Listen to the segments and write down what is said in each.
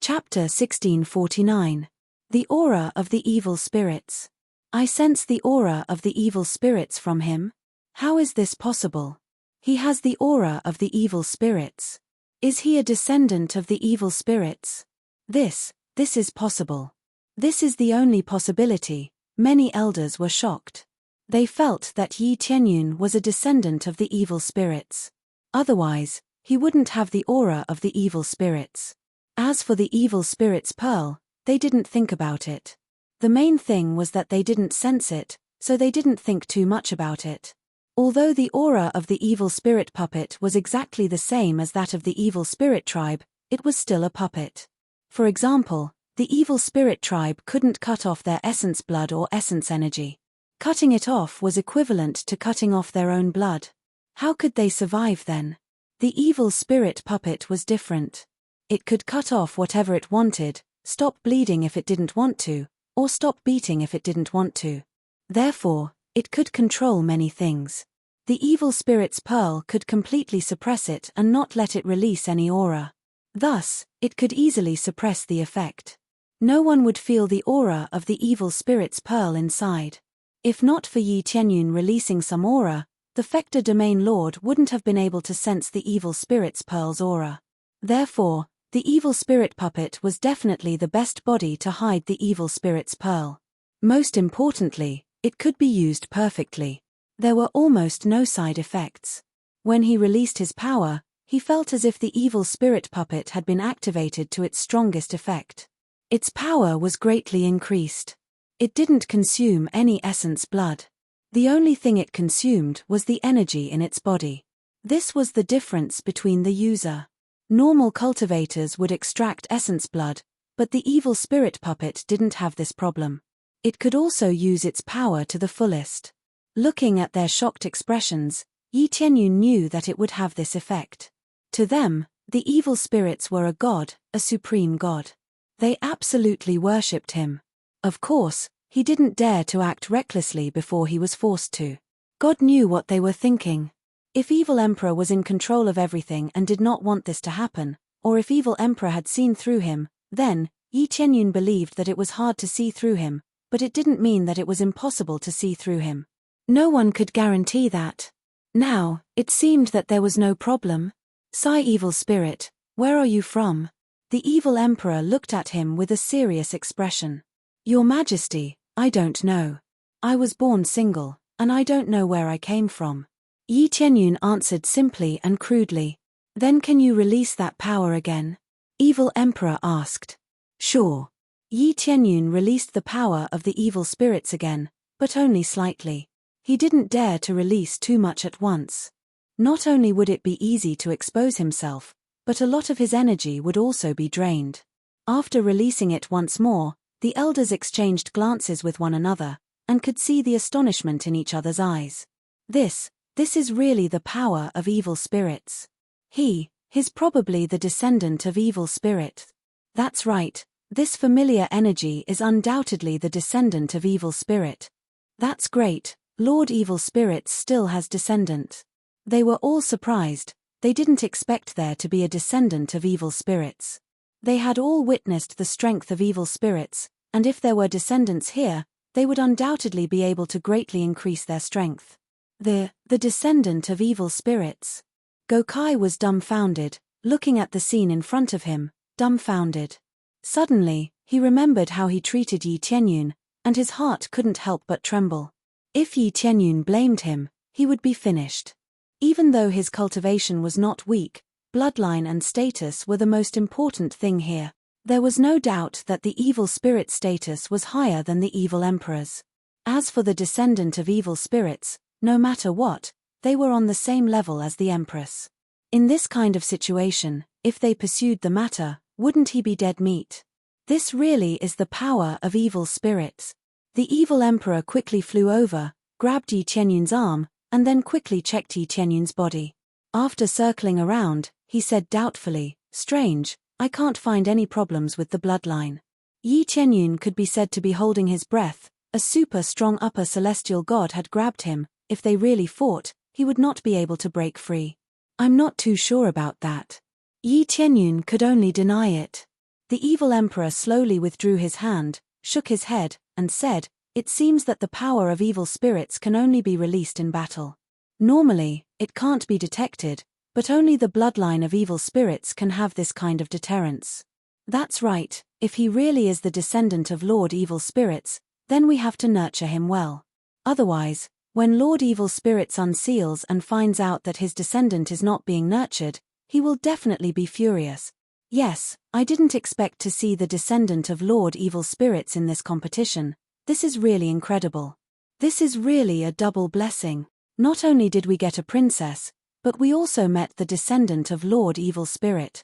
Chapter 1649. The Aura of the Evil Spirits. I sense the aura of the evil spirits from him. How is this possible? He has the aura of the evil spirits. Is he a descendant of the evil spirits? This is possible. This is the only possibility. Many elders were shocked. They felt that Yi Tianyun was a descendant of the evil spirits. Otherwise, he wouldn't have the aura of the evil spirits. As for the evil spirit's pearl, they didn't think about it. The main thing was that they didn't sense it, so they didn't think too much about it. Although the aura of the evil spirit puppet was exactly the same as that of the evil spirit tribe, it was still a puppet. For example, the evil spirit tribe couldn't cut off their essence blood or essence energy. Cutting it off was equivalent to cutting off their own blood. How could they survive then? The evil spirit puppet was different. It could cut off whatever it wanted, stop bleeding if it didn't want to, or stop beating if it didn't want to. Therefore, it could control many things. The evil spirit's pearl could completely suppress it and not let it release any aura. Thus, it could easily suppress the effect. No one would feel the aura of the evil spirit's pearl inside. If not for Yi Tianyun releasing some aura, the Fector Domain Lord wouldn't have been able to sense the evil spirit's pearl's aura. Therefore, the evil spirit puppet was definitely the best body to hide the evil spirit's pearl. Most importantly, it could be used perfectly. There were almost no side effects. When he released his power, he felt as if the evil spirit puppet had been activated to its strongest effect. Its power was greatly increased. It didn't consume any essence blood. The only thing it consumed was the energy in its body. This was the difference between the user. Normal cultivators would extract essence blood, but the evil spirit puppet didn't have this problem. It could also use its power to the fullest. Looking at their shocked expressions, Yi Tianyun knew that it would have this effect. To them, the evil spirits were a god, a supreme god. They absolutely worshipped him. Of course, he didn't dare to act recklessly before he was forced to. God knew what they were thinking. If Evil Emperor was in control of everything and did not want this to happen, or if Evil Emperor had seen through him, then, Yi Tianyun believed that it was hard to see through him, but it didn't mean that it was impossible to see through him. No one could guarantee that. Now, it seemed that there was no problem. "Sigh, evil spirit, where are you from?" The Evil Emperor looked at him with a serious expression. "Your Majesty, I don't know. I was born single, and I don't know where I came from." Yi Tianyun answered simply and crudely. "Then can you release that power again?" Evil Emperor asked. "Sure." Yi Tianyun released the power of the evil spirits again, but only slightly. He didn't dare to release too much at once. Not only would it be easy to expose himself, but a lot of his energy would also be drained. After releasing it once more, the elders exchanged glances with one another, and could see the astonishment in each other's eyes. This is really the power of evil spirits. He's probably the descendant of evil spirit. That's right, this familiar energy is undoubtedly the descendant of evil spirit. That's great, Lord Evil Spirit still has descendant. They were all surprised, they didn't expect there to be a descendant of evil spirits. They had all witnessed the strength of evil spirits, and if there were descendants here, they would undoubtedly be able to greatly increase their strength. The descendant of evil spirits. Gokai was dumbfounded, looking at the scene in front of him, dumbfounded. Suddenly, he remembered how he treated Yi Tianyun, and his heart couldn't help but tremble. If Yi Tianyun blamed him, he would be finished. Even though his cultivation was not weak, bloodline and status were the most important thing here. There was no doubt that the evil spirit status was higher than the evil emperor's. As for the descendant of evil spirits, no matter what, they were on the same level as the empress. In this kind of situation, if they pursued the matter, wouldn't he be dead meat? This really is the power of evil spirits. The evil emperor quickly flew over, grabbed Yi Tianyun's arm, and then quickly checked Yi Tianyun's body. After circling around, he said doubtfully, "Strange, I can't find any problems with the bloodline." Yi Tianyun could be said to be holding his breath. A super strong upper celestial god had grabbed him. If they really fought, he would not be able to break free. "I'm not too sure about that." Yi Tianyun could only deny it. The evil emperor slowly withdrew his hand, shook his head, and said, "It seems that the power of evil spirits can only be released in battle. Normally, it can't be detected, but only the bloodline of evil spirits can have this kind of deterrence." That's right, if he really is the descendant of Lord Evil Spirits, then we have to nurture him well. Otherwise, when Lord Evil Spirits unseals and finds out that his descendant is not being nurtured, he will definitely be furious. Yes, I didn't expect to see the descendant of Lord Evil Spirits in this competition. This is really incredible. This is really a double blessing. Not only did we get a princess, but we also met the descendant of Lord Evil Spirit.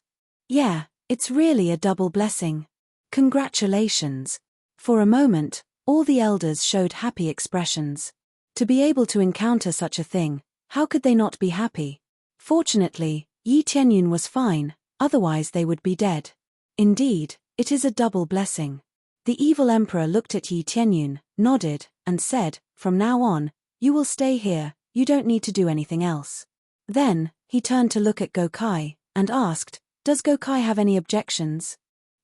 Yeah, it's really a double blessing. Congratulations. For a moment, all the elders showed happy expressions. To be able to encounter such a thing, how could they not be happy? Fortunately, Yi Tianyun was fine, otherwise they would be dead. Indeed, it is a double blessing. The evil emperor looked at Yi Tianyun, nodded, and said, "From now on, you will stay here, you don't need to do anything else." Then, he turned to look at Gokai, and asked, "Does Gokai have any objections?"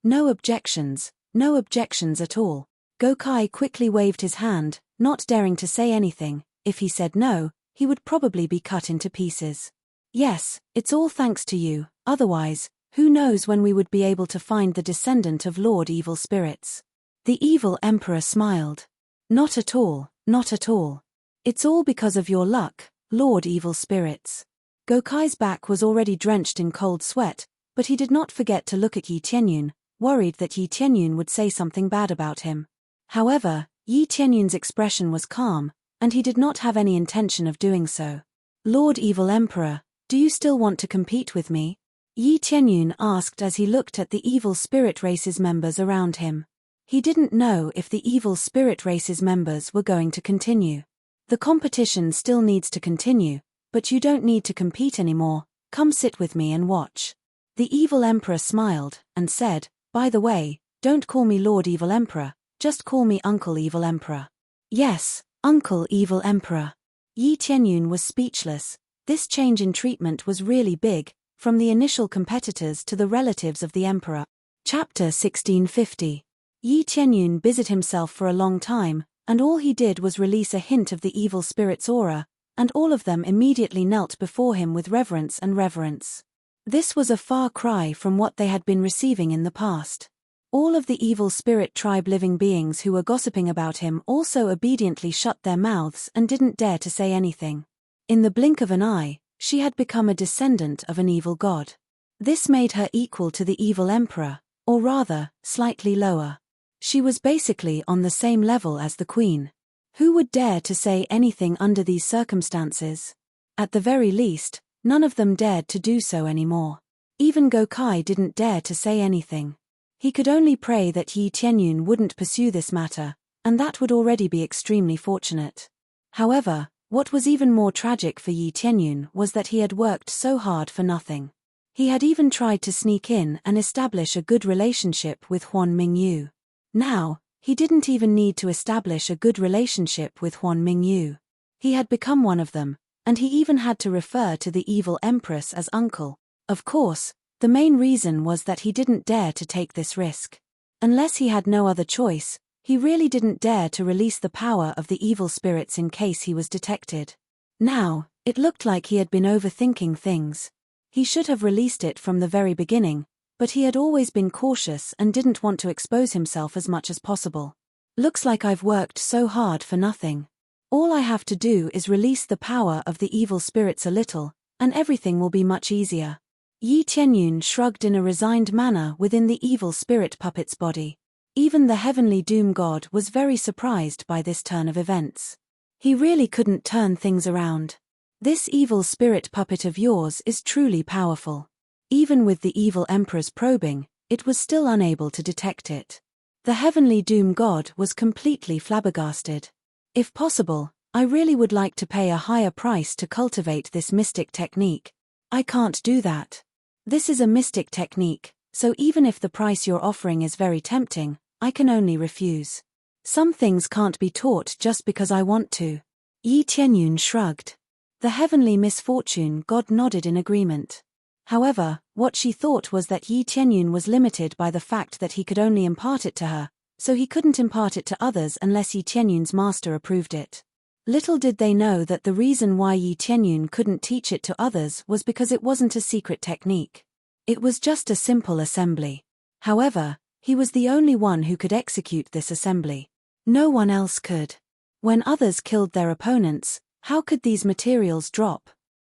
"No objections, no objections at all." Gokai quickly waved his hand, not daring to say anything. If he said no, he would probably be cut into pieces. "Yes, it's all thanks to you, otherwise, who knows when we would be able to find the descendant of Lord Evil Spirits." The evil emperor smiled. "Not at all, not at all. It's all because of your luck, Lord Evil Spirits." Gokai's back was already drenched in cold sweat, but he did not forget to look at Yi Tianyun, worried that Yi Tianyun would say something bad about him. However, Yi Tianyun's expression was calm, and he did not have any intention of doing so. "Lord Evil Emperor, do you still want to compete with me?" Yi Tianyun asked as he looked at the evil spirit race's members around him. He didn't know if the evil spirit race's members were going to continue. "The competition still needs to continue, but you don't need to compete anymore. Come sit with me and watch." The evil emperor smiled, and said, "By the way, don't call me Lord Evil Emperor, just call me Uncle Evil Emperor." "Yes, Uncle Evil Emperor." Yi Tianyun was speechless. This change in treatment was really big, from the initial competitors to the relatives of the emperor. Chapter 1650. Yi Tianyun busied himself for a long time, and all he did was release a hint of the evil spirit's aura, and all of them immediately knelt before him with reverence and reverence. This was a far cry from what they had been receiving in the past. All of the evil spirit tribe living beings who were gossiping about him also obediently shut their mouths and didn't dare to say anything. In the blink of an eye, she had become a descendant of an evil god. This made her equal to the evil emperor, or rather, slightly lower. She was basically on the same level as the queen. Who would dare to say anything under these circumstances? At the very least, none of them dared to do so anymore. Even Gokai didn't dare to say anything. He could only pray that Yi Tianyun wouldn't pursue this matter, and that would already be extremely fortunate. However, what was even more tragic for Yi Tianyun was that he had worked so hard for nothing. He had even tried to sneak in and establish a good relationship with Huan Mingyu. Now, he didn't even need to establish a good relationship with Huan Mingyu. He had become one of them, and he even had to refer to the evil empress as uncle. Of course, the main reason was that he didn't dare to take this risk. Unless he had no other choice, he really didn't dare to release the power of the evil spirits in case he was detected. Now, it looked like he had been overthinking things. He should have released it from the very beginning, but he had always been cautious and didn't want to expose himself as much as possible. "Looks like I've worked so hard for nothing. All I have to do is release the power of the evil spirits a little, and everything will be much easier." Yi Tianyun shrugged in a resigned manner within the evil spirit puppet's body. Even the heavenly doom god was very surprised by this turn of events. He really couldn't turn things around. "This evil spirit puppet of yours is truly powerful." Even with the evil emperor's probing, it was still unable to detect it. The heavenly doom god was completely flabbergasted. "If possible, I really would like to pay a higher price to cultivate this mystic technique. I can't do that. This is a mystic technique, so even if the price you're offering is very tempting, I can only refuse. Some things can't be taught just because I want to." Yi Tianyun shrugged. The heavenly misfortune god nodded in agreement. However, What she thought was that Yi Tianyun was limited by the fact that he could only impart it to her, so he couldn't impart it to others unless Yi Tianyun's master approved it. Little did they know that the reason why Yi Tianyun couldn't teach it to others was because it wasn't a secret technique. It was just a simple assembly. However, he was the only one who could execute this assembly. No one else could. When others killed their opponents, how could these materials drop?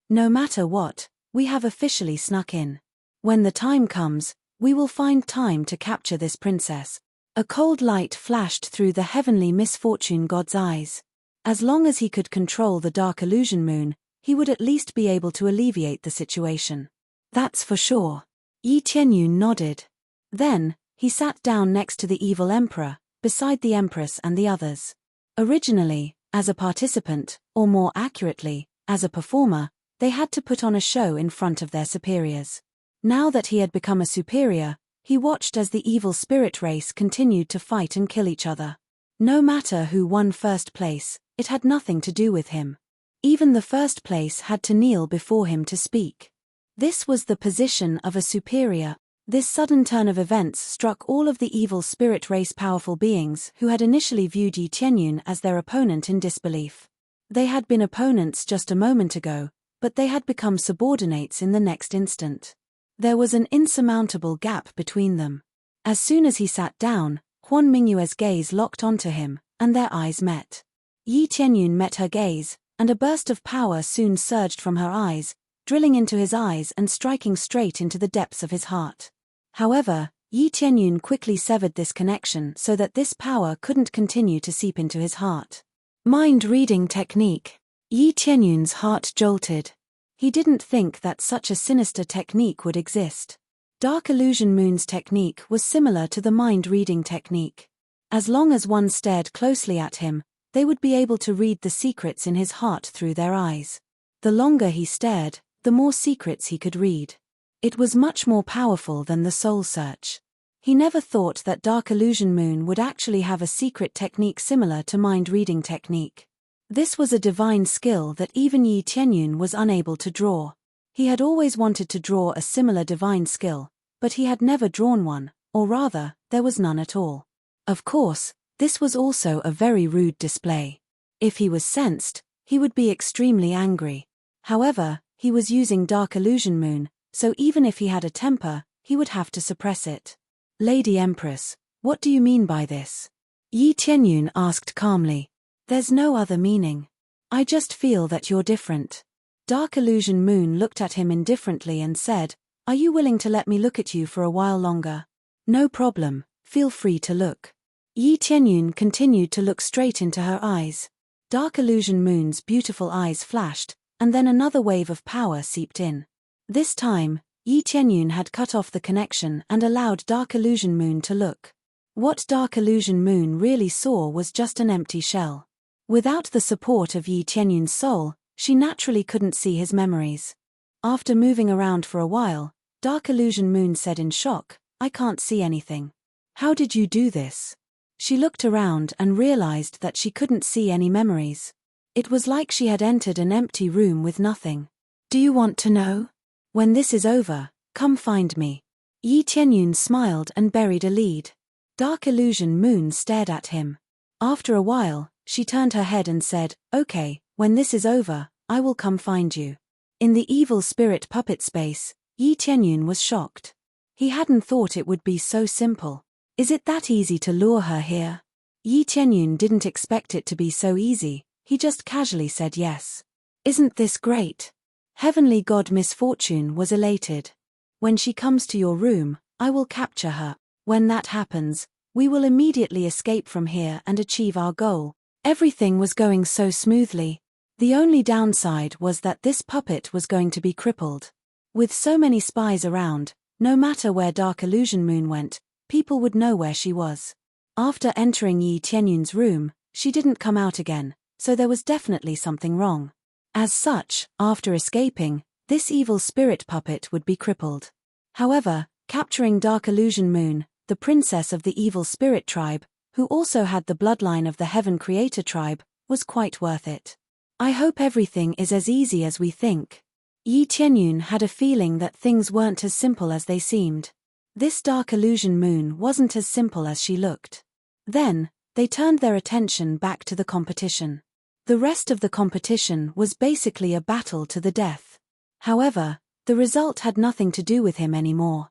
No matter what, we have officially snuck in. When the time comes, we will find time to capture this princess. A cold light flashed through the heavenly misfortune god's eyes. As long as he could control the dark illusion moon, he would at least be able to alleviate the situation. That's for sure. Yi Tianyun nodded. Then, he sat down next to the evil emperor, beside the empress and the others. Originally, as a participant, or more accurately, as a performer, they had to put on a show in front of their superiors. Now that he had become a superior, he watched as the evil spirit race continued to fight and kill each other. No matter who won first place, it had nothing to do with him. Even the first place had to kneel before him to speak. This was the position of a superior. This sudden turn of events struck all of the evil spirit race powerful beings who had initially viewed Yi Tianyun as their opponent in disbelief. They had been opponents just a moment ago, but they had become subordinates in the next instant. There was an insurmountable gap between them. As soon as he sat down, Huan Mingyue's gaze locked onto him, and their eyes met. Yi Tianyun met her gaze, and a burst of power soon surged from her eyes, drilling into his eyes and striking straight into the depths of his heart. However, Yi Tianyun quickly severed this connection so that this power couldn't continue to seep into his heart. Mind-reading technique. Yi Tianyun's heart jolted. He didn't think that such a sinister technique would exist. Dark Illusion Moon's technique was similar to the mind-reading technique. As long as one stared closely at him, they would be able to read the secrets in his heart through their eyes. The longer he stared, the more secrets he could read. It was much more powerful than the soul search. He never thought that Dark Illusion Moon would actually have a secret technique similar to mind-reading technique. This was a divine skill that even Yi Tianyun was unable to draw. He had always wanted to draw a similar divine skill, but he had never drawn one, or rather, there was none at all. Of course, this was also a very rude display. If he was sensed, he would be extremely angry. However, he was using Dark Illusion Moon, so even if he had a temper, he would have to suppress it. Lady Empress, what do you mean by this? Yi Tianyun asked calmly. There's no other meaning. I just feel that you're different. Dark Illusion Moon looked at him indifferently and said, Are you willing to let me look at you for a while longer? No problem, feel free to look. Yi Tianyun continued to look straight into her eyes. Dark Illusion Moon's beautiful eyes flashed, and then another wave of power seeped in. This time, Yi Tianyun had cut off the connection and allowed Dark Illusion Moon to look. What Dark Illusion Moon really saw was just an empty shell. Without the support of Yi Tianyun's soul, she naturally couldn't see his memories. After moving around for a while, Dark Illusion Moon said in shock, I can't see anything. How did you do this? She looked around and realized that she couldn't see any memories. It was like she had entered an empty room with nothing. Do you want to know? When this is over, come find me. Yi Tianyun smiled and buried a lead. Dark Illusion Moon stared at him. After a while, she turned her head and said, Okay, when this is over, I will come find you. In the evil spirit puppet space, Yi Tianyun was shocked. He hadn't thought it would be so simple. Is it that easy to lure her here? Yi Tianyun didn't expect it to be so easy, he just casually said yes. Isn't this great? Heavenly God Misfortune was elated. When she comes to your room, I will capture her. When that happens, we will immediately escape from here and achieve our goal. Everything was going so smoothly. The only downside was that this puppet was going to be crippled. With so many spies around, no matter where Dark Illusion Moon went, people would know where she was. After entering Yi Tianyun's room, she didn't come out again, so there was definitely something wrong. As such, after escaping, this evil spirit puppet would be crippled. However, capturing Dark Illusion Moon, the princess of the evil spirit tribe, who also had the bloodline of the Heaven Creator tribe, was quite worth it. I hope everything is as easy as we think. Yi Tianyun had a feeling that things weren't as simple as they seemed. This dark illusion moon wasn't as simple as she looked. Then, they turned their attention back to the competition. The rest of the competition was basically a battle to the death. However, the result had nothing to do with him anymore.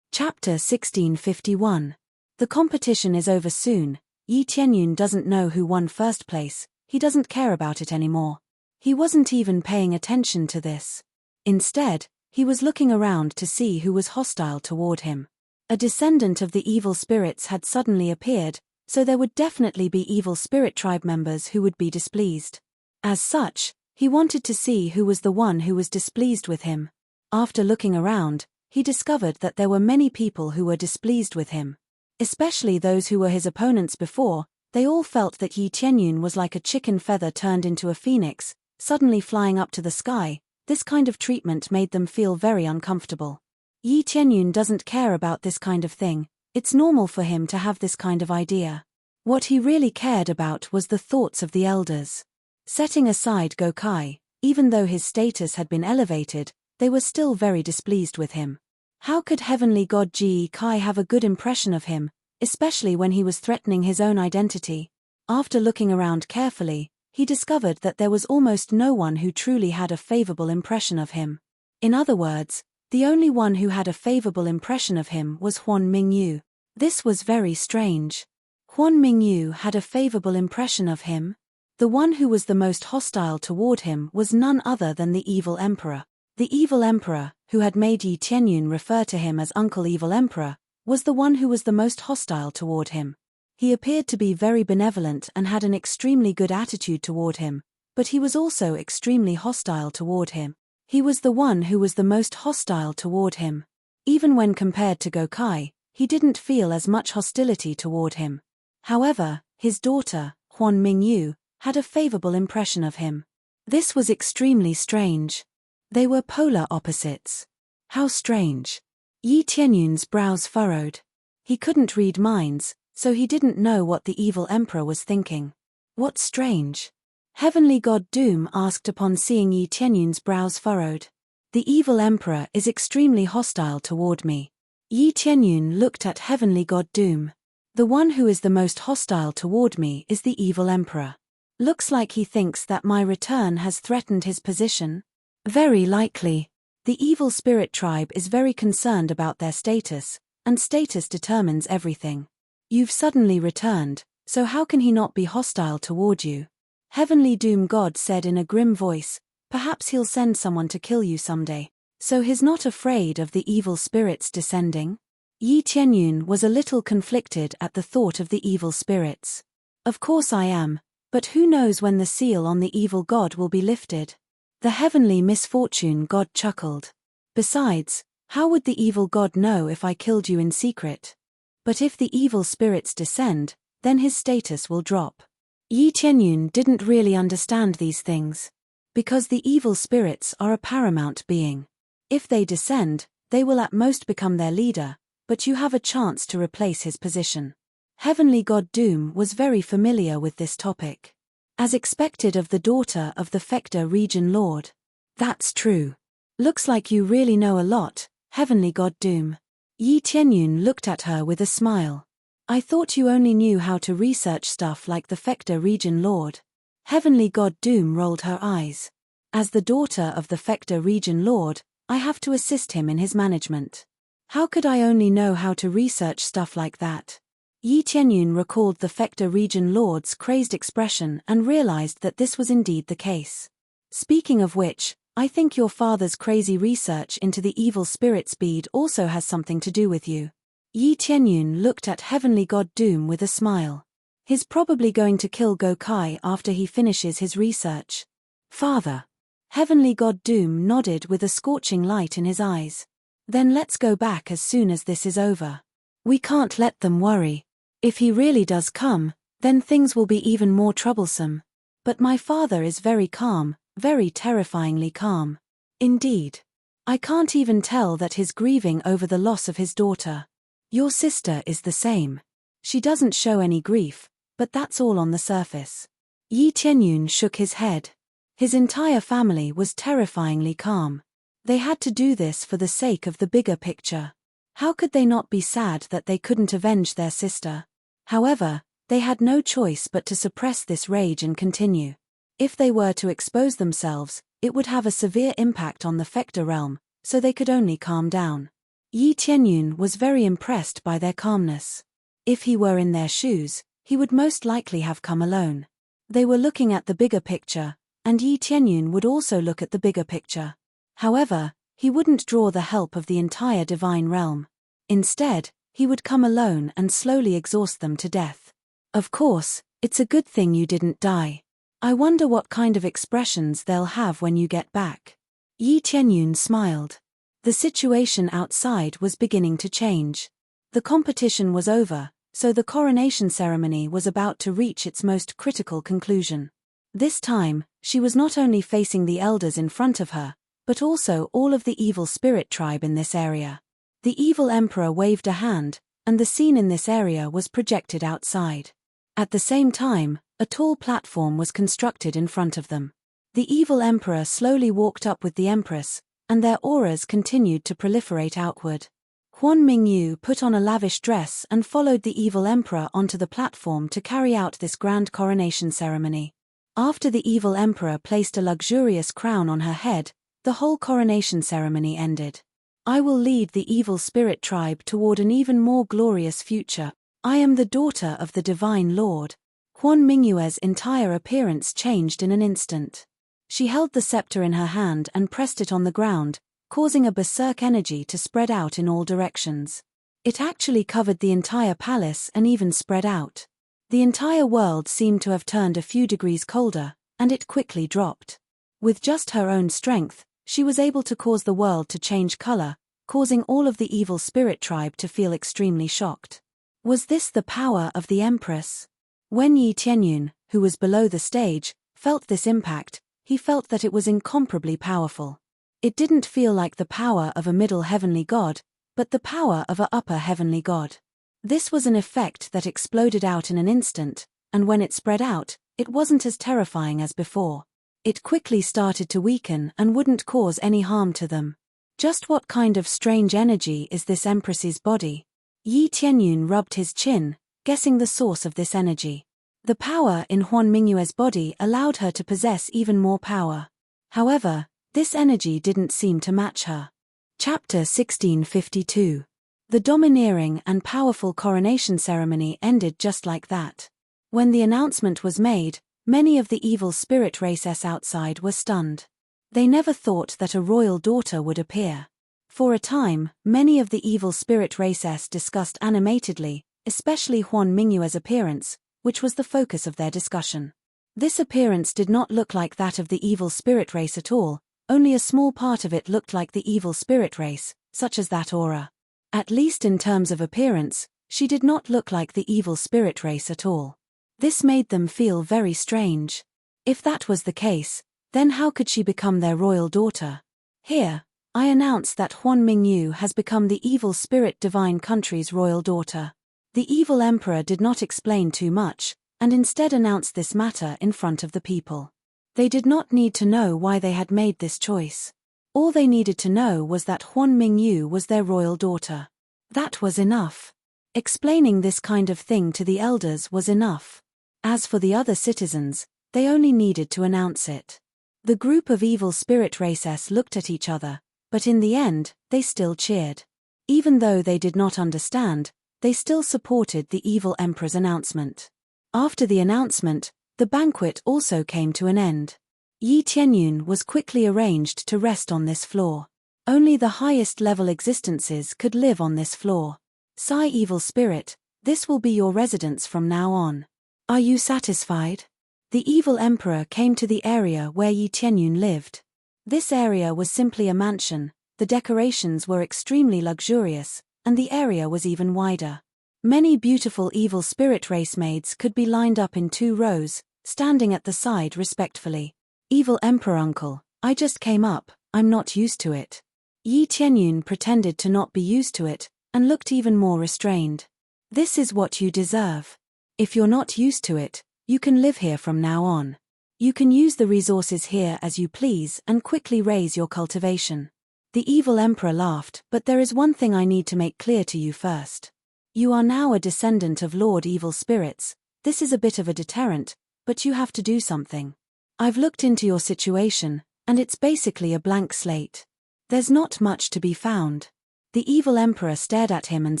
Chapter 1651. The competition is over soon. Yi Tianyun doesn't know who won first place, he doesn't care about it anymore. He wasn't even paying attention to this. Instead, he was looking around to see who was hostile toward him. A descendant of the evil spirits had suddenly appeared, so there would definitely be evil spirit tribe members who would be displeased. As such, he wanted to see who was the one who was displeased with him. After looking around, he discovered that there were many people who were displeased with him. Especially those who were his opponents before, they all felt that Yi Tianyun was like a chicken feather turned into a phoenix, suddenly flying up to the sky. This kind of treatment made them feel very uncomfortable. Yi Tianyun doesn't care about this kind of thing, it's normal for him to have this kind of idea. What he really cared about was the thoughts of the elders. Setting aside Gokai, even though his status had been elevated, they were still very displeased with him. How could heavenly god Ji Kai have a good impression of him, especially when he was threatening his own identity? After looking around carefully, he discovered that there was almost no one who truly had a favorable impression of him. In other words, the only one who had a favorable impression of him was Huan Mingyu. This was very strange. Huan Mingyu had a favorable impression of him? The one who was the most hostile toward him was none other than the evil emperor. The evil emperor, who had made Yi Tianyun refer to him as Uncle Evil Emperor, was the one who was the most hostile toward him. He appeared to be very benevolent and had an extremely good attitude toward him, but he was also extremely hostile toward him. He was the one who was the most hostile toward him. Even when compared to Gokai, he didn't feel as much hostility toward him. However, his daughter, Huan Mingyu, had a favorable impression of him. This was extremely strange. They were polar opposites. How strange. Yi Tianyun's brows furrowed. He couldn't read minds, so he didn't know what the evil emperor was thinking. What strange. Heavenly God Doom asked upon seeing Yi Tianyun's brows furrowed. The evil emperor is extremely hostile toward me. Yi Tianyun looked at Heavenly God Doom. The one who is the most hostile toward me is the evil emperor. Looks like he thinks that my return has threatened his position. Very likely. The evil spirit tribe is very concerned about their status, and status determines everything. You've suddenly returned, so how can he not be hostile toward you? Heavenly Doom God said in a grim voice, perhaps he'll send someone to kill you someday. So he's not afraid of the evil spirits descending? Yi Tianyun was a little conflicted at the thought of the evil spirits. Of course I am, but who knows when the seal on the evil god will be lifted? The heavenly misfortune god chuckled. Besides, how would the evil god know if I killed you in secret? But if the evil spirits descend, then his status will drop. Yi Tianyun didn't really understand these things. Because the evil spirits are a paramount being. If they descend, they will at most become their leader, but you have a chance to replace his position. Heavenly God Doom was very familiar with this topic. As expected of the daughter of the Fecta region lord. That's true. Looks like you really know a lot, Heavenly God Doom. Yi Tianyun looked at her with a smile. I thought you only knew how to research stuff like the Fecta region lord. Heavenly God Doom rolled her eyes. As the daughter of the Fecta region lord, I have to assist him in his management. How could I only know how to research stuff like that? Yi Tianyun recalled the Fecta region lord's crazed expression and realized that this was indeed the case. Speaking of which, I think your father's crazy research into the evil spirit bead also has something to do with you. Yi Tianyun looked at Heavenly God Doom with a smile. He's probably going to kill Gokai after he finishes his research. Father. Heavenly God Doom nodded with a scorching light in his eyes. Then let's go back as soon as this is over. We can't let them worry. If he really does come, then things will be even more troublesome. But my father is very calm, very terrifyingly calm. Indeed. I can't even tell that he's grieving over the loss of his daughter. Your sister is the same. She doesn't show any grief, but that's all on the surface. Yi Tianyun shook his head. His entire family was terrifyingly calm. They had to do this for the sake of the bigger picture. How could they not be sad that they couldn't avenge their sister? However, they had no choice but to suppress this rage and continue. If they were to expose themselves, it would have a severe impact on the Fecta realm, so they could only calm down. Yi Tianyun was very impressed by their calmness. If he were in their shoes, he would most likely have come alone. They were looking at the bigger picture, and Yi Tianyun would also look at the bigger picture. However, he wouldn't draw the help of the entire divine realm. Instead, he would come alone and slowly exhaust them to death. Of course, it's a good thing you didn't die. I wonder what kind of expressions they'll have when you get back. Yi Tianyun smiled. The situation outside was beginning to change. The competition was over, so the coronation ceremony was about to reach its most critical conclusion. This time, she was not only facing the elders in front of her, but also all of the evil spirit tribe in this area. The evil emperor waved a hand, and the scene in this area was projected outside. At the same time, a tall platform was constructed in front of them. The evil emperor slowly walked up with the empress, and their auras continued to proliferate outward. Huan Mingyu put on a lavish dress and followed the evil emperor onto the platform to carry out this grand coronation ceremony. After the evil emperor placed a luxurious crown on her head, the whole coronation ceremony ended. I will lead the evil spirit tribe toward an even more glorious future. I am the daughter of the divine lord. Huan Mingyue's entire appearance changed in an instant. She held the scepter in her hand and pressed it on the ground, causing a berserk energy to spread out in all directions. It actually covered the entire palace and even spread out. The entire world seemed to have turned a few degrees colder, and it quickly dropped. With just her own strength, she was able to cause the world to change color, causing all of the evil spirit tribe to feel extremely shocked. Was this the power of the empress? When Yi Tianyun, who was below the stage, felt this impact, he felt that it was incomparably powerful. It didn't feel like the power of a middle heavenly god, but the power of an upper heavenly god. This was an effect that exploded out in an instant, and when it spread out, it wasn't as terrifying as before. It quickly started to weaken and wouldn't cause any harm to them. Just what kind of strange energy is this empress's body? Yi Tianyun rubbed his chin, guessing the source of this energy. The power in Huan Mingyue's body allowed her to possess even more power. However, this energy didn't seem to match her. Chapter 1652. The domineering and powerful coronation ceremony ended just like that. When the announcement was made, many of the evil spirit races outside were stunned. They never thought that a royal daughter would appear. For a time, many of the evil spirit races discussed animatedly, especially Huan Mingyue's appearance, which was the focus of their discussion. This appearance did not look like that of the evil spirit race at all, only a small part of it looked like the evil spirit race, such as that aura. At least in terms of appearance, she did not look like the evil spirit race at all. This made them feel very strange. If that was the case, then how could she become their royal daughter? Here, I announce that Huan Mingyu has become the evil spirit divine country's royal daughter. The evil emperor did not explain too much, and instead announced this matter in front of the people. They did not need to know why they had made this choice. All they needed to know was that Huan Mingyu was their royal daughter. That was enough. Explaining this kind of thing to the elders was enough. As for the other citizens, they only needed to announce it. The group of evil spirit races looked at each other, but in the end, they still cheered. Even though they did not understand, they still supported the evil emperor's announcement. After the announcement, the banquet also came to an end. Yi Tianyun was quickly arranged to rest on this floor. Only the highest level existences could live on this floor. Sigh evil spirit, this will be your residence from now on. Are you satisfied? The evil emperor came to the area where Yi Tianyun lived. This area was simply a mansion, the decorations were extremely luxurious, and the area was even wider. Many beautiful evil spirit race maids could be lined up in 2 rows, standing at the side respectfully. Evil emperor uncle, I just came up, I'm not used to it. Yi Tianyun pretended to not be used to it, and looked even more restrained. This is what you deserve. If you're not used to it, you can live here from now on. You can use the resources here as you please and quickly raise your cultivation. The evil emperor laughed, but there is one thing I need to make clear to you first. You are now a descendant of Lord Evil Spirits. This is a bit of a deterrent, but you have to do something. I've looked into your situation, and it's basically a blank slate. There's not much to be found. The evil emperor stared at him and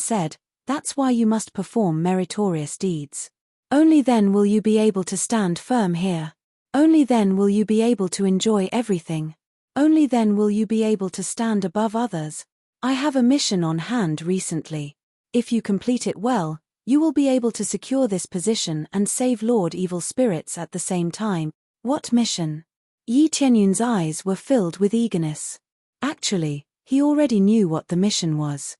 said, "That's why you must perform meritorious deeds. Only then will you be able to stand firm here. Only then will you be able to enjoy everything. Only then will you be able to stand above others. I have a mission on hand recently. If you complete it well, you will be able to secure this position and save Lord Evil Spirits at the same time." What mission? Yi Tianyun's eyes were filled with eagerness. Actually, he already knew what the mission was.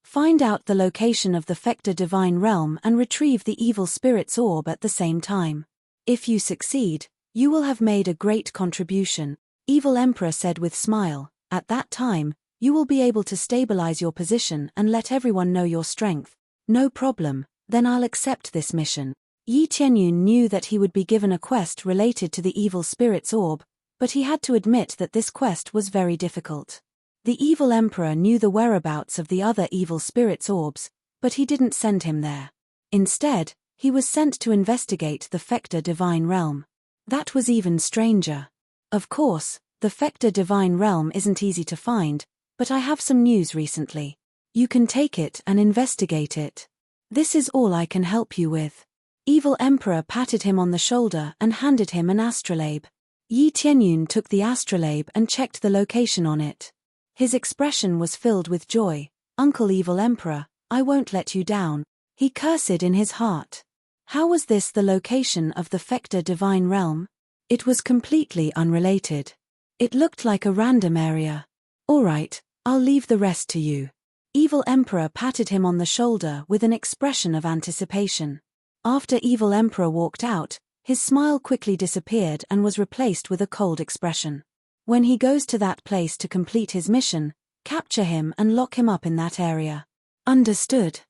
Find out the location of the Fector Divine Realm and retrieve the Evil Spirit's orb at the same time. If you succeed, you will have made a great contribution, Evil Emperor said with smile. At that time, you will be able to stabilize your position and let everyone know your strength. No problem, then I'll accept this mission. Yi Tianyun knew that he would be given a quest related to the Evil Spirit's orb, but he had to admit that this quest was very difficult. The evil emperor knew the whereabouts of the other evil spirit's orbs, but he didn't send him there. Instead, he was sent to investigate the Fector Divine Realm. That was even stranger. Of course, the Fector Divine Realm isn't easy to find, but I have some news recently. You can take it and investigate it. This is all I can help you with. Evil Emperor patted him on the shoulder and handed him an astrolabe. Yi Tianyun took the astrolabe and checked the location on it. His expression was filled with joy. "Uncle Evil Emperor, I won't let you down," he cursed in his heart. How was this the location of the Fector Divine Realm? It was completely unrelated. It looked like a random area. "All right, I'll leave the rest to you." Evil Emperor patted him on the shoulder with an expression of anticipation. After Evil Emperor walked out, his smile quickly disappeared and was replaced with a cold expression. When he goes to that place to complete his mission, capture him and lock him up in that area. Understood.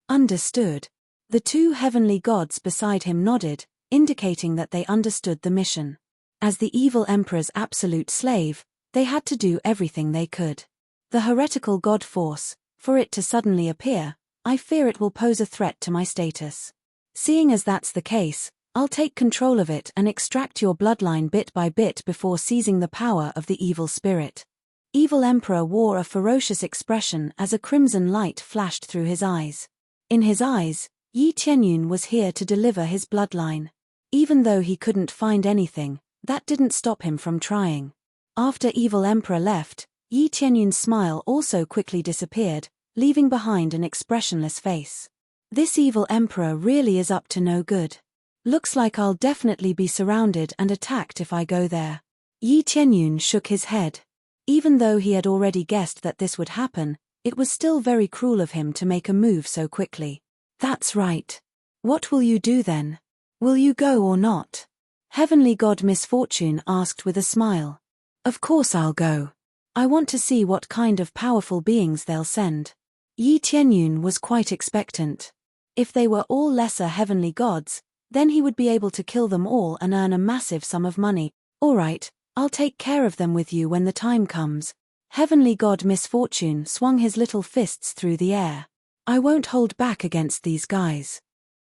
Understood. The two heavenly gods beside him nodded, indicating that they understood the mission. As the evil emperor's absolute slave, they had to do everything they could. The heretical god force, for it to suddenly appear, I fear it will pose a threat to my status. Seeing as that's the case, I'll take control of it and extract your bloodline bit by bit before seizing the power of the evil spirit. Evil Emperor wore a ferocious expression as a crimson light flashed through his eyes. In his eyes, Yi Tianyun was here to deliver his bloodline. Even though he couldn't find anything, that didn't stop him from trying. After Evil Emperor left, Yi Tianyun's smile also quickly disappeared, leaving behind an expressionless face. This evil emperor really is up to no good. Looks like I'll definitely be surrounded and attacked if I go there. Yi Tianyun shook his head. Even though he had already guessed that this would happen, it was still very cruel of him to make a move so quickly. That's right. What will you do then? Will you go or not? Heavenly God Misfortune asked with a smile. Of course I'll go. I want to see what kind of powerful beings they'll send. Yi Tianyun was quite expectant. If they were all lesser heavenly gods, then he would be able to kill them all and earn a massive sum of money. All right, I'll take care of them with you when the time comes. Heavenly God Misfortune swung his little fists through the air. I won't hold back against these guys.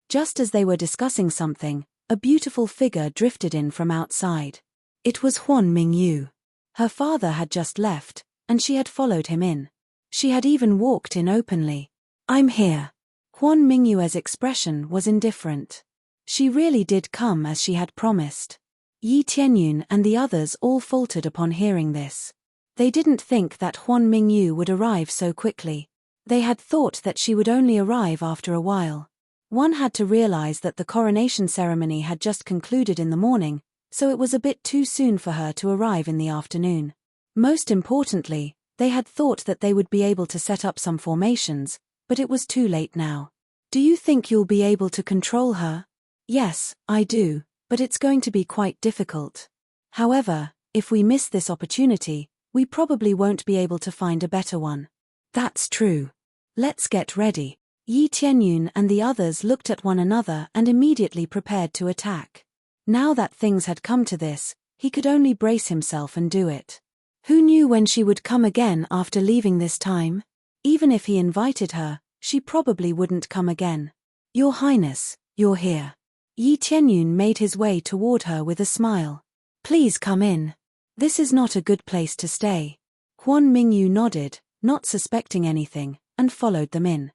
Just as they were discussing something, a beautiful figure drifted in from outside. It was Huan Mingyu. Her father had just left, and she had followed him in. She had even walked in openly. I'm here. Huan Mingyue's expression was indifferent. She really did come as she had promised. Yi Tianyun and the others all faltered upon hearing this. They didn't think that Huan Mingyu would arrive so quickly. They had thought that she would only arrive after a while. One had to realize that the coronation ceremony had just concluded in the morning, so it was a bit too soon for her to arrive in the afternoon. Most importantly, they had thought that they would be able to set up some formations, but it was too late now. Do you think you'll be able to control her? Yes, I do, but it's going to be quite difficult. However, if we miss this opportunity, we probably won't be able to find a better one. That's true. Let's get ready. Yi Tianyun and the others looked at one another and immediately prepared to attack. Now that things had come to this, he could only brace himself and do it. Who knew when she would come again after leaving this time? Even if he invited her, she probably wouldn't come again. Your Highness, you're here. Yi Tianyun made his way toward her with a smile. Please come in. This is not a good place to stay. Huan Mingyu nodded, not suspecting anything, and followed them in.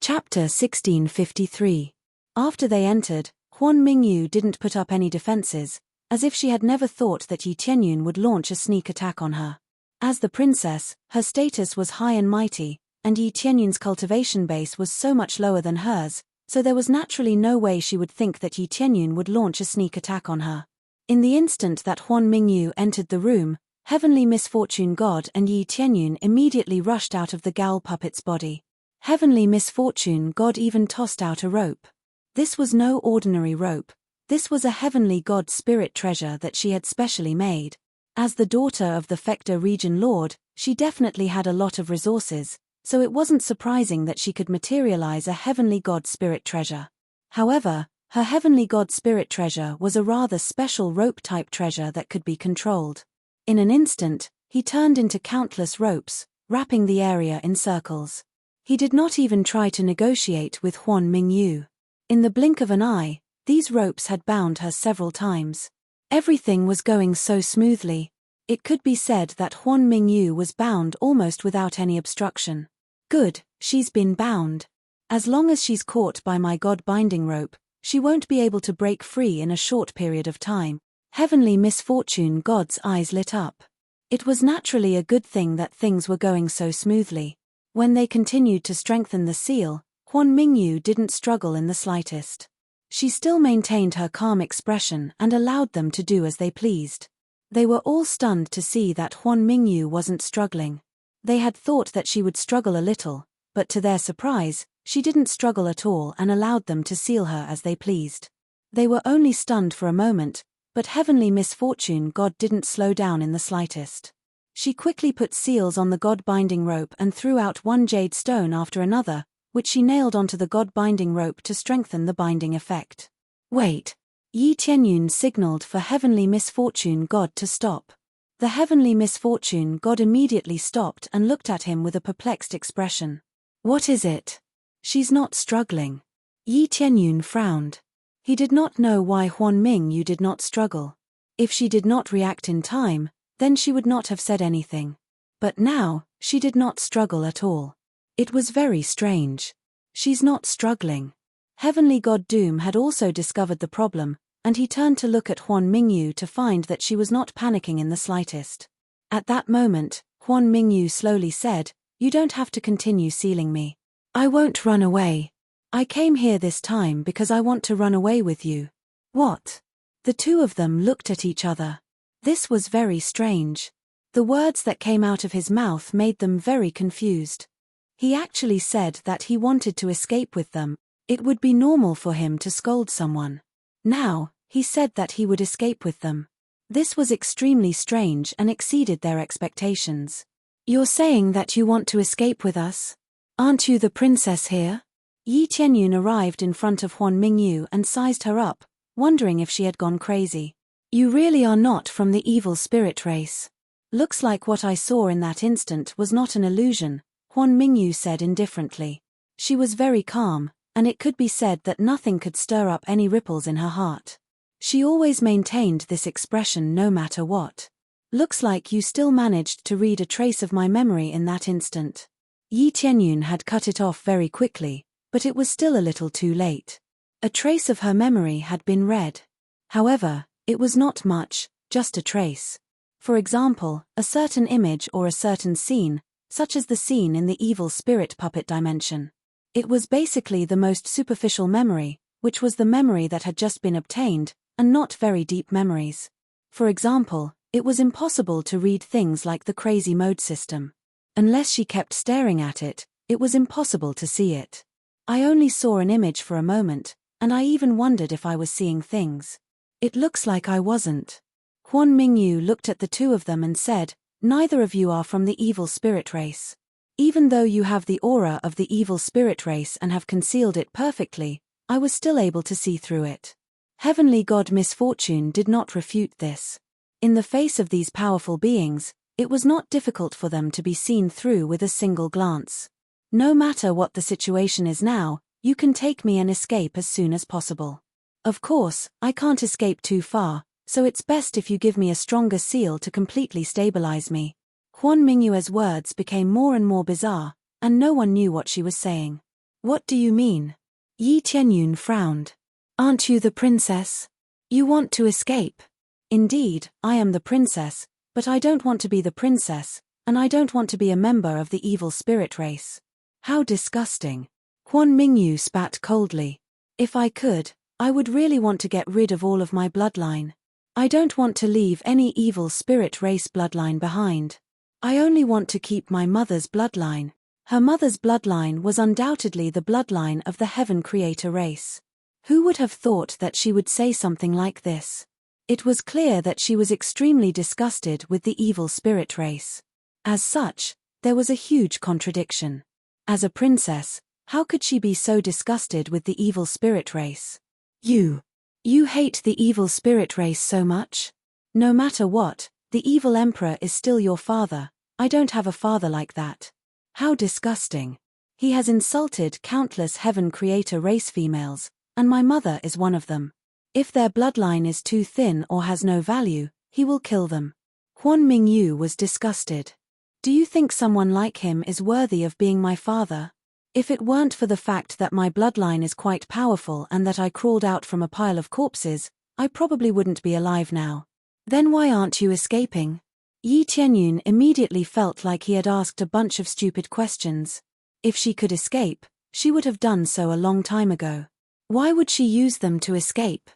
Chapter 1653. After they entered, Huan Mingyu didn't put up any defenses, as if she had never thought that Yi Tianyun would launch a sneak attack on her. As the princess, her status was high and mighty, and Yi Tianyun's cultivation base was so much lower than hers, so there was naturally no way she would think that Yi Tianyun would launch a sneak attack on her. In the instant that Huan Mingyu entered the room, Heavenly Misfortune God and Yi Tianyun immediately rushed out of the Gal puppet's body. Heavenly Misfortune God even tossed out a rope. This was no ordinary rope. This was a Heavenly God spirit treasure that she had specially made. As the daughter of the Fekta region lord, she definitely had a lot of resources, so it wasn't surprising that she could materialize a Heavenly God spirit treasure. However, her Heavenly God spirit treasure was a rather special rope-type treasure that could be controlled. In an instant, he turned into countless ropes, wrapping the area in circles. He did not even try to negotiate with Huan Mingyu. In the blink of an eye, these ropes had bound her several times. Everything was going so smoothly. It could be said that Huan Mingyu was bound almost without any obstruction. Good, she's been bound. As long as she's caught by my God binding rope, she won't be able to break free in a short period of time. Heavenly Misfortune God's eyes lit up. It was naturally a good thing that things were going so smoothly. When they continued to strengthen the seal, Huan Mingyu didn't struggle in the slightest. She still maintained her calm expression and allowed them to do as they pleased. They were all stunned to see that Huan Mingyu wasn't struggling. They had thought that she would struggle a little, but to their surprise, she didn't struggle at all and allowed them to seal her as they pleased. They were only stunned for a moment, but Heavenly Misfortune God didn't slow down in the slightest. She quickly put seals on the God binding rope and threw out one jade stone after another, which she nailed onto the God binding rope to strengthen the binding effect. Wait. Yi Tianyun signaled for Heavenly Misfortune God to stop. The Heavenly Misfortune God immediately stopped and looked at him with a perplexed expression. What is it? She's not struggling. Yi Tianyun frowned. He did not know why Huan Mingyu did not struggle. If she did not react in time, then she would not have said anything. But now, she did not struggle at all. It was very strange. She's not struggling. Heavenly God Doom had also discovered the problem, and he turned to look at Huan Mingyu to find that she was not panicking in the slightest. At that moment, Huan Mingyu slowly said, "You don't have to continue sealing me. I won't run away. I came here this time because I want to run away with you." What? The two of them looked at each other. This was very strange. The words that came out of his mouth made them very confused. He actually said that he wanted to escape with them. It would be normal for him to scold someone. Now, he said that he would escape with them. This was extremely strange and exceeded their expectations. You're saying that you want to escape with us? Aren't you the princess here? Yi Tianyun arrived in front of Huan Mingyu and sized her up, wondering if she had gone crazy. You really are not from the evil spirit race. Looks like what I saw in that instant was not an illusion, Huan Mingyu said indifferently. She was very calm, and it could be said that nothing could stir up any ripples in her heart. She always maintained this expression no matter what. Looks like you still managed to read a trace of my memory in that instant. Yi Tianyun had cut it off very quickly, but it was still a little too late. A trace of her memory had been read. However, it was not much, just a trace. For example, a certain image or a certain scene, such as the scene in the evil spirit puppet dimension. It was basically the most superficial memory, which was the memory that had just been obtained, and not very deep memories. For example, it was impossible to read things like the crazy mode system. Unless she kept staring at it, it was impossible to see it. I only saw an image for a moment, and I even wondered if I was seeing things. It looks like I wasn't. Huan Mingyu looked at the two of them and said, "Neither of you are from the evil spirit race. Even though you have the aura of the evil spirit race and have concealed it perfectly, I was still able to see through it." Heavenly God Misfortune did not refute this. In the face of these powerful beings, It was not difficult for them to be seen through with a single glance. No matter what the situation is now, you can take me and escape as soon as possible. Of course, I can't escape too far, so it's best if you give me a stronger seal to completely stabilize me. Huan Mingyue's words became more and more bizarre, and no one knew what she was saying. What do you mean? Yi Tianyun frowned. Aren't you the princess? You want to escape? Indeed, I am the princess, but I don't want to be the princess, and I don't want to be a member of the evil spirit race. How disgusting. Huan Mingyu spat coldly. If I could, I would really want to get rid of all of my bloodline. I don't want to leave any evil spirit race bloodline behind. I only want to keep my mother's bloodline. Her mother's bloodline was undoubtedly the bloodline of the Heaven Creator race. Who would have thought that she would say something like this? It was clear that she was extremely disgusted with the evil spirit race. As such, there was a huge contradiction. As a princess, how could she be so disgusted with the evil spirit race? You hate the evil spirit race so much? No matter what, the evil emperor is still your father. I don't have a father like that. How disgusting. He has insulted countless Heaven Creator race females, and my mother is one of them. If their bloodline is too thin or has no value, he will kill them. Huan Mingyu was disgusted. Do you think someone like him is worthy of being my father? If it weren't for the fact that my bloodline is quite powerful and that I crawled out from a pile of corpses, I probably wouldn't be alive now. Then why aren't you escaping? Yi Tianyun immediately felt like he had asked a bunch of stupid questions. If she could escape, she would have done so a long time ago. Why would she use them to escape?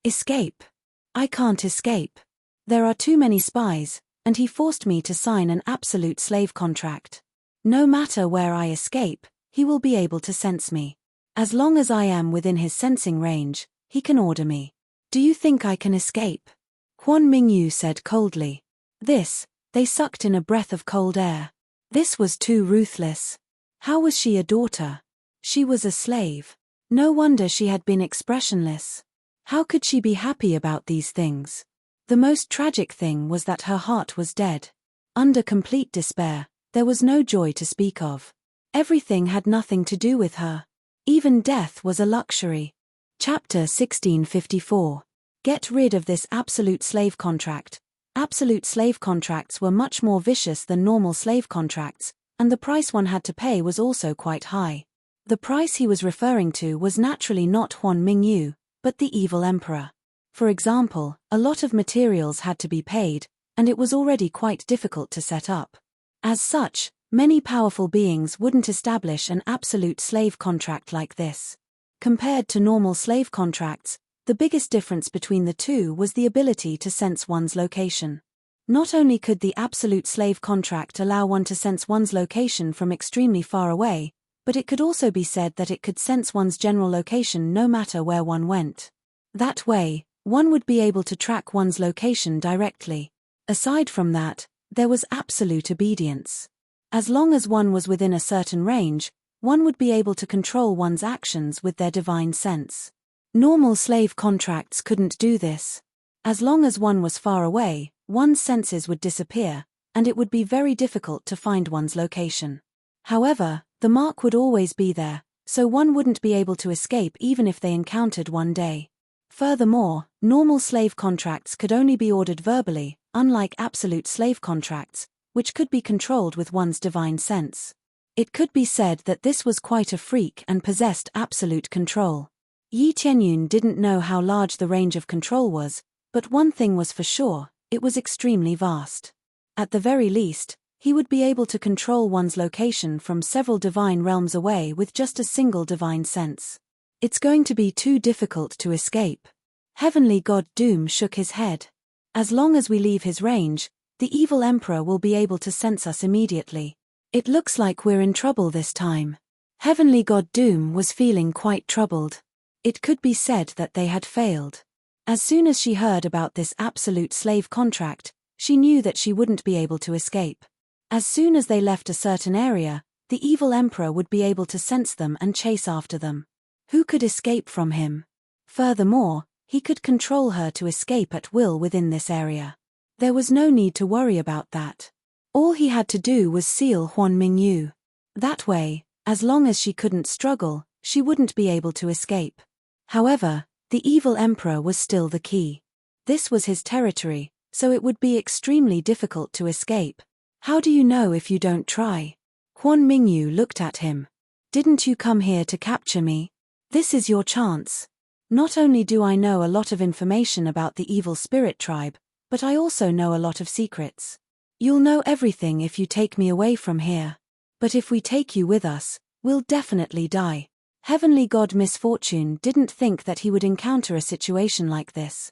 Escape? I can't escape. There are too many spies, and he forced me to sign an absolute slave contract. No matter where I escape, he will be able to sense me. As long as I am within his sensing range, he can order me. Do you think I can escape? Huan Mingyu said coldly. They sucked in a breath of cold air. This was too ruthless. How was she a daughter? She was a slave. No wonder she had been expressionless. How could she be happy about these things? The most tragic thing was that her heart was dead. Under complete despair, there was no joy to speak of. Everything had nothing to do with her. Even death was a luxury. Chapter 1654. Get rid of this absolute slave contract. Absolute slave contracts were much more vicious than normal slave contracts, and the price one had to pay was also quite high. The price he was referring to was naturally not Huan Mingyu, but the evil emperor. For example, a lot of materials had to be paid, and it was already quite difficult to set up. As such, many powerful beings wouldn't establish an absolute slave contract like this. Compared to normal slave contracts, the biggest difference between the two was the ability to sense one's location. Not only could the absolute slave contract allow one to sense one's location from extremely far away, but it could also be said that it could sense one's general location no matter where one went. That way, one would be able to track one's location directly. Aside from that, there was absolute obedience. As long as one was within a certain range, one would be able to control one's actions with their divine sense. Normal slave contracts couldn't do this. As long as one was far away, one's senses would disappear, and it would be very difficult to find one's location. However, the mark would always be there, so one wouldn't be able to escape even if they encountered one day. Furthermore, normal slave contracts could only be ordered verbally, unlike absolute slave contracts, which could be controlled with one's divine sense. It could be said that this was quite a freak and possessed absolute control. Yi Tianyun didn't know how large the range of control was, but one thing was for sure, it was extremely vast. At the very least, he would be able to control one's location from several divine realms away with just a single divine sense. It's going to be too difficult to escape. Heavenly God Doom shook his head. As long as we leave his range, the evil emperor will be able to sense us immediately. It looks like we're in trouble this time. Heavenly God Doom was feeling quite troubled. It could be said that they had failed. As soon as she heard about this absolute slave contract, she knew that she wouldn't be able to escape. As soon as they left a certain area, the evil emperor would be able to sense them and chase after them. Who could escape from him? Furthermore, he could control her to escape at will within this area. There was no need to worry about that. All he had to do was seal Huan Mingyu. That way, as long as she couldn't struggle, she wouldn't be able to escape. However, the evil emperor was still the key. This was his territory, so it would be extremely difficult to escape. How do you know if you don't try? Huan Mingyu looked at him. Didn't you come here to capture me? This is your chance. Not only do I know a lot of information about the evil spirit tribe, but I also know a lot of secrets. You'll know everything if you take me away from here. But if we take you with us, we'll definitely die. Heavenly God Misfortune didn't think that he would encounter a situation like this.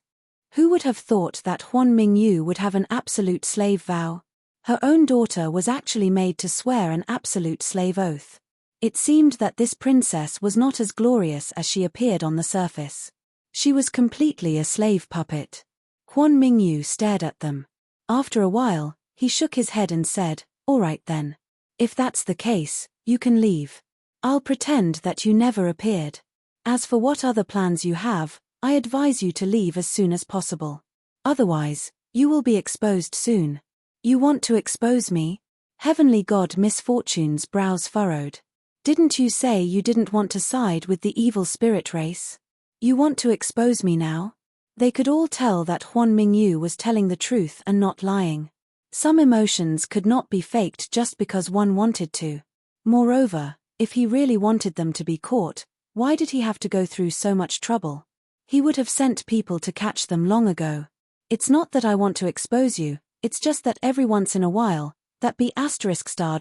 Who would have thought that Huan Mingyu would have an absolute slave vow? Her own daughter was actually made to swear an absolute slave oath. It seemed that this princess was not as glorious as she appeared on the surface. She was completely a slave puppet. Huan Mingyu stared at them. After a while, he shook his head and said, "All right then. If that's the case, you can leave. I'll pretend that you never appeared. As for what other plans you have, I advise you to leave as soon as possible. Otherwise, you will be exposed soon." "You want to expose me?" Heavenly God Misfortune's brows furrowed. "Didn't you say you didn't want to side with the evil spirit race? You want to expose me now?" They could all tell that Huan Mingyu was telling the truth and not lying. Some emotions could not be faked just because one wanted to. Moreover, if he really wanted them to be caught, why did he have to go through so much trouble? He would have sent people to catch them long ago. "It's not that I want to expose you, it's just that every once in a while, that B****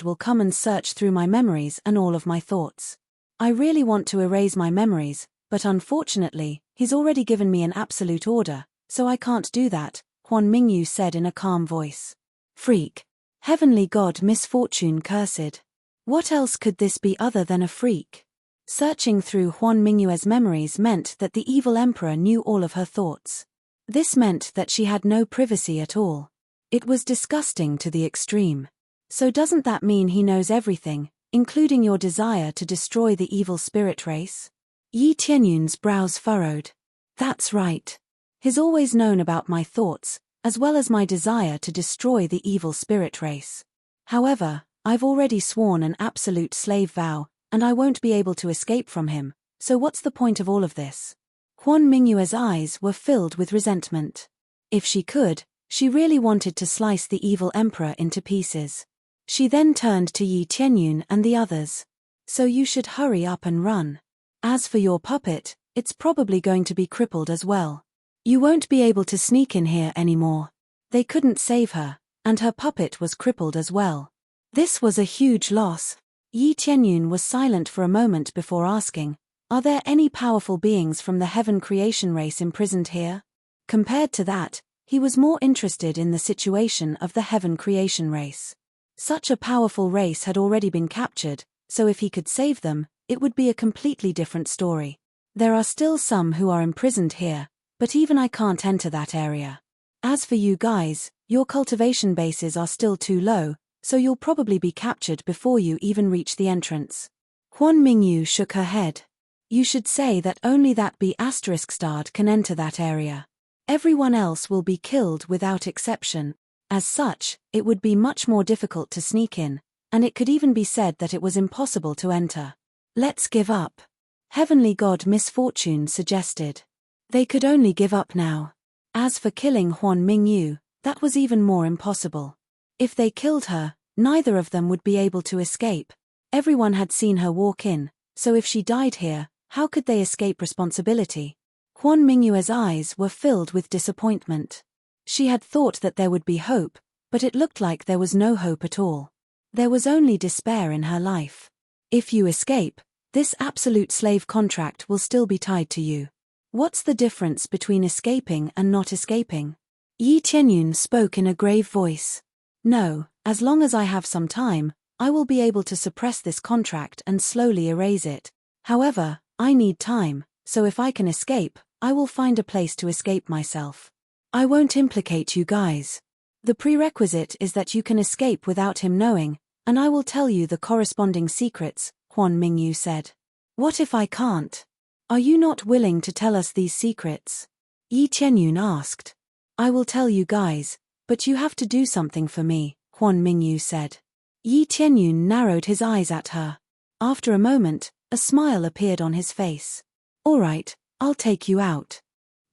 will come and search through my memories and all of my thoughts. I really want to erase my memories, but unfortunately, he's already given me an absolute order, so I can't do that," Huan Mingyu said in a calm voice. "Freak." Heavenly God Misfortune cursed. What else could this be other than a freak? Searching through Huan Mingyu's memories meant that the evil emperor knew all of her thoughts. This meant that she had no privacy at all. It was disgusting to the extreme. So doesn't that mean he knows everything, including your desire to destroy the evil spirit race? Yi Tianyun's brows furrowed. That's right. He's always known about my thoughts, as well as my desire to destroy the evil spirit race. However, I've already sworn an absolute slave vow, and I won't be able to escape from him, so what's the point of all of this? Huan Mingyu's eyes were filled with resentment. If she could, she really wanted to slice the evil emperor into pieces. She then turned to Yi Tianyun and the others. "So you should hurry up and run. As for your puppet, it's probably going to be crippled as well. You won't be able to sneak in here anymore." They couldn't save her, and her puppet was crippled as well. This was a huge loss. Yi Tianyun was silent for a moment before asking, "Are there any powerful beings from the heaven creation race imprisoned here?" Compared to that, he was more interested in the situation of the heaven creation race. Such a powerful race had already been captured, so if he could save them, it would be a completely different story. "There are still some who are imprisoned here, but even I can't enter that area. As for you guys, your cultivation bases are still too low, so you'll probably be captured before you even reach the entrance." Huan Mingyu shook her head. "You should say that only that B** can enter that area. Everyone else will be killed without exception. As such, it would be much more difficult to sneak in, and it could even be said that it was impossible to enter. Let's give up." Heavenly God Misfortune suggested. They could only give up now. As for killing Huan Mingyu, that was even more impossible. If they killed her, neither of them would be able to escape. Everyone had seen her walk in, so if she died here, how could they escape responsibility? Huan Mingyu's eyes were filled with disappointment. She had thought that there would be hope, but it looked like there was no hope at all. There was only despair in her life. If you escape, this absolute slave contract will still be tied to you. What's the difference between escaping and not escaping? Yi Tianyun spoke in a grave voice. "No, as long as I have some time, I will be able to suppress this contract and slowly erase it. However, I need time, so if I can escape, I will find a place to escape myself. I won't implicate you guys. The prerequisite is that you can escape without him knowing, and I will tell you the corresponding secrets," Huan Mingyu said. "What if I can't? Are you not willing to tell us these secrets?" Yi Tianyun asked. "I will tell you guys, but you have to do something for me," Huan Mingyu said. Yi Tianyun narrowed his eyes at her. After a moment, a smile appeared on his face. All right, I'll take you out.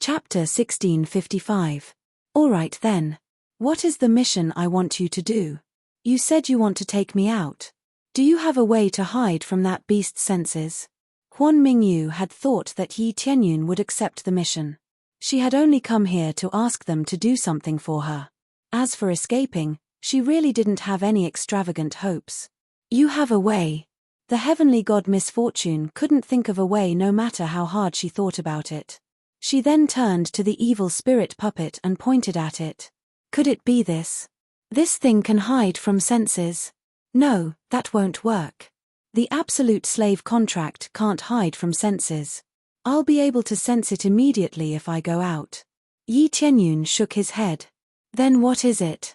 Chapter 1655. All right then. What is the mission I want you to do? You said you want to take me out. Do you have a way to hide from that beast's senses? Huan Mingyu had thought that Yi Tianyun would accept the mission. She had only come here to ask them to do something for her. As for escaping, she really didn't have any extravagant hopes. You have a way. The heavenly god Misfortune couldn't think of a way no matter how hard she thought about it. She then turned to the evil spirit puppet and pointed at it. Could it be this? This thing can hide from senses. No, that won't work. The absolute slave contract can't hide from senses. I'll be able to sense it immediately if I go out. Yi Tianyun shook his head. Then what is it?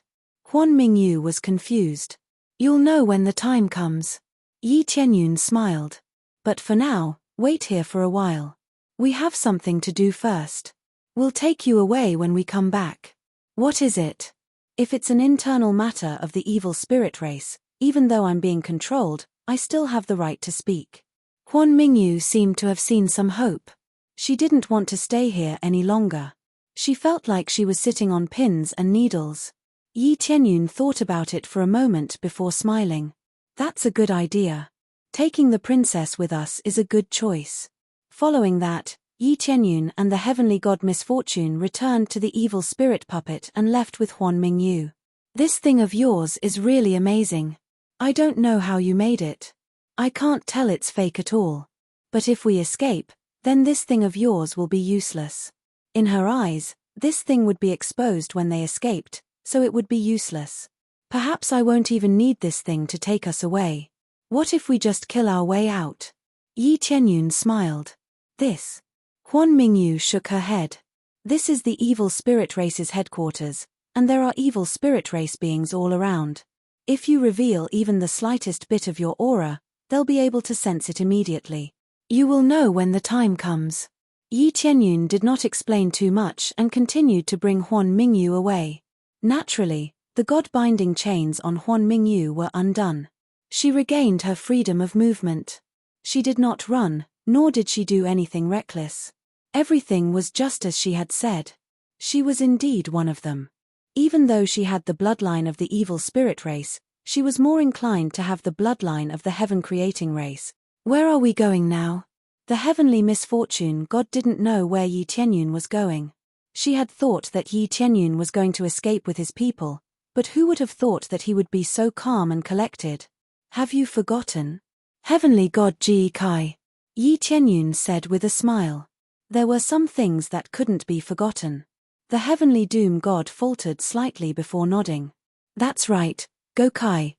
Huan Mingyu was confused. You'll know when the time comes. Yi Tianyun smiled. But for now, wait here for a while. We have something to do first. We'll take you away when we come back. What is it? If it's an internal matter of the evil spirit race, even though I'm being controlled, I still have the right to speak. Huan Mingyu seemed to have seen some hope. She didn't want to stay here any longer. She felt like she was sitting on pins and needles. Yi Tianyun thought about it for a moment before smiling. That's a good idea. Taking the princess with us is a good choice. Following that, Yi Tianyun and the heavenly god Misfortune returned to the evil spirit puppet and left with Huan Mingyu. This thing of yours is really amazing. I don't know how you made it. I can't tell it's fake at all. But if we escape, then this thing of yours will be useless. In her eyes, this thing would be exposed when they escaped, so it would be useless. Perhaps I won't even need this thing to take us away. What if we just kill our way out? Yi Tianyun smiled. This. Huan Mingyu shook her head. This is the evil spirit race's headquarters, and there are evil spirit race beings all around. If you reveal even the slightest bit of your aura, they'll be able to sense it immediately. You will know when the time comes. Yi Tianyun did not explain too much and continued to bring Huan Mingyu away. Naturally, the god-binding chains on Huan Mingyu were undone. She regained her freedom of movement. She did not run, nor did she do anything reckless. Everything was just as she had said. She was indeed one of them. Even though she had the bloodline of the evil spirit race, she was more inclined to have the bloodline of the heaven-creating race. Where are we going now? The heavenly Misfortune god didn't know where Yi Tianyun was going. She had thought that Yi Tianyun was going to escape with his people, but who would have thought that he would be so calm and collected? Have you forgotten? Heavenly god Ji Kai. Yi Tianyun said with a smile. There were some things that couldn't be forgotten. The heavenly doom god faltered slightly before nodding. That's right, Gokai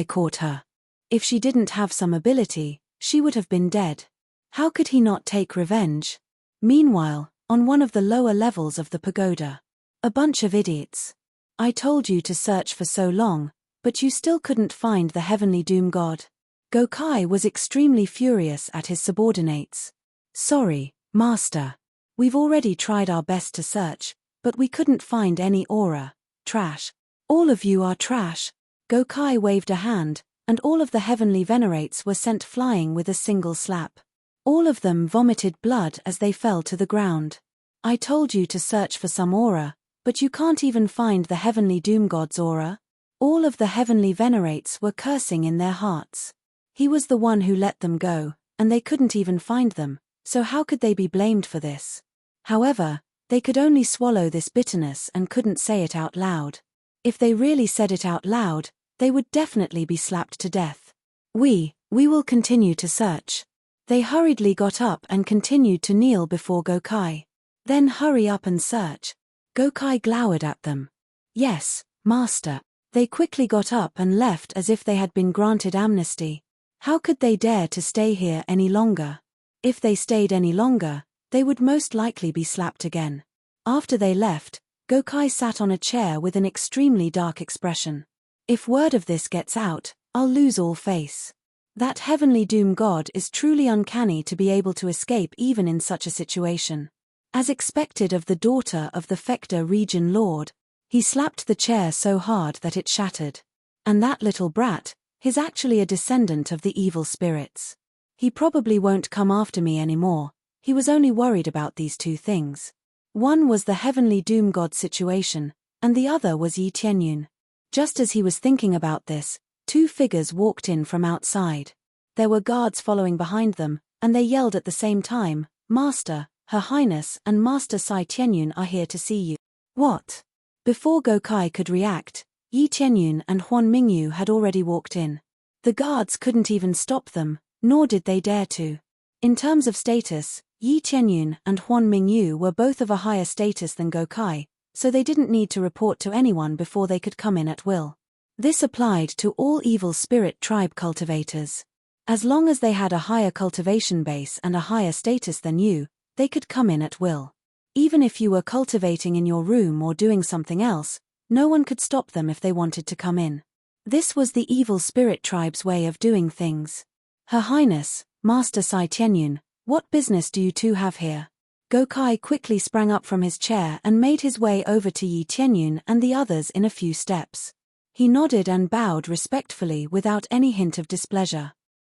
caught her. If she didn't have some ability, she would have been dead. How could he not take revenge? Meanwhile, on one of the lower levels of the pagoda. A bunch of idiots. I told you to search for so long, but you still couldn't find the heavenly doom god. Gokai was extremely furious at his subordinates. Sorry, master. We've already tried our best to search, but we couldn't find any aura. Trash. All of you are trash. Gokai waved a hand, and all of the heavenly venerates were sent flying with a single slap. All of them vomited blood as they fell to the ground. I told you to search for some aura, but you can't even find the heavenly doom god's aura. All of the heavenly venerates were cursing in their hearts. He was the one who let them go, and they couldn't even find them, so how could they be blamed for this? However, they could only swallow this bitterness and couldn't say it out loud. If they really said it out loud, they would definitely be slapped to death. We will continue to search. They hurriedly got up and continued to kneel before Gokai. Then hurry up and search. Gokai glowered at them. Yes, master. They quickly got up and left as if they had been granted amnesty. How could they dare to stay here any longer? If they stayed any longer, they would most likely be slapped again. After they left, Gokai sat on a chair with an extremely dark expression. If word of this gets out, I'll lose all face. That heavenly doom god is truly uncanny to be able to escape even in such a situation. As expected of the daughter of the Fector region lord, he slapped the chair so hard that it shattered. And that little brat, he's actually a descendant of the evil spirits. He probably won't come after me anymore. He was only worried about these two things. One was the heavenly doom god situation, and the other was Yi Tianyun. Just as he was thinking about this, two figures walked in from outside. There were guards following behind them, and they yelled at the same time, "Master, Her Highness and Master Sai Tianyun are here to see you." What? Before Gokai could react, Yi Tianyun and Huan Mingyu had already walked in. The guards couldn't even stop them, nor did they dare to. In terms of status, Yi Tianyun and Huan Mingyu were both of a higher status than Gokai, so they didn't need to report to anyone before they could come in at will. This applied to all evil spirit tribe cultivators. As long as they had a higher cultivation base and a higher status than you, they could come in at will. Even if you were cultivating in your room or doing something else, no one could stop them if they wanted to come in. This was the evil spirit tribe's way of doing things. "Her Highness, Master Sai Tianyun, what business do you two have here?" Gokai quickly sprang up from his chair and made his way over to Yi Tianyun and the others in a few steps. He nodded and bowed respectfully without any hint of displeasure.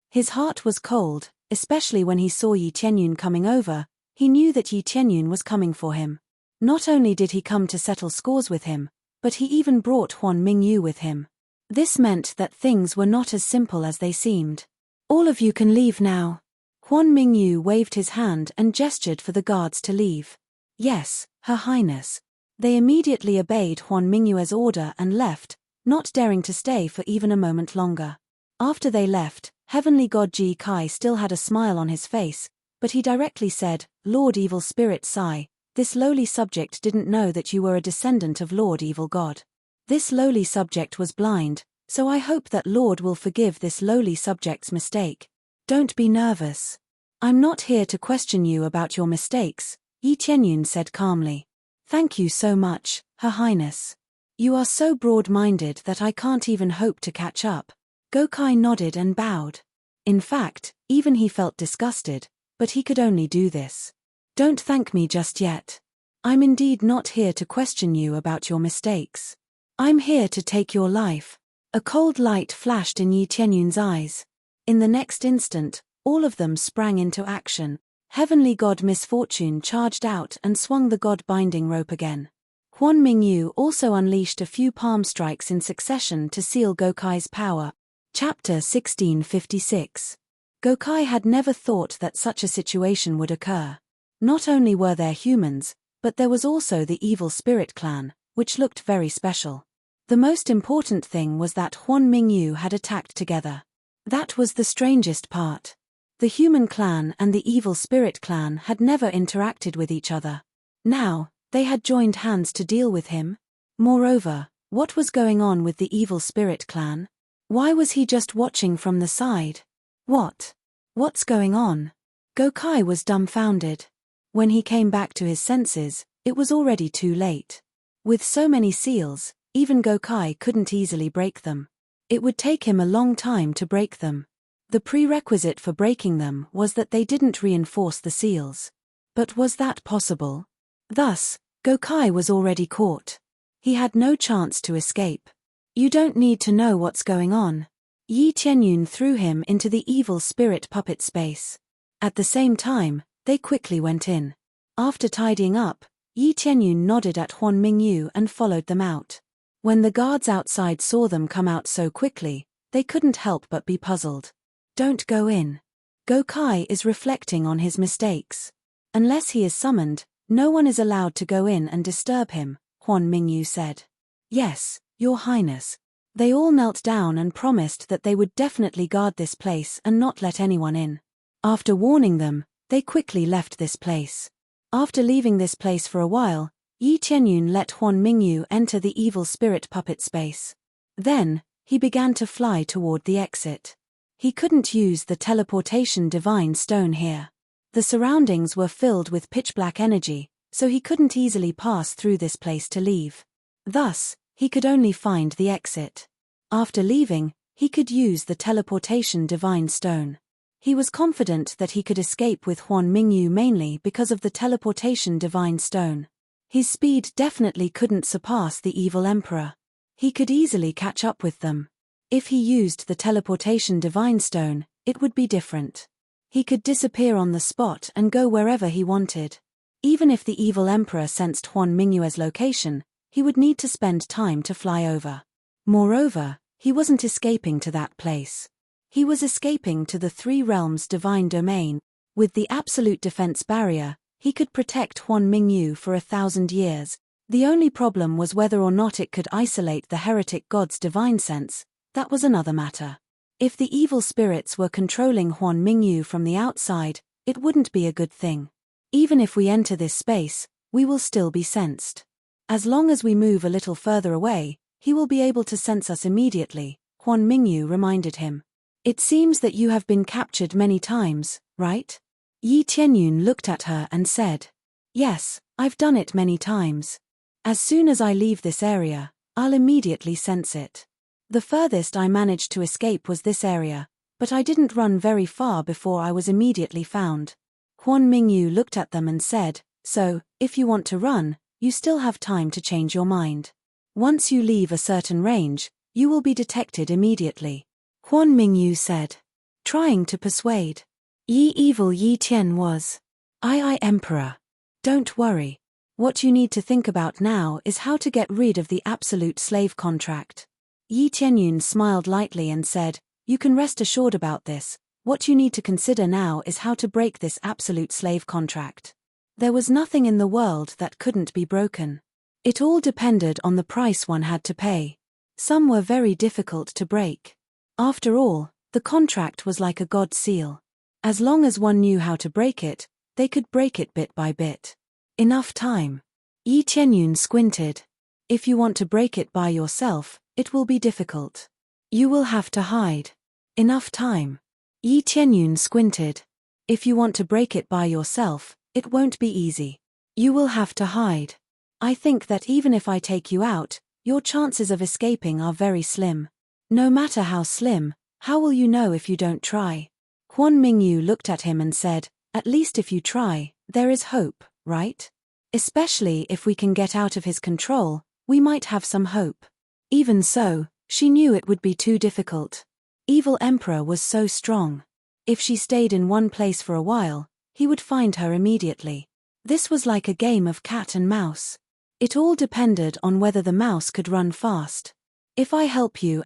His heart was cold, especially when he saw Yi Tianyun coming over. He knew that Yi Tianyun was coming for him. Not only did he come to settle scores with him, but he even brought Huan Mingyu with him. This meant that things were not as simple as they seemed. "All of you can leave now." Huan Mingyu waved his hand and gestured for the guards to leave. "Yes, Her Highness." They immediately obeyed Huan Mingyu's order and left, not daring to stay for even a moment longer. After they left, Heavenly God Ji Kai still had a smile on his face, but he directly said, "Lord Evil Spirit Sai, this lowly subject didn't know that you were a descendant of Lord Evil God. This lowly subject was blind, so I hope that Lord will forgive this lowly subject's mistake. Don't be nervous. I'm not here to question you about your mistakes," Yi Tianyun said calmly. "Thank you so much, Her Highness. You are so broad-minded that I can't even hope to catch up." Gokai nodded and bowed. In fact, even he felt disgusted, but he could only do this. "Don't thank me just yet. I'm indeed not here to question you about your mistakes. I'm here to take your life." A cold light flashed in Yi Tianyun's eyes. In the next instant, all of them sprang into action. Heavenly God Misfortune charged out and swung the God-binding rope again. Huan Mingyu also unleashed a few palm strikes in succession to seal Gokai's power. Chapter 1656. Gokai had never thought that such a situation would occur. Not only were there humans, but there was also the evil spirit clan, which looked very special. The most important thing was that Huan Mingyu had attacked together. That was the strangest part. The human clan and the evil spirit clan had never interacted with each other. Now, they had joined hands to deal with him. Moreover, what was going on with the evil spirit clan? Why was he just watching from the side? What's going on? Gokai was dumbfounded. When he came back to his senses, it was already too late. With so many seals, even Gokai couldn't easily break them. It would take him a long time to break them. The prerequisite for breaking them was that they didn't reinforce the seals. But was that possible? Thus, Gokai was already caught. He had no chance to escape. "You don't need to know what's going on." Yi Tianyun threw him into the evil spirit puppet space. At the same time, they quickly went in. After tidying up, Yi Tianyun nodded at Huan Mingyu and followed them out. When the guards outside saw them come out so quickly, they couldn't help but be puzzled. "Don't go in. Gokai is reflecting on his mistakes. Unless he is summoned, no one is allowed to go in and disturb him," Huan Mingyu said. "Yes, Your Highness." They all knelt down and promised that they would definitely guard this place and not let anyone in. After warning them, they quickly left this place. After leaving this place for a while, Yi Tianyun let Huan Mingyu enter the evil spirit puppet space. Then, he began to fly toward the exit. He couldn't use the teleportation divine stone here. The surroundings were filled with pitch-black energy, so he couldn't easily pass through this place to leave. Thus, he could only find the exit. After leaving, he could use the teleportation divine stone. He was confident that he could escape with Huan Mingyu mainly because of the teleportation divine stone. His speed definitely couldn't surpass the evil emperor. He could easily catch up with them. If he used the teleportation divine stone, it would be different. He could disappear on the spot and go wherever he wanted. Even if the evil emperor sensed Huan Mingyue's location, he would need to spend time to fly over. Moreover, he wasn't escaping to that place. He was escaping to the Three Realms' divine domain. With the absolute defense barrier, he could protect Huan Mingyu for 1,000 years. The only problem was whether or not it could isolate the heretic god's divine sense. That was another matter. If the evil spirits were controlling Huan Mingyu from the outside, it wouldn't be a good thing. Even if we enter this space, we will still be sensed. As long as we move a little further away, he will be able to sense us immediately, Huan Mingyu reminded him. It seems that you have been captured many times, right? Yi Tianyun looked at her and said, Yes, I've done it many times. As soon as I leave this area, I'll immediately sense it. The furthest I managed to escape was this area, but I didn't run very far before I was immediately found. Huan Mingyu looked at them and said, So, if you want to run, you still have time to change your mind. Once you leave a certain range, you will be detected immediately. Huan Mingyu said, trying to persuade. Evil Yi Tian was. I Emperor. Don't worry. What you need to think about now is how to get rid of the absolute slave contract. Yi Tianyun smiled lightly and said, You can rest assured about this. What you need to consider now is how to break this absolute slave contract. There was nothing in the world that couldn't be broken. It all depended on the price one had to pay. Some were very difficult to break. After all, the contract was like a god seal. As long as one knew how to break it, they could break it bit by bit. Enough time. Yi Tianyun squinted. If you want to break it by yourself, it will be difficult. You will have to hide. Enough time. Yi Tianyun squinted. If you want to break it by yourself, it won't be easy. You will have to hide. I think that even if I take you out, your chances of escaping are very slim. No matter how slim, how will you know if you don't try? Huan Mingyu looked at him and said, At least if you try, there is hope, right? Especially if we can get out of his control, we might have some hope. Even so, she knew it would be too difficult. Evil Emperor was so strong. If she stayed in one place for a while, he would find her immediately. This was like a game of cat and mouse. It all depended on whether the mouse could run fast. If I help you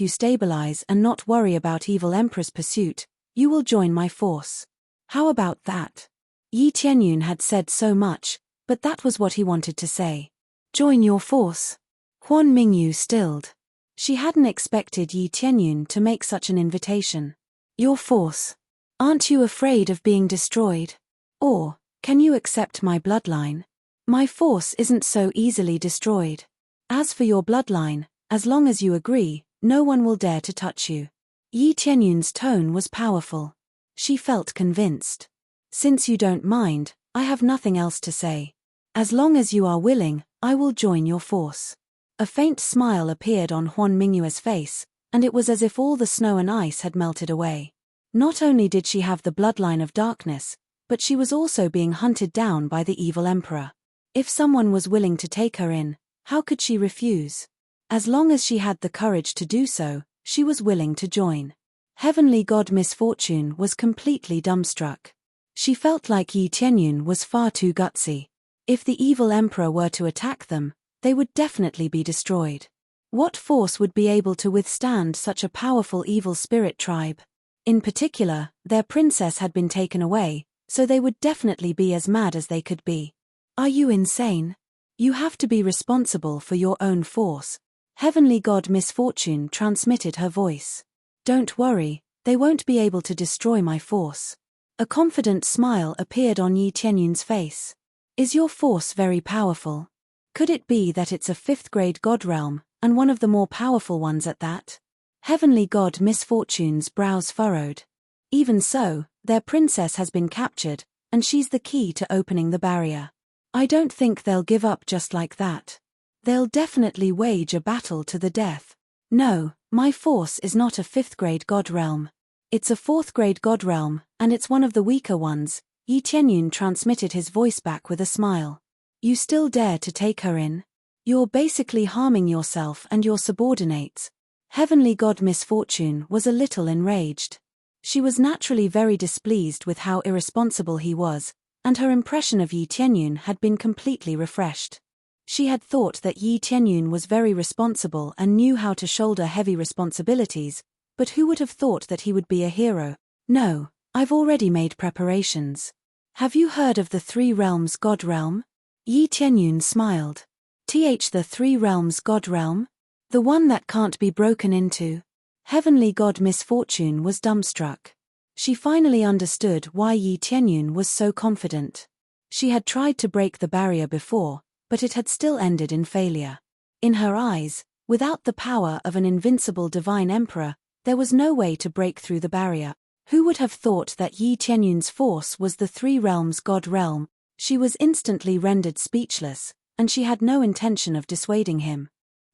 stabilize and not worry about Evil Emperor's pursuit, you will join my force. How about that? Yi Tianyun had said so much, but that was what he wanted to say. Join your force. Huan Mingyu stilled. She hadn't expected Yi Tianyun to make such an invitation. Your force. Aren't you afraid of being destroyed? Or, can you accept my bloodline? My force isn't so easily destroyed. As for your bloodline, as long as you agree, no one will dare to touch you. Yi Tianyun's tone was powerful. She felt convinced. Since you don't mind, I have nothing else to say. As long as you are willing, I will join your force. A faint smile appeared on Huan Mingyue's face, and it was as if all the snow and ice had melted away. Not only did she have the bloodline of darkness, but she was also being hunted down by the evil emperor. If someone was willing to take her in, how could she refuse? As long as she had the courage to do so, she was willing to join. Heavenly God Misfortune was completely dumbstruck. She felt like Yi Tianyun was far too gutsy. If the evil emperor were to attack them, they would definitely be destroyed. What force would be able to withstand such a powerful evil spirit tribe? In particular, their princess had been taken away, so they would definitely be as mad as they could be. Are you insane? You have to be responsible for your own force. Heavenly God Misfortune transmitted her voice. Don't worry, they won't be able to destroy my force. A confident smile appeared on Yi Tianyun's face. Is your force very powerful? Could it be that it's a 5th grade god realm, and one of the more powerful ones at that? Heavenly God Misfortune's brows furrowed. Even so, their princess has been captured, and she's the key to opening the barrier. I don't think they'll give up just like that. They'll definitely wage a battle to the death. No, my force is not a 5th grade god realm. It's a 4th grade god realm, and it's one of the weaker ones. Yi Tianyun transmitted his voice back with a smile. You still dare to take her in? You're basically harming yourself and your subordinates. Heavenly God Misfortune was a little enraged. She was naturally very displeased with how irresponsible he was, and her impression of Yi Tianyun had been completely refreshed. She had thought that Yi Tianyun was very responsible and knew how to shoulder heavy responsibilities, but who would have thought that he would be a hero? No, I've already made preparations. Have you heard of the Three Realms God Realm? Yi Tianyun smiled. The Three Realms God Realm? The one that can't be broken into? Heavenly God Misfortune was dumbstruck. She finally understood why Yi Tianyun was so confident. She had tried to break the barrier before, but it had still ended in failure. In her eyes, without the power of an invincible divine emperor, there was no way to break through the barrier. Who would have thought that Yi Tianyun's force was the Three Realms God Realm? She was instantly rendered speechless, and she had no intention of dissuading him.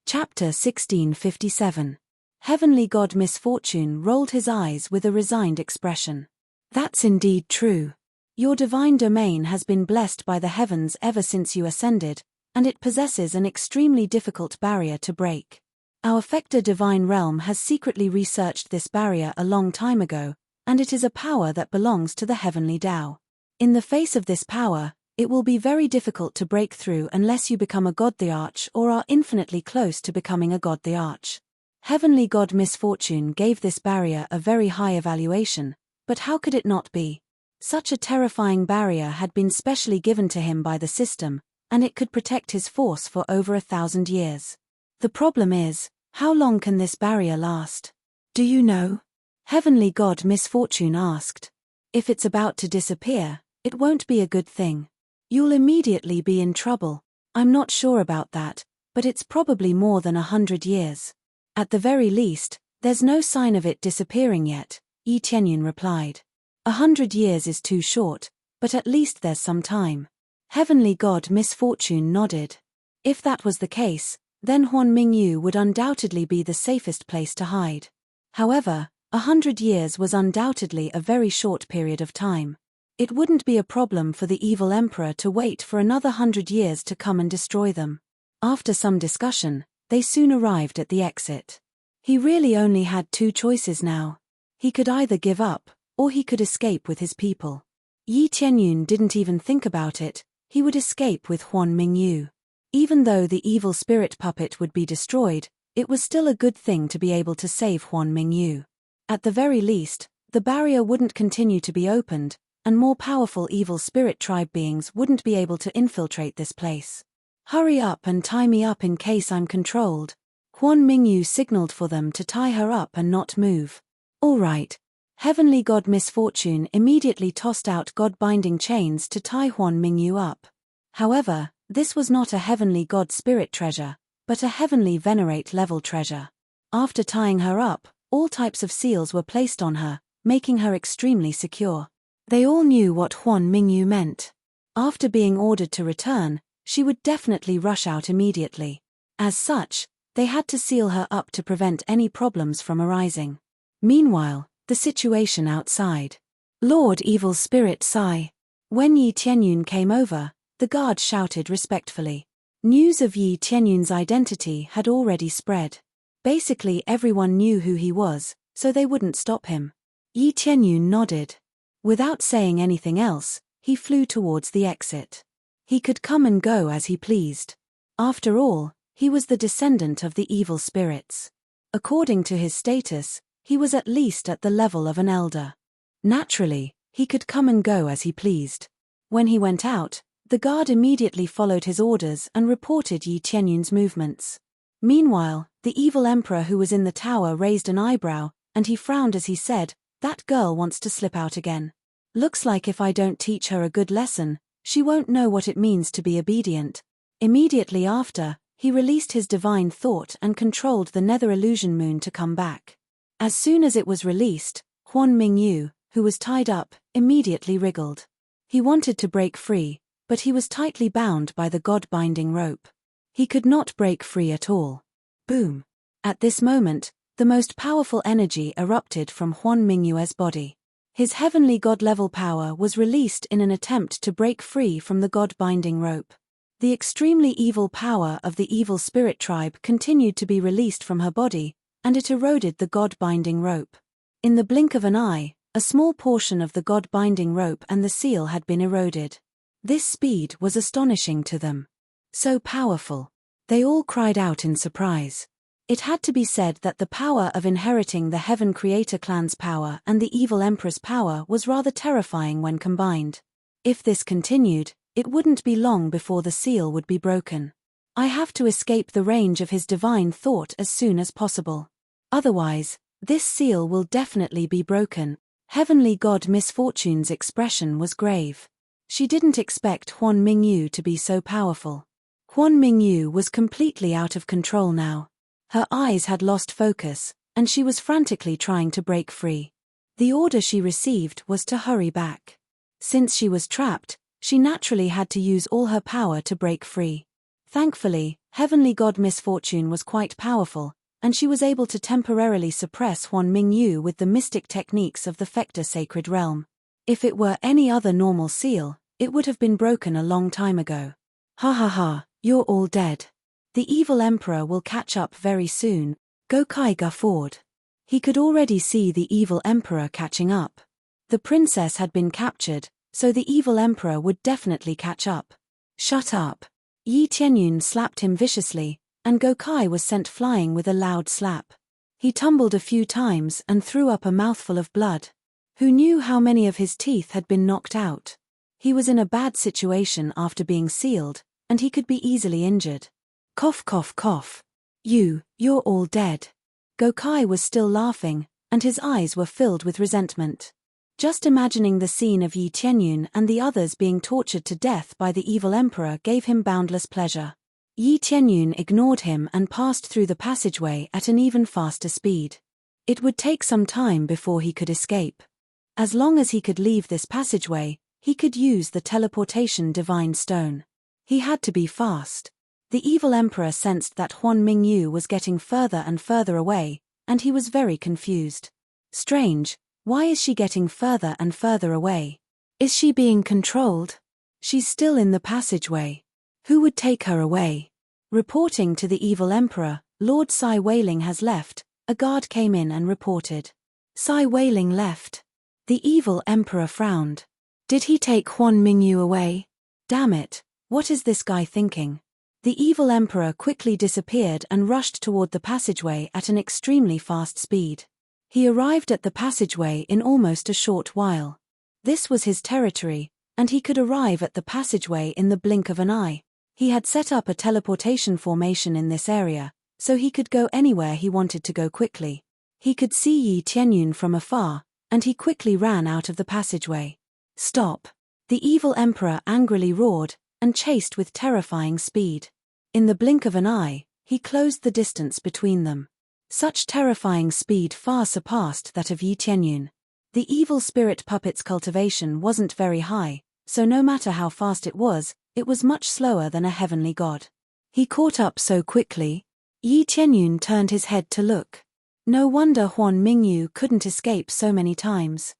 Chapter 1657. Heavenly God Misfortune rolled his eyes with a resigned expression. That's indeed true. Your divine domain has been blessed by the heavens ever since you ascended, and it possesses an extremely difficult barrier to break. Our Fector divine realm has secretly researched this barrier a long time ago, and it is a power that belongs to the heavenly Tao. In the face of this power, it will be very difficult to break through unless you become a God the Arch or are infinitely close to becoming a God the Arch. Heavenly God Misfortune gave this barrier a very high evaluation, but how could it not be? Such a terrifying barrier had been specially given to him by the system, and it could protect his force for over 1,000 years. The problem is, how long can this barrier last? Do you know? Heavenly God Misfortune asked. If it's about to disappear, it won't be a good thing. You'll immediately be in trouble. I'm not sure about that, but it's probably more than 100 years. At the very least, there's no sign of it disappearing yet, Yi Tianyun replied. 100 years is too short, but at least there's some time. Heavenly God Misfortune nodded. If that was the case, then Huan Mingyu would undoubtedly be the safest place to hide. However, 100 years was undoubtedly a very short period of time. It wouldn't be a problem for the evil emperor to wait for another 100 years to come and destroy them. After some discussion, they soon arrived at the exit. He really only had two choices now. He could either give up, or he could escape with his people. Yi Tianyun didn't even think about it, he would escape with Huan Mingyu. Even though the evil spirit puppet would be destroyed, it was still a good thing to be able to save Huan Mingyu. At the very least, the barrier wouldn't continue to be opened, and more powerful evil spirit tribe beings wouldn't be able to infiltrate this place. Hurry up and tie me up in case I'm controlled. Huan Mingyu signaled for them to tie her up and not move. All right. Heavenly God Misfortune immediately tossed out God-binding chains to tie Huan Mingyu up. However, this was not a heavenly God spirit treasure, but a heavenly venerate level treasure. After tying her up, all types of seals were placed on her, making her extremely secure. They all knew what Huan Mingyu meant. After being ordered to return, she would definitely rush out immediately. As such, they had to seal her up to prevent any problems from arising. Meanwhile, the situation outside. Lord Evil Spirit Sai. When Yi Tianyun came over, the guard shouted respectfully. News of Yi Tianyun's identity had already spread. Basically everyone knew who he was, so they wouldn't stop him. Yi Tianyun nodded. Without saying anything else, he flew towards the exit. He could come and go as he pleased. After all, he was the descendant of the evil spirits. According to his status, he was at least at the level of an elder. Naturally, he could come and go as he pleased. When he went out, the guard immediately followed his orders and reported Yi Tianyun's movements. Meanwhile, the evil emperor who was in the tower raised an eyebrow, and he frowned as he said, "That girl wants to slip out again. Looks like if I don't teach her a good lesson, she won't know what it means to be obedient." Immediately after, he released his divine thought and controlled the nether illusion moon to come back. As soon as it was released, Huan Mingyu, who was tied up, immediately wriggled. He wanted to break free, but he was tightly bound by the God-binding rope. He could not break free at all. Boom! At this moment, the most powerful energy erupted from Huan Mingyu's body. His heavenly God-level power was released in an attempt to break free from the God-binding rope. The extremely evil power of the evil spirit tribe continued to be released from her body, and it eroded the God-binding rope. In the blink of an eye, a small portion of the God-binding rope and the seal had been eroded. This speed was astonishing to them. So powerful. They all cried out in surprise. It had to be said that the power of inheriting the Heaven Creator clan's power and the evil Emperor's power was rather terrifying when combined. If this continued, it wouldn't be long before the seal would be broken. I have to escape the range of his divine thought as soon as possible. Otherwise, this seal will definitely be broken. Heavenly God Misfortune's expression was grave. She didn't expect Huan Mingyu to be so powerful. Huan Mingyu was completely out of control now. Her eyes had lost focus, and she was frantically trying to break free. The order she received was to hurry back. Since she was trapped, she naturally had to use all her power to break free. Thankfully, Heavenly God Misfortune was quite powerful, and she was able to temporarily suppress Huan Mingyu with the mystic techniques of the Fector Sacred Realm. If it were any other normal seal, it would have been broken a long time ago. Ha ha ha, you're all dead. The evil Emperor will catch up very soon, Gokai guffawed. He could already see the evil Emperor catching up. The princess had been captured, so the evil Emperor would definitely catch up. Shut up. Yi Tianyun slapped him viciously, and Gokai was sent flying with a loud slap. He tumbled a few times and threw up a mouthful of blood. Who knew how many of his teeth had been knocked out? He was in a bad situation after being sealed, and he could be easily injured. Cough cough cough. You're all dead. Gokai was still laughing, and his eyes were filled with resentment. Just imagining the scene of Yi Tianyun and the others being tortured to death by the evil Emperor gave him boundless pleasure. Yi Tianyun ignored him and passed through the passageway at an even faster speed. It would take some time before he could escape. As long as he could leave this passageway, he could use the teleportation divine stone. He had to be fast. The evil Emperor sensed that Huan Mingyu was getting further and further away, and he was very confused. Strange, why is she getting further and further away? Is she being controlled? She's still in the passageway. Who would take her away? Reporting to the evil Emperor, Lord Sai Weiling has left. A guard came in and reported. Sai Weiling left. The evil Emperor frowned. Did he take Huan Mingyu away? Damn it, what is this guy thinking? The evil Emperor quickly disappeared and rushed toward the passageway at an extremely fast speed. He arrived at the passageway in almost a short while. This was his territory, and he could arrive at the passageway in the blink of an eye. He had set up a teleportation formation in this area, so he could go anywhere he wanted to go quickly. He could see Yi Tianyun from afar, and he quickly ran out of the passageway. Stop! The evil Emperor angrily roared, and chased with terrifying speed. In the blink of an eye, he closed the distance between them. Such terrifying speed far surpassed that of Yi Tianyun. The evil spirit puppet's cultivation wasn't very high, so no matter how fast it was much slower than a heavenly god. He caught up so quickly. Yi Tianyun turned his head to look. No wonder Huan Mingyu couldn't escape so many times.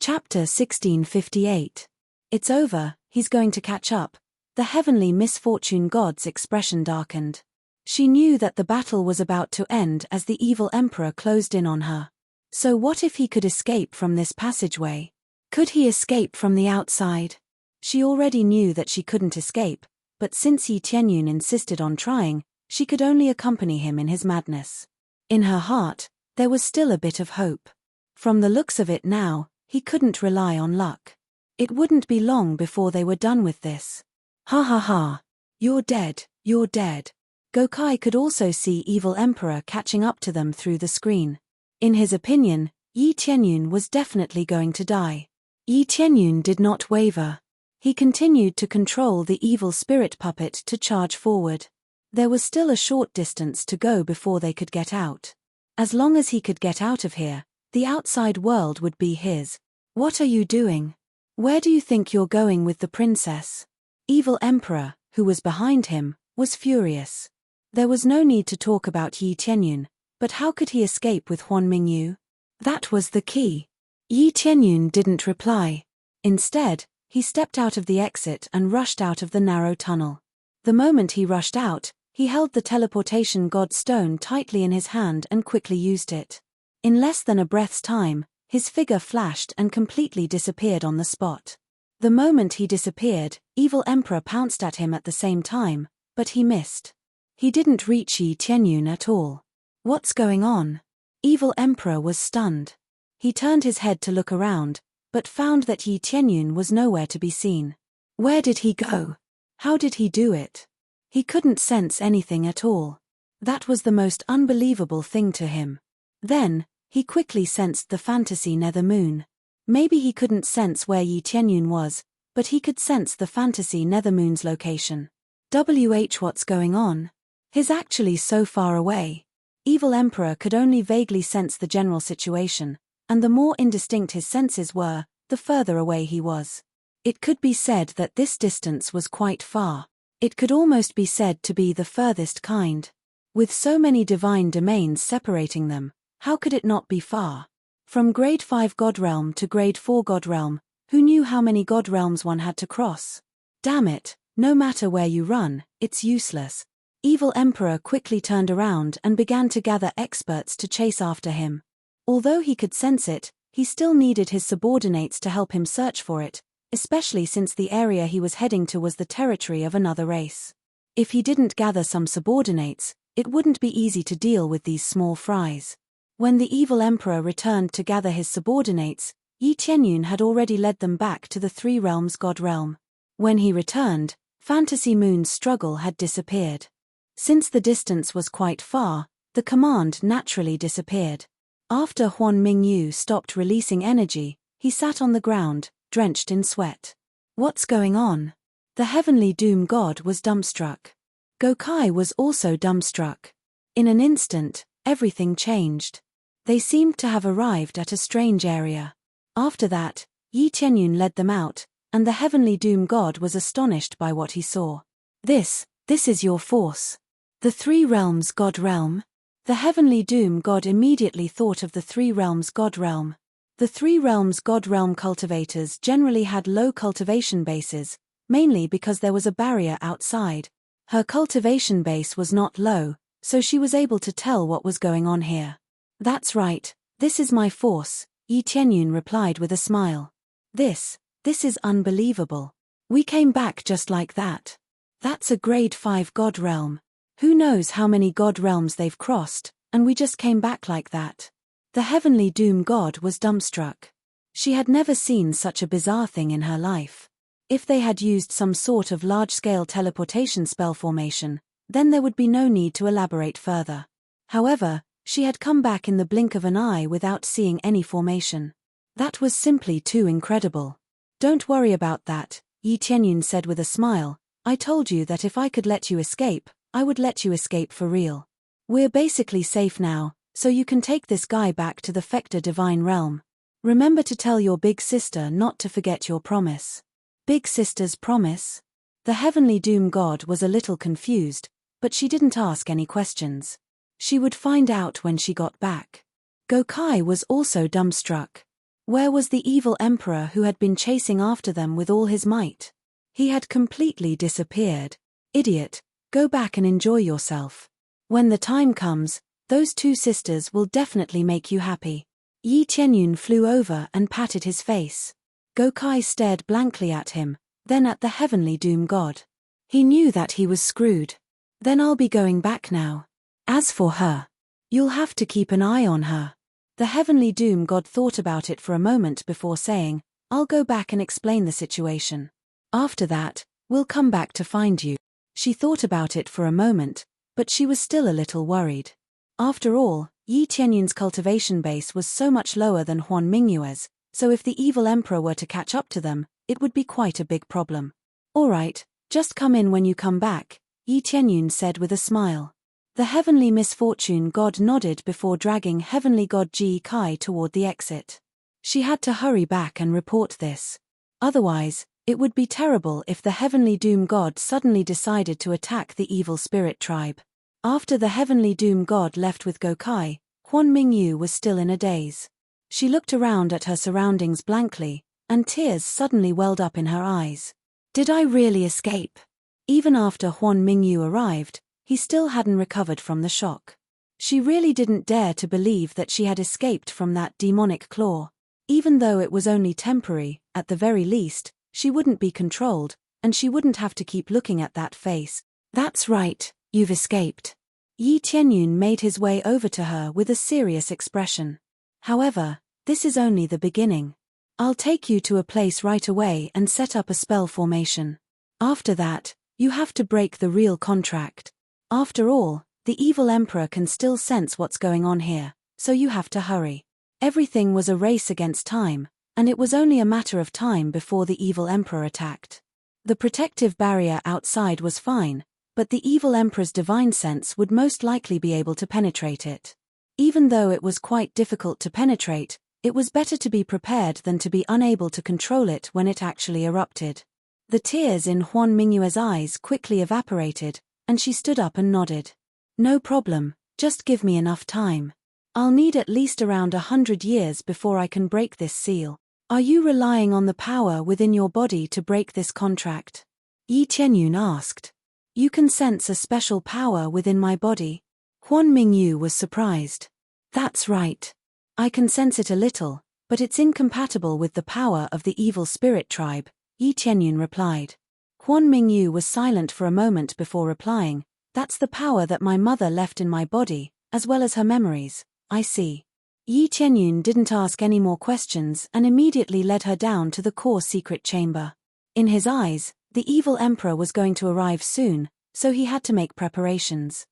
Chapter 1658. It's over, he's going to catch up. The heavenly misfortune god's expression darkened. She knew that the battle was about to end as the evil Emperor closed in on her. So what if he could escape from this passageway? Could he escape from the outside? She already knew that she couldn't escape, but since Yi Tianyun insisted on trying, she could only accompany him in his madness. In her heart, there was still a bit of hope. From the looks of it now, he couldn't rely on luck. It wouldn't be long before they were done with this. Ha ha ha. You're dead, you're dead. Gokai could also see evil Emperor catching up to them through the screen. In his opinion, Yi Tianyun was definitely going to die. Yi Tianyun did not waver. He continued to control the evil spirit puppet to charge forward. There was still a short distance to go before they could get out. As long as he could get out of here, the outside world would be his. What are you doing? Where do you think you're going with the princess? Evil Emperor, who was behind him, was furious. There was no need to talk about Yi Tianyun, but how could he escape with Huan Mingyu? That was the key. Yi Tianyun didn't reply. Instead, he stepped out of the exit and rushed out of the narrow tunnel. The moment he rushed out, He held the teleportation god stone tightly in his hand and quickly used it. In less than a breath's time, his figure flashed and completely disappeared on the spot. The moment he disappeared, Evil Emperor pounced at him at the same time, but he missed. He didn't reach Yi Tianyun at all. What's going on? Evil Emperor was stunned. He turned his head to look around, but found that Yi Tianyun was nowhere to be seen. Where did he go? How did he do it? He couldn't sense anything at all. That was the most unbelievable thing to him. Then, he quickly sensed the fantasy nether moon. Maybe he couldn't sense where Yi Tianyun was, but he could sense the fantasy nether moon's location. What's going on? He's actually so far away. Evil Emperor could only vaguely sense the general situation, and the more indistinct his senses were, the further away he was. It could be said that this distance was quite far. It could almost be said to be the furthest kind. With so many divine domains separating them, how could it not be far? From grade 5 God Realm to grade 4 God Realm, who knew how many God Realms one had to cross? Damn it, no matter where you run, it's useless. Evil Emperor quickly turned around and began to gather experts to chase after him. Although he could sense it, he still needed his subordinates to help him search for it, especially since the area he was heading to was the territory of another race. If he didn't gather some subordinates, it wouldn't be easy to deal with these small fries. When the Evil Emperor returned to gather his subordinates, Yi Tianyun had already led them back to the Three Realms God Realm. When he returned, Fantasy Moon's struggle had disappeared. Since the distance was quite far, the command naturally disappeared. After Huan Mingyu stopped releasing energy, he sat on the ground, drenched in sweat. What's going on? The Heavenly Doom God was dumbstruck. Gokai was also dumbstruck. In an instant, everything changed. They seemed to have arrived at a strange area. After that, Yi Tianyun led them out, and the Heavenly Doom God was astonished by what he saw. This is your force. The Three Realms God Realm? The Heavenly Doom God immediately thought of the Three Realms God Realm. The Three Realms God Realm cultivators generally had low cultivation bases, mainly because there was a barrier outside. Her cultivation base was not low, so she was able to tell what was going on here. That's right, this is my force, Yi Tianyun replied with a smile. This is unbelievable. We came back just like that. That's a grade 5 God Realm. Who knows how many God Realms they've crossed, and we just came back like that. The Heavenly Doom God was dumbstruck. She had never seen such a bizarre thing in her life. If they had used some sort of large-scale teleportation spell formation, then there would be no need to elaborate further. However, she had come back in the blink of an eye without seeing any formation. That was simply too incredible. Don't worry about that, Yi Tianyun said with a smile. I told you that if I could let you escape, I would let you escape for real. We're basically safe now, so you can take this guy back to the Fector Divine Realm. Remember to tell your big sister not to forget your promise. Big sister's promise? The Heavenly Doom God was a little confused, but she didn't ask any questions. She would find out when she got back. Gokai was also dumbstruck. Where was the Evil Emperor who had been chasing after them with all his might? He had completely disappeared. Idiot, go back and enjoy yourself. When the time comes, those two sisters will definitely make you happy. Yi Tianyun flew over and patted his face. Gokai stared blankly at him, then at the Heavenly Doom God. He knew that he was screwed. Then I'll be going back now. As for her, you'll have to keep an eye on her. The Heavenly Doom God thought about it for a moment before saying, I'll go back and explain the situation. After that, we'll come back to find you. She thought about it for a moment, but she was still a little worried. After all, Yi Tianyun's cultivation base was so much lower than Huan Mingyue's, so if the Evil Emperor were to catch up to them, it would be quite a big problem. Alright, just come in when you come back, Yi Tianyun said with a smile. The Heavenly Misfortune God nodded before dragging Heavenly God Ji Kai toward the exit. She had to hurry back and report this. Otherwise, it would be terrible if the Heavenly Doom God suddenly decided to attack the evil spirit tribe. After the Heavenly Doom God left with Gokai, Huan Mingyu was still in a daze. She looked around at her surroundings blankly, and tears suddenly welled up in her eyes. Did I really escape? Even after Huan Mingyu arrived, He still hadn't recovered from the shock. She really didn't dare to believe that she had escaped from that demonic claw. Even though it was only temporary, at the very least, she wouldn't be controlled, and she wouldn't have to keep looking at that face. That's right, you've escaped. Yi Tianyun made his way over to her with a serious expression. However, this is only the beginning. I'll take you to a place right away and set up a spell formation. After that, you have to break the real contract. After all, the evil emperor can still sense what's going on here, so you have to hurry. Everything was a race against time, and it was only a matter of time before the evil emperor attacked. The protective barrier outside was fine, but the evil emperor's divine sense would most likely be able to penetrate it. Even though it was quite difficult to penetrate, it was better to be prepared than to be unable to control it when it actually erupted. The tears in Huan Mingyue's eyes quickly evaporated, and she stood up and nodded. No problem, just give me enough time. I'll need at least around 100 years before I can break this seal. Are you relying on the power within your body to break this contract? Yi Tianyun asked. You can sense a special power within my body? Huan Mingyu was surprised. That's right. I can sense it a little, but it's incompatible with the power of the evil spirit tribe, Yi Tianyun replied. Huan Mingyu was silent for a moment before replying. That's the power that my mother left in my body, as well as her memories. I see. Yi Tianyun didn't ask any more questions and immediately led her down to the core secret chamber. In his eyes, the evil emperor was going to arrive soon, so he had to make preparations.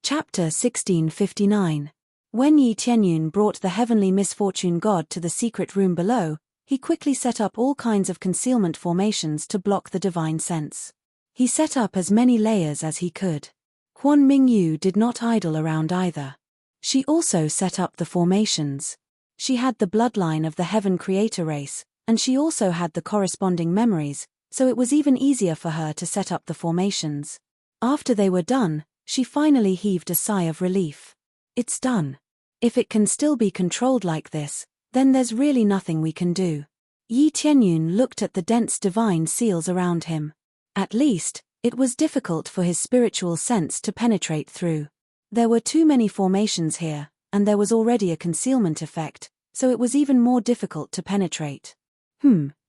Chapter 1659. When Yi Tianyun brought the heavenly misfortune god to the secret room below, he quickly set up all kinds of concealment formations to block the divine sense. He set up as many layers as he could. Huan Mingyu did not idle around either. She also set up the formations. She had the bloodline of the heaven creator race, and she also had the corresponding memories, so it was even easier for her to set up the formations. After they were done, she finally heaved a sigh of relief. It's done. If it can still be controlled like this, then there's really nothing we can do. Yi Tianyun looked at the dense divine seals around him. At least, it was difficult for his spiritual sense to penetrate through. There were too many formations here, and there was already a concealment effect, so it was even more difficult to penetrate.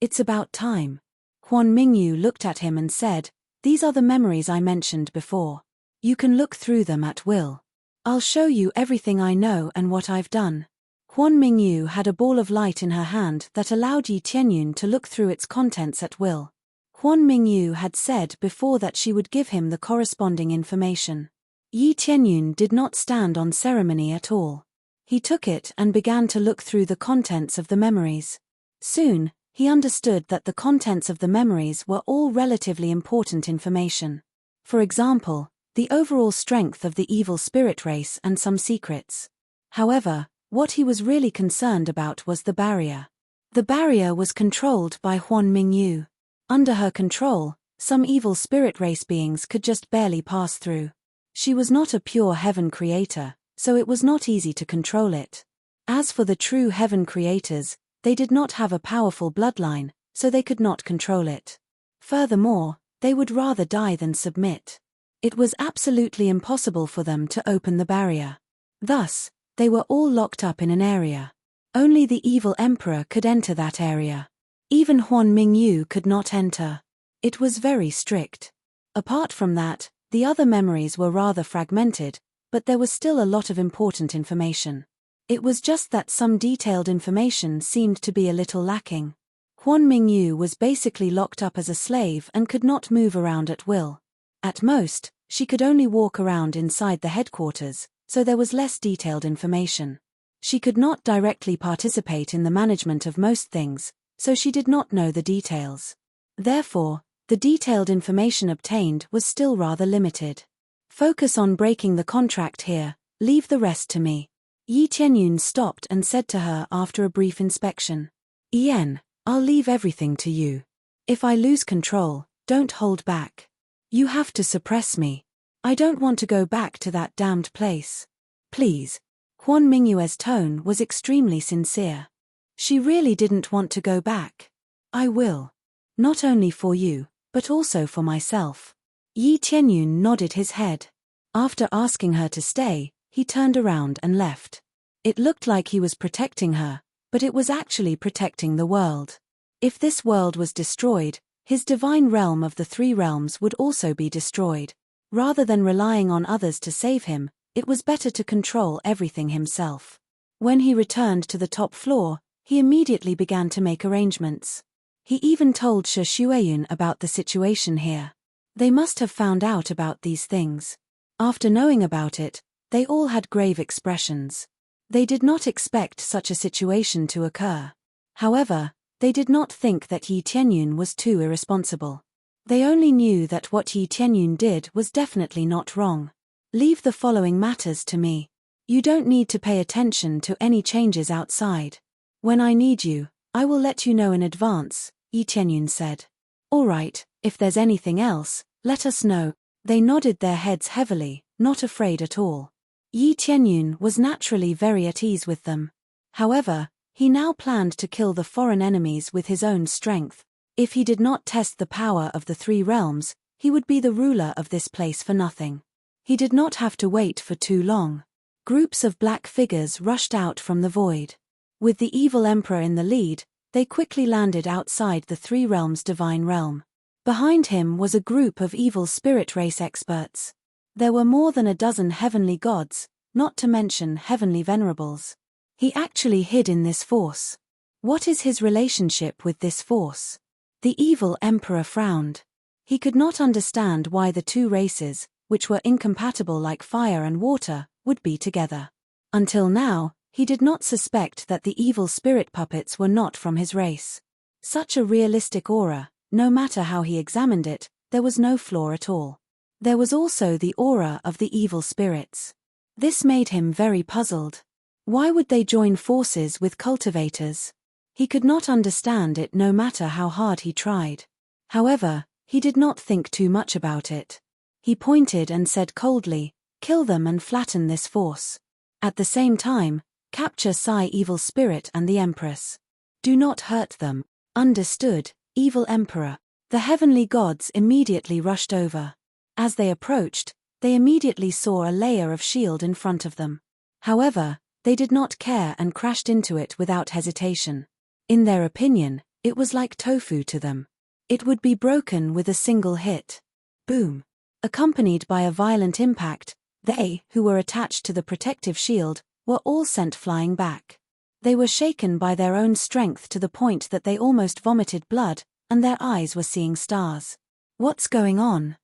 It's about time. Huan Mingyu looked at him and said, these are the memories I mentioned before. You can look through them at will. I'll show you everything I know and what I've done. Huan Mingyu had a ball of light in her hand that allowed Yi Tianyun to look through its contents at will. Huan Mingyu had said before that she would give him the corresponding information. Yi Tianyun did not stand on ceremony at all. He took it and began to look through the contents of the memories. Soon, he understood that the contents of the memories were all relatively important information. For example, the overall strength of the evil spirit race and some secrets. However, what he was really concerned about was the barrier. The barrier was controlled by Huan Mingyu. Under her control, some evil spirit race beings could just barely pass through. She was not a pure heaven creator, so it was not easy to control it. As for the true heaven creators, they did not have a powerful bloodline, so they could not control it. Furthermore, they would rather die than submit. It was absolutely impossible for them to open the barrier. Thus, they were all locked up in an area. Only the evil emperor could enter that area. Even Huan Mingyu could not enter. It was very strict. Apart from that, the other memories were rather fragmented, but there was still a lot of important information. It was just that some detailed information seemed to be a little lacking. Huan Mingyu was basically locked up as a slave and could not move around at will. At most, she could only walk around inside the headquarters, so there was less detailed information. She could not directly participate in the management of most things, so she did not know the details. Therefore, the detailed information obtained was still rather limited. Focus on breaking the contract here, leave the rest to me. Yi Tianyun stopped and said to her after a brief inspection. Yen, I'll leave everything to you. If I lose control, don't hold back. You have to suppress me. I don't want to go back to that damned place. Please. Huan Mingyue's tone was extremely sincere. She really didn't want to go back. I will. Not only for you, but also for myself. Yi Tianyun nodded his head. After asking her to stay, he turned around and left. It looked like he was protecting her, but it was actually protecting the world. If this world was destroyed, his divine realm of the three realms would also be destroyed. Rather than relying on others to save him, it was better to control everything himself. When he returned to the top floor, he immediately began to make arrangements. He even told Shi Xueyun about the situation here. They must have found out about these things. After knowing about it, they all had grave expressions. They did not expect such a situation to occur. However, they did not think that Yi Tianyun was too irresponsible. They only knew that what Yi Tianyun did was definitely not wrong. Leave the following matters to me. You don't need to pay attention to any changes outside. When I need you, I will let you know in advance, Yi Tianyun said. All right, if there's anything else, let us know. They nodded their heads heavily, not afraid at all. Yi Tianyun was naturally very at ease with them. However, he now planned to kill the foreign enemies with his own strength. If he did not test the power of the three realms, he would be the ruler of this place for nothing. He did not have to wait for too long. Groups of black figures rushed out from the void. With the evil emperor in the lead, they quickly landed outside the three realms' divine realm. Behind him was a group of evil spirit race experts. There were more than a dozen heavenly gods, not to mention heavenly venerables. He actually hid in this force. What is his relationship with this force? The evil emperor frowned. He could not understand why the two races, which were incompatible like fire and water, would be together. Until now, he did not suspect that the evil spirit puppets were not from his race. Such a realistic aura, no matter how he examined it, there was no flaw at all. There was also the aura of the evil spirits. This made him very puzzled. Why would they join forces with cultivators? He could not understand it no matter how hard he tried. However, he did not think too much about it. He pointed and said coldly, "Kill them and flatten this force. At the same time, capture Sai evil spirit and the Empress. Do not hurt them." Understood, evil emperor. The heavenly gods immediately rushed over. As they approached, they immediately saw a layer of shield in front of them. However, they did not care and crashed into it without hesitation. In their opinion, it was like tofu to them. It would be broken with a single hit. Boom. Accompanied by a violent impact, they, who were attached to the protective shield, were all sent flying back. They were shaken by their own strength to the point that they almost vomited blood, and their eyes were seeing stars. What's going on?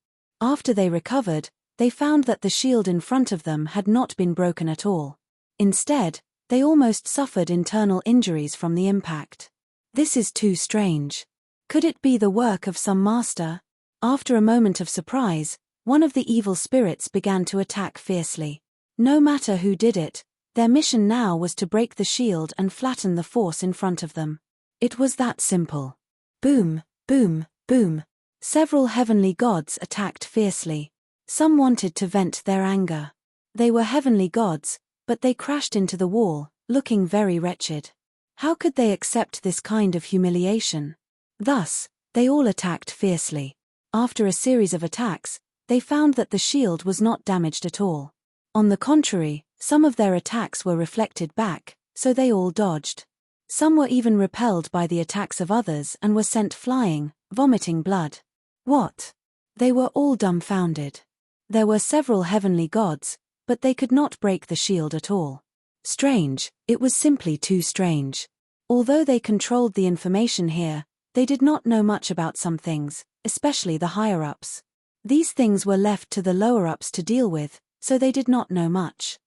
After they recovered, they found that the shield in front of them had not been broken at all. Instead, they almost suffered internal injuries from the impact. This is too strange. Could it be the work of some master? After a moment of surprise, one of the evil spirits began to attack fiercely. No matter who did it, their mission now was to break the shield and flatten the force in front of them. It was that simple. Boom, boom, boom. Several heavenly gods attacked fiercely. Some wanted to vent their anger. They were heavenly gods, but they crashed into the wall, looking very wretched. How could they accept this kind of humiliation? Thus, they all attacked fiercely. After a series of attacks, they found that the shield was not damaged at all. On the contrary, some of their attacks were reflected back, so they all dodged. Some were even repelled by the attacks of others and were sent flying, vomiting blood. What? They were all dumbfounded. There were several heavenly gods, but they could not break the shield at all. Strange, it was simply too strange. Although they controlled the information here, they did not know much about some things, especially the higher-ups. These things were left to the lower-ups to deal with, so they did not know much.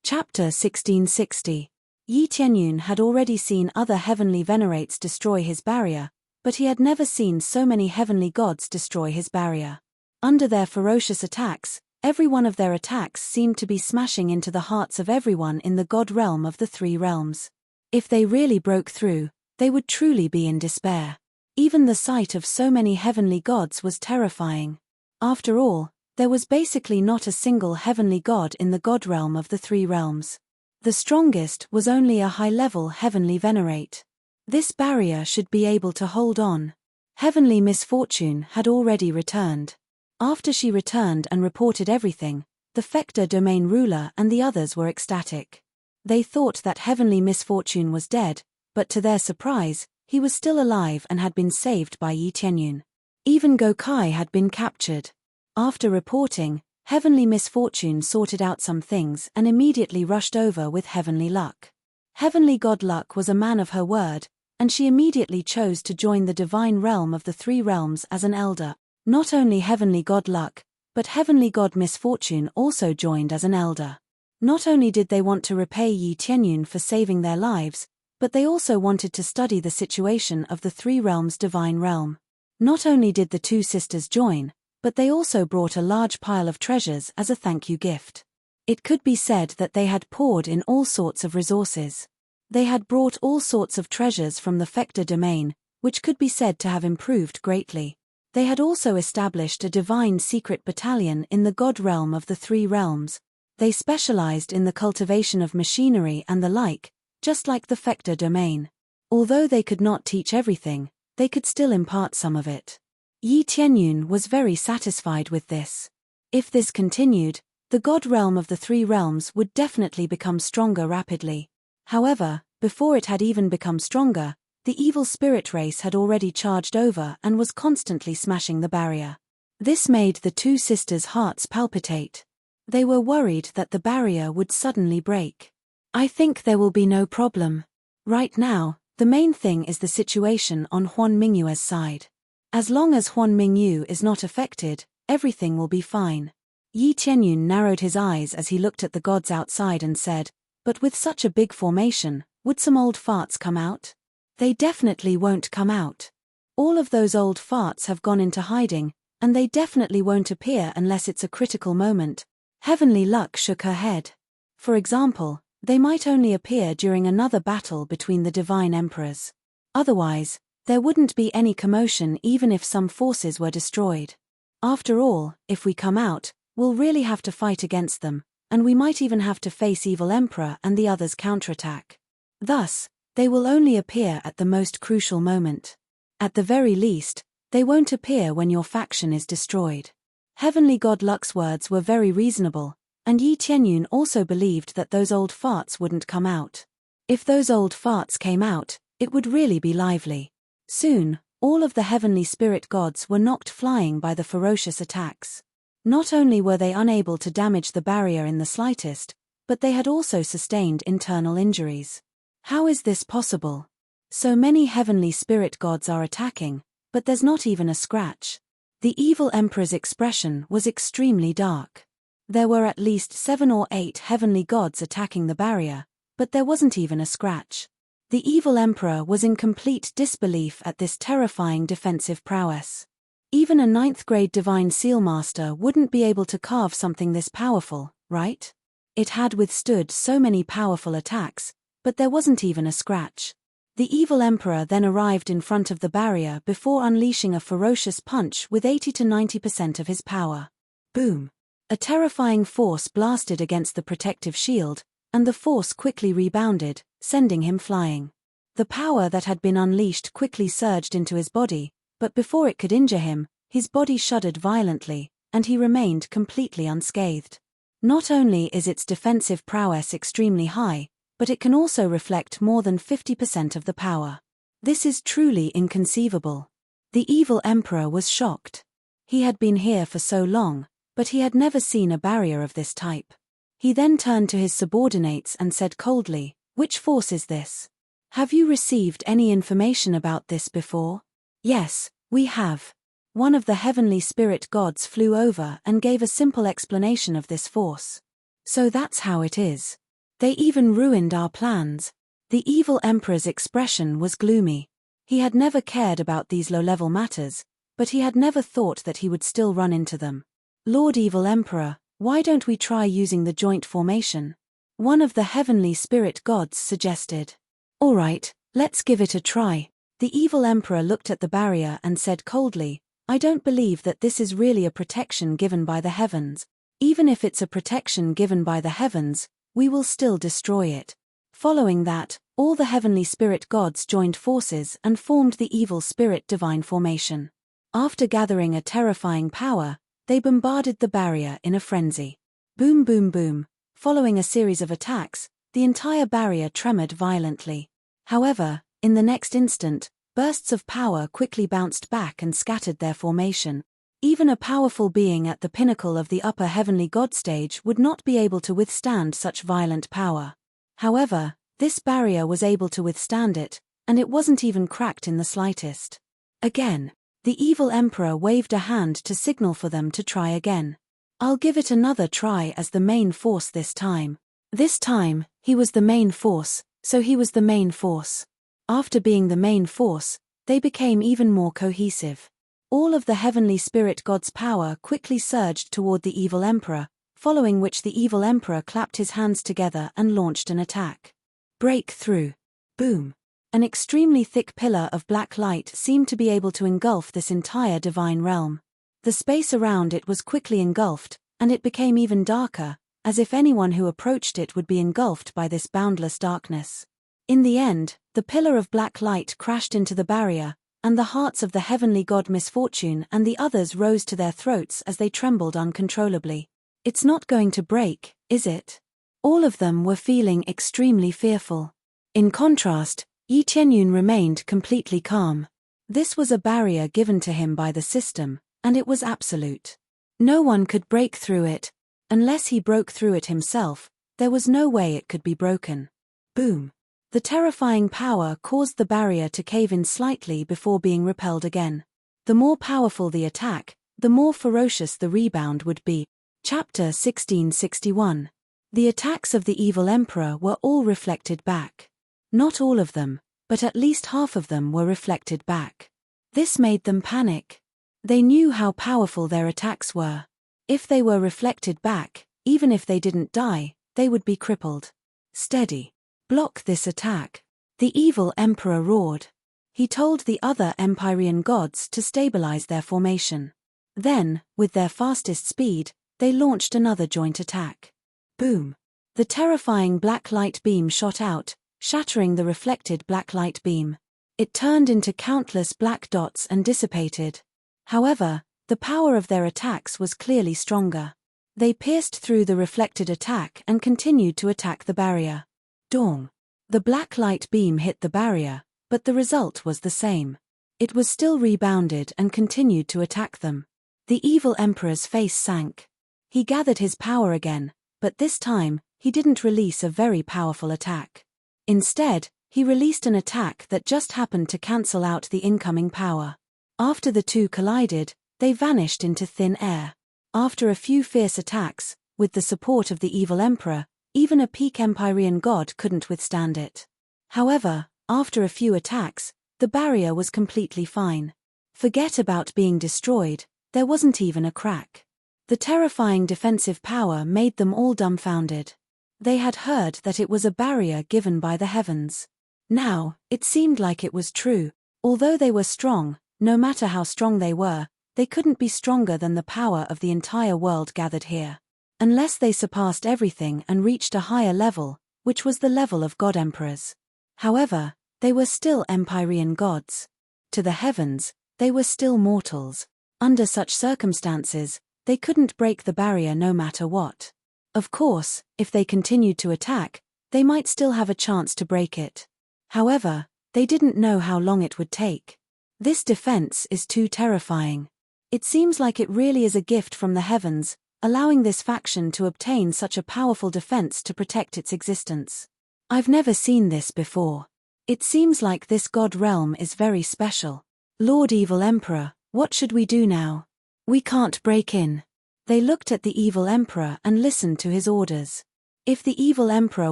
Chapter 1660. Yi Tianyun had already seen other heavenly venerates destroy his barrier, but he had never seen so many heavenly gods destroy his barrier. Under their ferocious attacks, every one of their attacks seemed to be smashing into the hearts of everyone in the god realm of the three realms. If they really broke through, they would truly be in despair. Even the sight of so many heavenly gods was terrifying. After all, there was basically not a single heavenly god in the god realm of the three realms. The strongest was only a high-level heavenly venerate. This barrier should be able to hold on. Heavenly Misfortune had already returned. After she returned and reported everything, the Fector domain ruler and the others were ecstatic. They thought that heavenly misfortune was dead, but to their surprise, he was still alive and had been saved by Yi Tianyun. Even Gokai had been captured. After reporting, heavenly misfortune sorted out some things and immediately rushed over with heavenly luck. Heavenly god Luck was a man of her word, and she immediately chose to join the divine realm of the three realms as an elder. Not only heavenly god Luck, but heavenly god Misfortune also joined as an elder. Not only did they want to repay Yi Tianyun for saving their lives, but they also wanted to study the situation of the three realms' divine realm. Not only did the two sisters join, but they also brought a large pile of treasures as a thank you gift. It could be said that they had poured in all sorts of resources. They had brought all sorts of treasures from the Fector domain, which could be said to have improved greatly. They had also established a divine secret battalion in the god realm of the three realms. They specialized in the cultivation of machinery and the like, just like the Fector domain. Although they could not teach everything, they could still impart some of it. Yi Tianyun was very satisfied with this. If this continued, the god realm of the three realms would definitely become stronger rapidly. However, before it had even become stronger, the evil spirit race had already charged over and was constantly smashing the barrier. This made the two sisters' hearts palpitate. They were worried that the barrier would suddenly break. I think there will be no problem. Right now, the main thing is the situation on Huan Mingyue's side. As long as Huan Mingyu is not affected, everything will be fine. Yi Tianyun narrowed his eyes as he looked at the gods outside and said, "But with such a big formation, would some old farts come out?" "They definitely won't come out. All of those old farts have gone into hiding, and they definitely won't appear unless it's a critical moment." Heavenly Luck shook her head. For example, they might only appear during another battle between the divine emperors. Otherwise, there wouldn't be any commotion even if some forces were destroyed. After all, if we come out, we'll really have to fight against them, and we might even have to face Evil Emperor and the others' counterattack. Thus, they will only appear at the most crucial moment. At the very least, they won't appear when your faction is destroyed. Heavenly God Luck's words were very reasonable, and Yi Tianyun also believed that those old farts wouldn't come out. If those old farts came out, it would really be lively. Soon, all of the heavenly spirit gods were knocked flying by the ferocious attacks. Not only were they unable to damage the barrier in the slightest, but they had also sustained internal injuries. How is this possible? So many heavenly spirit gods are attacking, but there's not even a scratch. The evil emperor's expression was extremely dark. There were at least 7 or 8 heavenly gods attacking the barrier, but there wasn't even a scratch. The evil emperor was in complete disbelief at this terrifying defensive prowess. Even a 9th grade divine seal master wouldn't be able to carve something this powerful, right? It had withstood so many powerful attacks, but there wasn't even a scratch. The evil emperor then arrived in front of the barrier before unleashing a ferocious punch with 80 to 90% of his power. Boom! A terrifying force blasted against the protective shield, and the force quickly rebounded, sending him flying. The power that had been unleashed quickly surged into his body, but before it could injure him, his body shuddered violently, and he remained completely unscathed. Not only is its defensive prowess extremely high, but it can also reflect more than 50% of the power. This is truly inconceivable. The evil emperor was shocked. He had been here for so long, but he had never seen a barrier of this type. He then turned to his subordinates and said coldly, "Which force is this? Have you received any information about this before?" "Yes, we have." One of the heavenly spirit gods flew over and gave a simple explanation of this force. "So that's how it is. They even ruined our plans." The evil emperor's expression was gloomy. He had never cared about these low-level matters, but he had never thought that he would still run into them. "Lord Evil Emperor, why don't we try using the joint formation?" One of the heavenly spirit gods suggested. "All right, let's give it a try." The evil emperor looked at the barrier and said coldly, "I don't believe that this is really a protection given by the heavens. Even if it's a protection given by the heavens, we will still destroy it." Following that, all the heavenly spirit gods joined forces and formed the evil spirit divine formation. After gathering a terrifying power, they bombarded the barrier in a frenzy. Boom boom boom. Following a series of attacks, the entire barrier tremored violently. However, in the next instant, bursts of power quickly bounced back and scattered their formation. Even a powerful being at the pinnacle of the upper heavenly God stage would not be able to withstand such violent power. However, this barrier was able to withstand it, and it wasn't even cracked in the slightest. Again, the evil emperor waved a hand to signal for them to try again. I'll give it another try as the main force this time. This time, he was the main force, so he was the main force. After being the main force, they became even more cohesive. All of the heavenly spirit god's power quickly surged toward the evil emperor, following which the evil emperor clapped his hands together and launched an attack. Breakthrough. Boom. An extremely thick pillar of black light seemed to be able to engulf this entire divine realm. The space around it was quickly engulfed, and it became even darker, as if anyone who approached it would be engulfed by this boundless darkness. In the end, the pillar of black light crashed into the barrier, and the hearts of the heavenly god Misfortune and the others rose to their throats as they trembled uncontrollably. It's not going to break, is it? All of them were feeling extremely fearful. In contrast, Yi Tianyun remained completely calm. This was a barrier given to him by the system, and it was absolute. No one could break through it. Unless he broke through it himself, there was no way it could be broken. Boom. The terrifying power caused the barrier to cave in slightly before being repelled again. The more powerful the attack, the more ferocious the rebound would be. Chapter 1661. The attacks of the evil emperor were all reflected back. Not all of them, but at least half of them were reflected back. This made them panic. They knew how powerful their attacks were. If they were reflected back, even if they didn't die, they would be crippled. Steady. Block this attack. The evil emperor roared. He told the other Empyrean gods to stabilize their formation. Then, with their fastest speed, they launched another joint attack. Boom. The terrifying black light beam shot out, shattering the reflected black light beam. It turned into countless black dots and dissipated. However, the power of their attacks was clearly stronger. They pierced through the reflected attack and continued to attack the barrier. Dong. The black light beam hit the barrier, but the result was the same. It was still rebounded and continued to attack them. The evil emperor's face sank. He gathered his power again, but this time, he didn't release a very powerful attack. Instead, he released an attack that just happened to cancel out the incoming power. After the two collided, they vanished into thin air. After a few fierce attacks, with the support of the evil emperor, even a peak Empyrean god couldn't withstand it. However, after a few attacks, the barrier was completely fine. Forget about being destroyed, there wasn't even a crack. The terrifying defensive power made them all dumbfounded. They had heard that it was a barrier given by the heavens. Now, it seemed like it was true. Although they were strong, no matter how strong they couldn't be stronger than the power of the entire world gathered here. Unless they surpassed everything and reached a higher level, which was the level of god emperors. However, they were still Empyrean gods. To the heavens, they were still mortals. Under such circumstances, they couldn't break the barrier no matter what. Of course, if they continued to attack, they might still have a chance to break it. However, they didn't know how long it would take. This defense is too terrifying. It seems like it really is a gift from the heavens, allowing this faction to obtain such a powerful defense to protect its existence. I've never seen this before. It seems like this god realm is very special. Lord Evil Emperor, what should we do now? We can't break in. They looked at the evil emperor and listened to his orders. If the evil emperor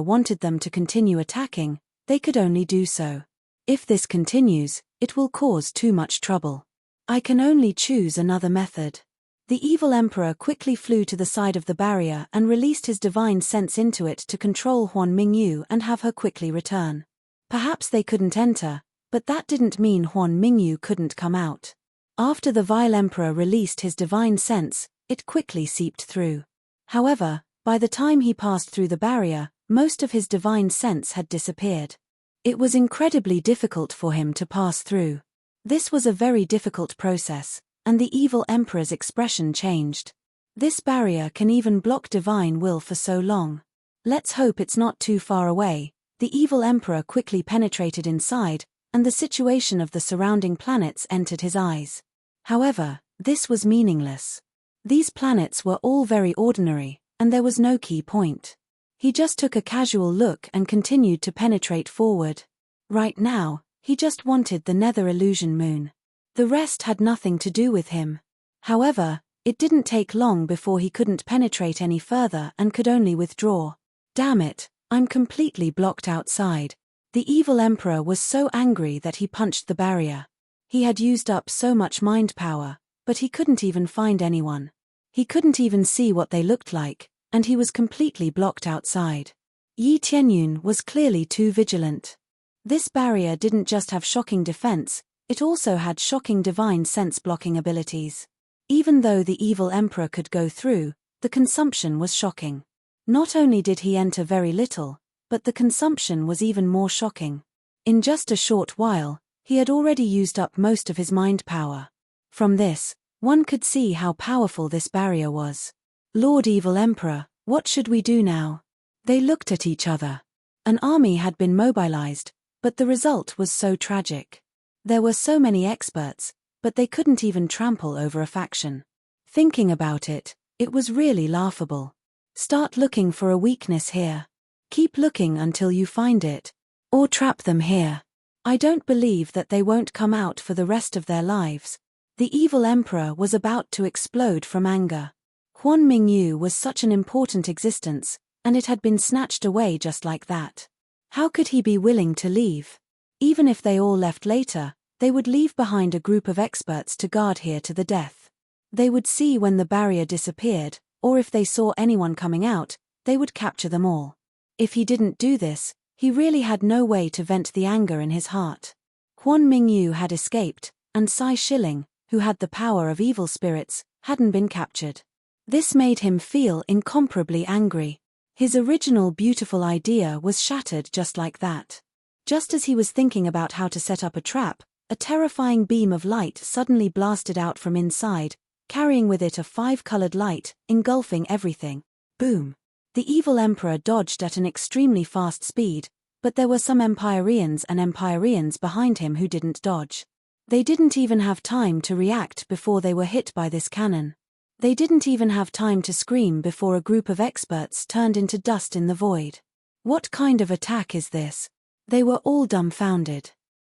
wanted them to continue attacking, they could only do so. If this continues, it will cause too much trouble. I can only choose another method. The evil emperor quickly flew to the side of the barrier and released his divine sense into it to control Huan Mingyu and have her quickly return. Perhaps they couldn't enter, but that didn't mean Huan Mingyu couldn't come out. After the vile emperor released his divine sense, it quickly seeped through. However, by the time he passed through the barrier, most of his divine sense had disappeared. It was incredibly difficult for him to pass through. This was a very difficult process, and the evil emperor's expression changed. This barrier can even block divine will for so long. Let's hope it's not too far away. The evil emperor quickly penetrated inside, and the situation of the surrounding planets entered his eyes. However, this was meaningless. These planets were all very ordinary, and there was no key point. He just took a casual look and continued to penetrate forward. Right now, he just wanted the nether illusion moon. The rest had nothing to do with him. However, it didn't take long before he couldn't penetrate any further and could only withdraw. Damn it, I'm completely blocked outside. The evil emperor was so angry that he punched the barrier. He had used up so much mind power, but he couldn't even find anyone. He couldn't even see what they looked like, and he was completely blocked outside. Yi Tianyun was clearly too vigilant. This barrier didn't just have shocking defense, it also had shocking divine sense-blocking abilities. Even though the evil emperor could go through, the consumption was shocking. Not only did he enter very little, but the consumption was even more shocking. In just a short while, he had already used up most of his mind power. From this, one could see how powerful this barrier was. Lord Evil Emperor, what should we do now? They looked at each other. An army had been mobilized, but the result was so tragic. There were so many experts, but they couldn't even trample over a faction. Thinking about it, it was really laughable. Start looking for a weakness here. Keep looking until you find it. Or trap them here. I don't believe that they won't come out for the rest of their lives. The evil emperor was about to explode from anger. Huan Mingyu was such an important existence, and it had been snatched away just like that. How could he be willing to leave? Even if they all left later, they would leave behind a group of experts to guard here to the death. They would see when the barrier disappeared, or if they saw anyone coming out, they would capture them all. If he didn't do this, he really had no way to vent the anger in his heart. Huan Mingyu had escaped, and Sai Shilling, who had the power of evil spirits, hadn't been captured. This made him feel incomparably angry. His original beautiful idea was shattered just like that. Just as he was thinking about how to set up a trap, a terrifying beam of light suddenly blasted out from inside, carrying with it a 5-colored light, engulfing everything. Boom! The evil emperor dodged at an extremely fast speed, but there were some Empyreans and Empyreans behind him who didn't dodge. They didn't even have time to react before they were hit by this cannon. They didn't even have time to scream before a group of experts turned into dust in the void. What kind of attack is this? They were all dumbfounded.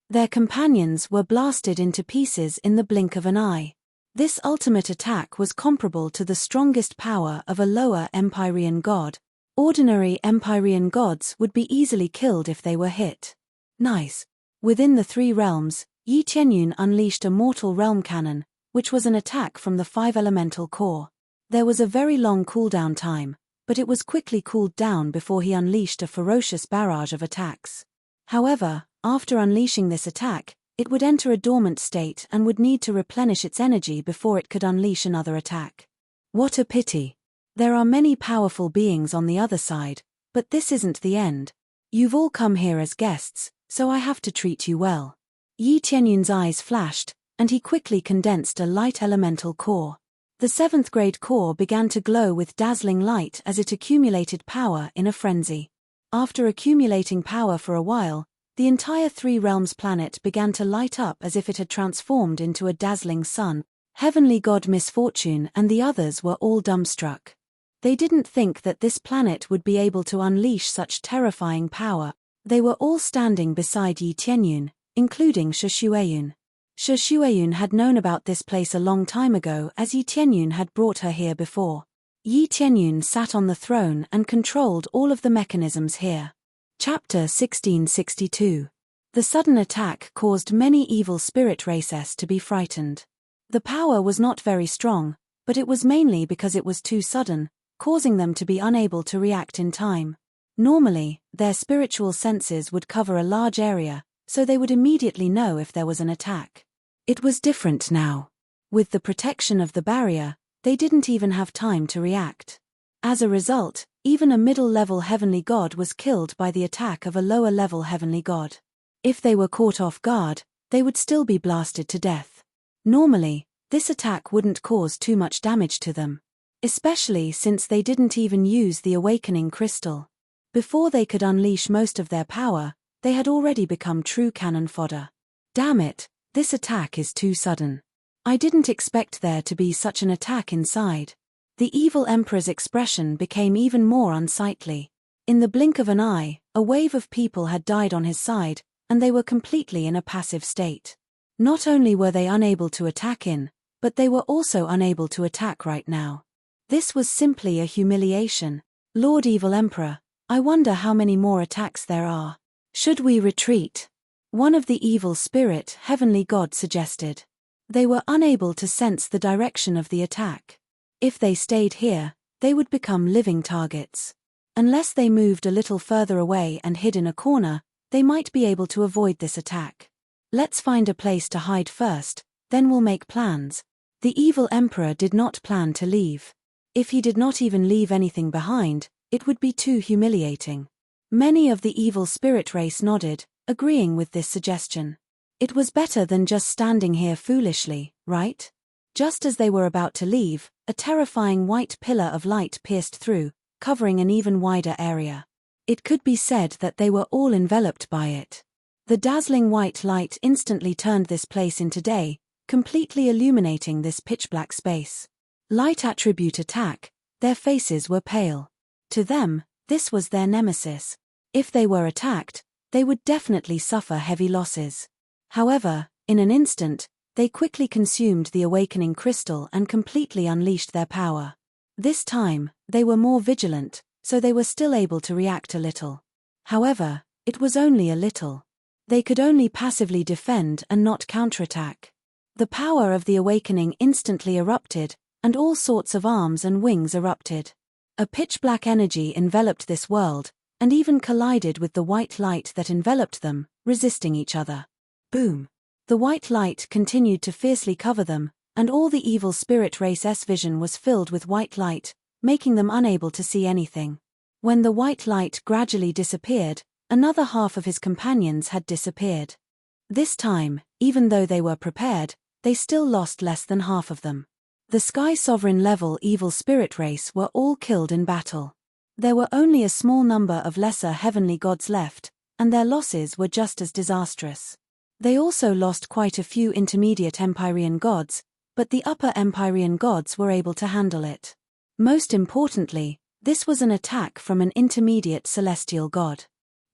Their companions were blasted into pieces in the blink of an eye. This ultimate attack was comparable to the strongest power of a lower Empyrean god. Ordinary Empyrean gods would be easily killed if they were hit. Nice. Within the 3 realms, Yi Tianyun unleashed a mortal realm cannon, which was an attack from the 5 elemental core. There was a very long cooldown time, but it was quickly cooled down before he unleashed a ferocious barrage of attacks. However, after unleashing this attack, it would enter a dormant state and would need to replenish its energy before it could unleash another attack. What a pity. There are many powerful beings on the other side, but this isn't the end. You've all come here as guests, so I have to treat you well. Yi Tianyun's eyes flashed, and he quickly condensed a light elemental core. The 7th grade core began to glow with dazzling light as it accumulated power in a frenzy. After accumulating power for a while, the entire 3 realms planet began to light up as if it had transformed into a dazzling sun. Heavenly God Misfortune and the others were all dumbstruck. They didn't think that this planet would be able to unleash such terrifying power. They were all standing beside Yi Tianyun, including Shi Xueyun. Shi Xueyun had known about this place a long time ago as Yi Tianyun had brought her here before. Yi Tianyun sat on the throne and controlled all of the mechanisms here. Chapter 1662. The sudden attack caused many evil spirit races to be frightened. The power was not very strong, but it was mainly because it was too sudden, causing them to be unable to react in time. Normally, their spiritual senses would cover a large area, so they would immediately know if there was an attack. It was different now. With the protection of the barrier, they didn't even have time to react. As a result, even a middle-level heavenly god was killed by the attack of a lower-level heavenly god. If they were caught off guard, they would still be blasted to death. Normally, this attack wouldn't cause too much damage to them. Especially since they didn't even use the awakening crystal. Before they could unleash most of their power, they had already become true cannon fodder. Damn it, this attack is too sudden. I didn't expect there to be such an attack inside. The evil emperor's expression became even more unsightly. In the blink of an eye, a wave of people had died on his side, and they were completely in a passive state. Not only were they unable to attack in, but they were also unable to attack right now. This was simply a humiliation. Lord Evil Emperor, I wonder how many more attacks there are. Should we retreat? One of the evil spirit heavenly god suggested. They were unable to sense the direction of the attack. If they stayed here, they would become living targets. Unless they moved a little further away and hid in a corner, they might be able to avoid this attack. Let's find a place to hide first, then we'll make plans. The evil emperor did not plan to leave. If he did not even leave anything behind, it would be too humiliating. Many of the evil spirit race nodded, agreeing with this suggestion. It was better than just standing here foolishly, right? Just as they were about to leave, a terrifying white pillar of light pierced through, covering an even wider area. It could be said that they were all enveloped by it. The dazzling white light instantly turned this place into day, completely illuminating this pitch-black space. Light attribute attack, their faces were pale. To them, this was their nemesis. If they were attacked, they would definitely suffer heavy losses. However, in an instant, they quickly consumed the awakening crystal and completely unleashed their power. This time, they were more vigilant, so they were still able to react a little. However, it was only a little. They could only passively defend and not counterattack. The power of the awakening instantly erupted, and all sorts of arms and wings erupted. A pitch-black energy enveloped this world, and even collided with the white light that enveloped them, resisting each other. Boom! The white light continued to fiercely cover them, and all the evil spirit race's vision was filled with white light, making them unable to see anything. When the white light gradually disappeared, another half of his companions had disappeared. This time, even though they were prepared, they still lost less than half of them. The Sky Sovereign level evil spirit race were all killed in battle. There were only a small number of lesser heavenly gods left, and their losses were just as disastrous. They also lost quite a few intermediate Empyrean gods, but the upper Empyrean gods were able to handle it. Most importantly, this was an attack from an intermediate celestial god.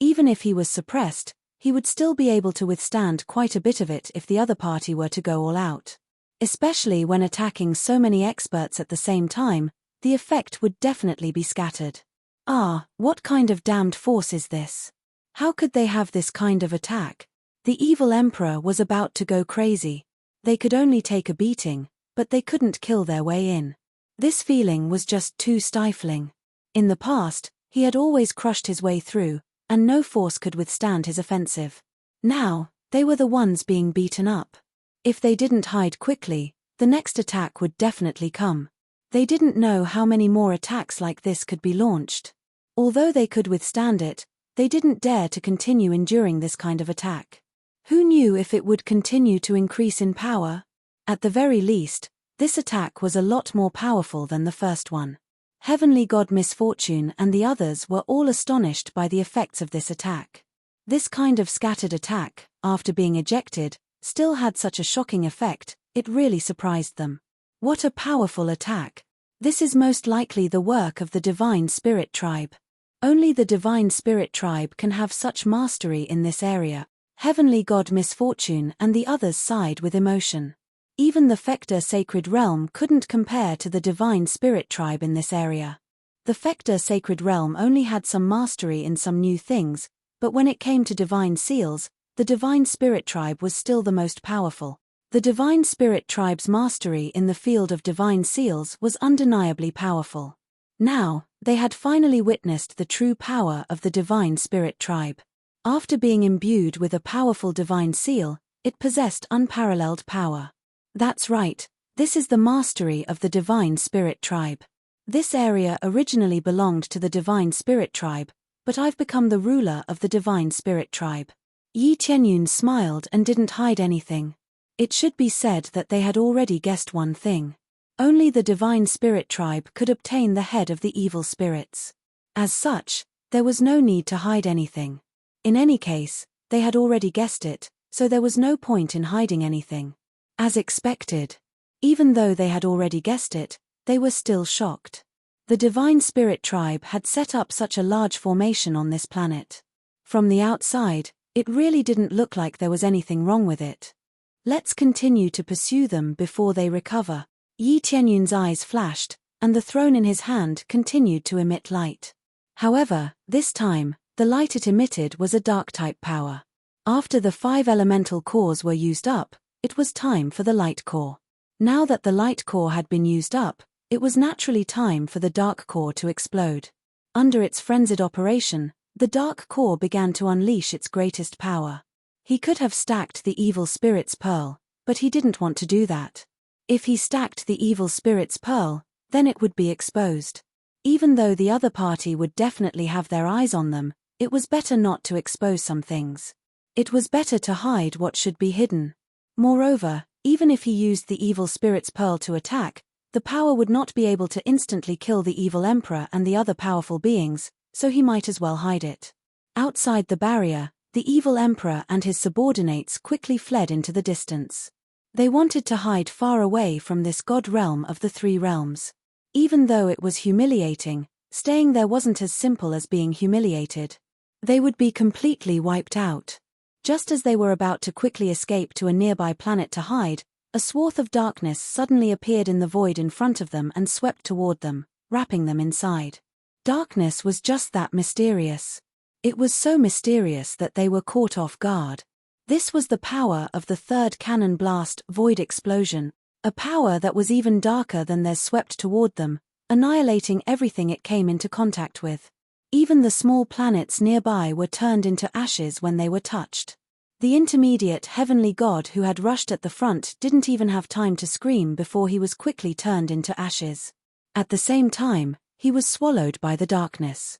Even if he was suppressed, he would still be able to withstand quite a bit of it if the other party were to go all out. Especially when attacking so many experts at the same time, the effect would definitely be scattered. Ah, what kind of damned force is this? How could they have this kind of attack? The evil emperor was about to go crazy. They could only take a beating, but they couldn't kill their way in. This feeling was just too stifling. In the past, he had always crushed his way through, and no force could withstand his offensive. Now, they were the ones being beaten up. If they didn't hide quickly, the next attack would definitely come. They didn't know how many more attacks like this could be launched. Although they could withstand it, they didn't dare to continue enduring this kind of attack. Who knew if it would continue to increase in power? At the very least, this attack was a lot more powerful than the first one. Heavenly God Misfortune and the others were all astonished by the effects of this attack. This kind of scattered attack, after being ejected, still had such a shocking effect, it really surprised them. What a powerful attack! This is most likely the work of the Divine Spirit Tribe. Only the Divine Spirit Tribe can have such mastery in this area. Heavenly God Misfortune and the others sighed with emotion. Even the Fector Sacred Realm couldn't compare to the Divine Spirit Tribe in this area. The Fector Sacred Realm only had some mastery in some new things, but when it came to Divine Seals, the Divine Spirit Tribe was still the most powerful. The Divine Spirit Tribe's mastery in the field of Divine Seals was undeniably powerful. Now, they had finally witnessed the true power of the Divine Spirit Tribe. After being imbued with a powerful Divine Seal, it possessed unparalleled power. That's right, this is the mastery of the Divine Spirit Tribe. This area originally belonged to the Divine Spirit Tribe, but I've become the ruler of the Divine Spirit Tribe. Yi Tianyun smiled and didn't hide anything. It should be said that they had already guessed one thing. Only the divine spirit tribe could obtain the head of the evil spirits. As such, there was no need to hide anything. In any case, they had already guessed it, so there was no point in hiding anything. As expected. Even though they had already guessed it, they were still shocked. The divine spirit tribe had set up such a large formation on this planet. From the outside, it really didn't look like there was anything wrong with it. Let's continue to pursue them before they recover. Yi Tianyun's eyes flashed, and the throne in his hand continued to emit light. However, this time, the light it emitted was a dark-type power. After the 5 elemental cores were used up, it was time for the light core. Now that the light core had been used up, it was naturally time for the dark core to explode. Under its frenzied operation, the dark core began to unleash its greatest power. He could have stacked the evil spirit's pearl, but he didn't want to do that. If he stacked the evil spirit's pearl, then it would be exposed. Even though the other party would definitely have their eyes on them, it was better not to expose some things. It was better to hide what should be hidden. Moreover, even if he used the evil spirit's pearl to attack, the power would not be able to instantly kill the evil emperor and the other powerful beings, so he might as well hide it. Outside the barrier, the evil emperor and his subordinates quickly fled into the distance. They wanted to hide far away from this god realm of the 3 realms. Even though it was humiliating, staying there wasn't as simple as being humiliated. They would be completely wiped out. Just as they were about to quickly escape to a nearby planet to hide, a swath of darkness suddenly appeared in the void in front of them and swept toward them, wrapping them inside. Darkness was just that mysterious. It was so mysterious that they were caught off guard. This was the power of the 3rd cannon blast void explosion, a power that was even darker than theirs swept toward them, annihilating everything it came into contact with. Even the small planets nearby were turned into ashes when they were touched. The intermediate heavenly god who had rushed at the front didn't even have time to scream before he was quickly turned into ashes. At the same time, he was swallowed by the darkness.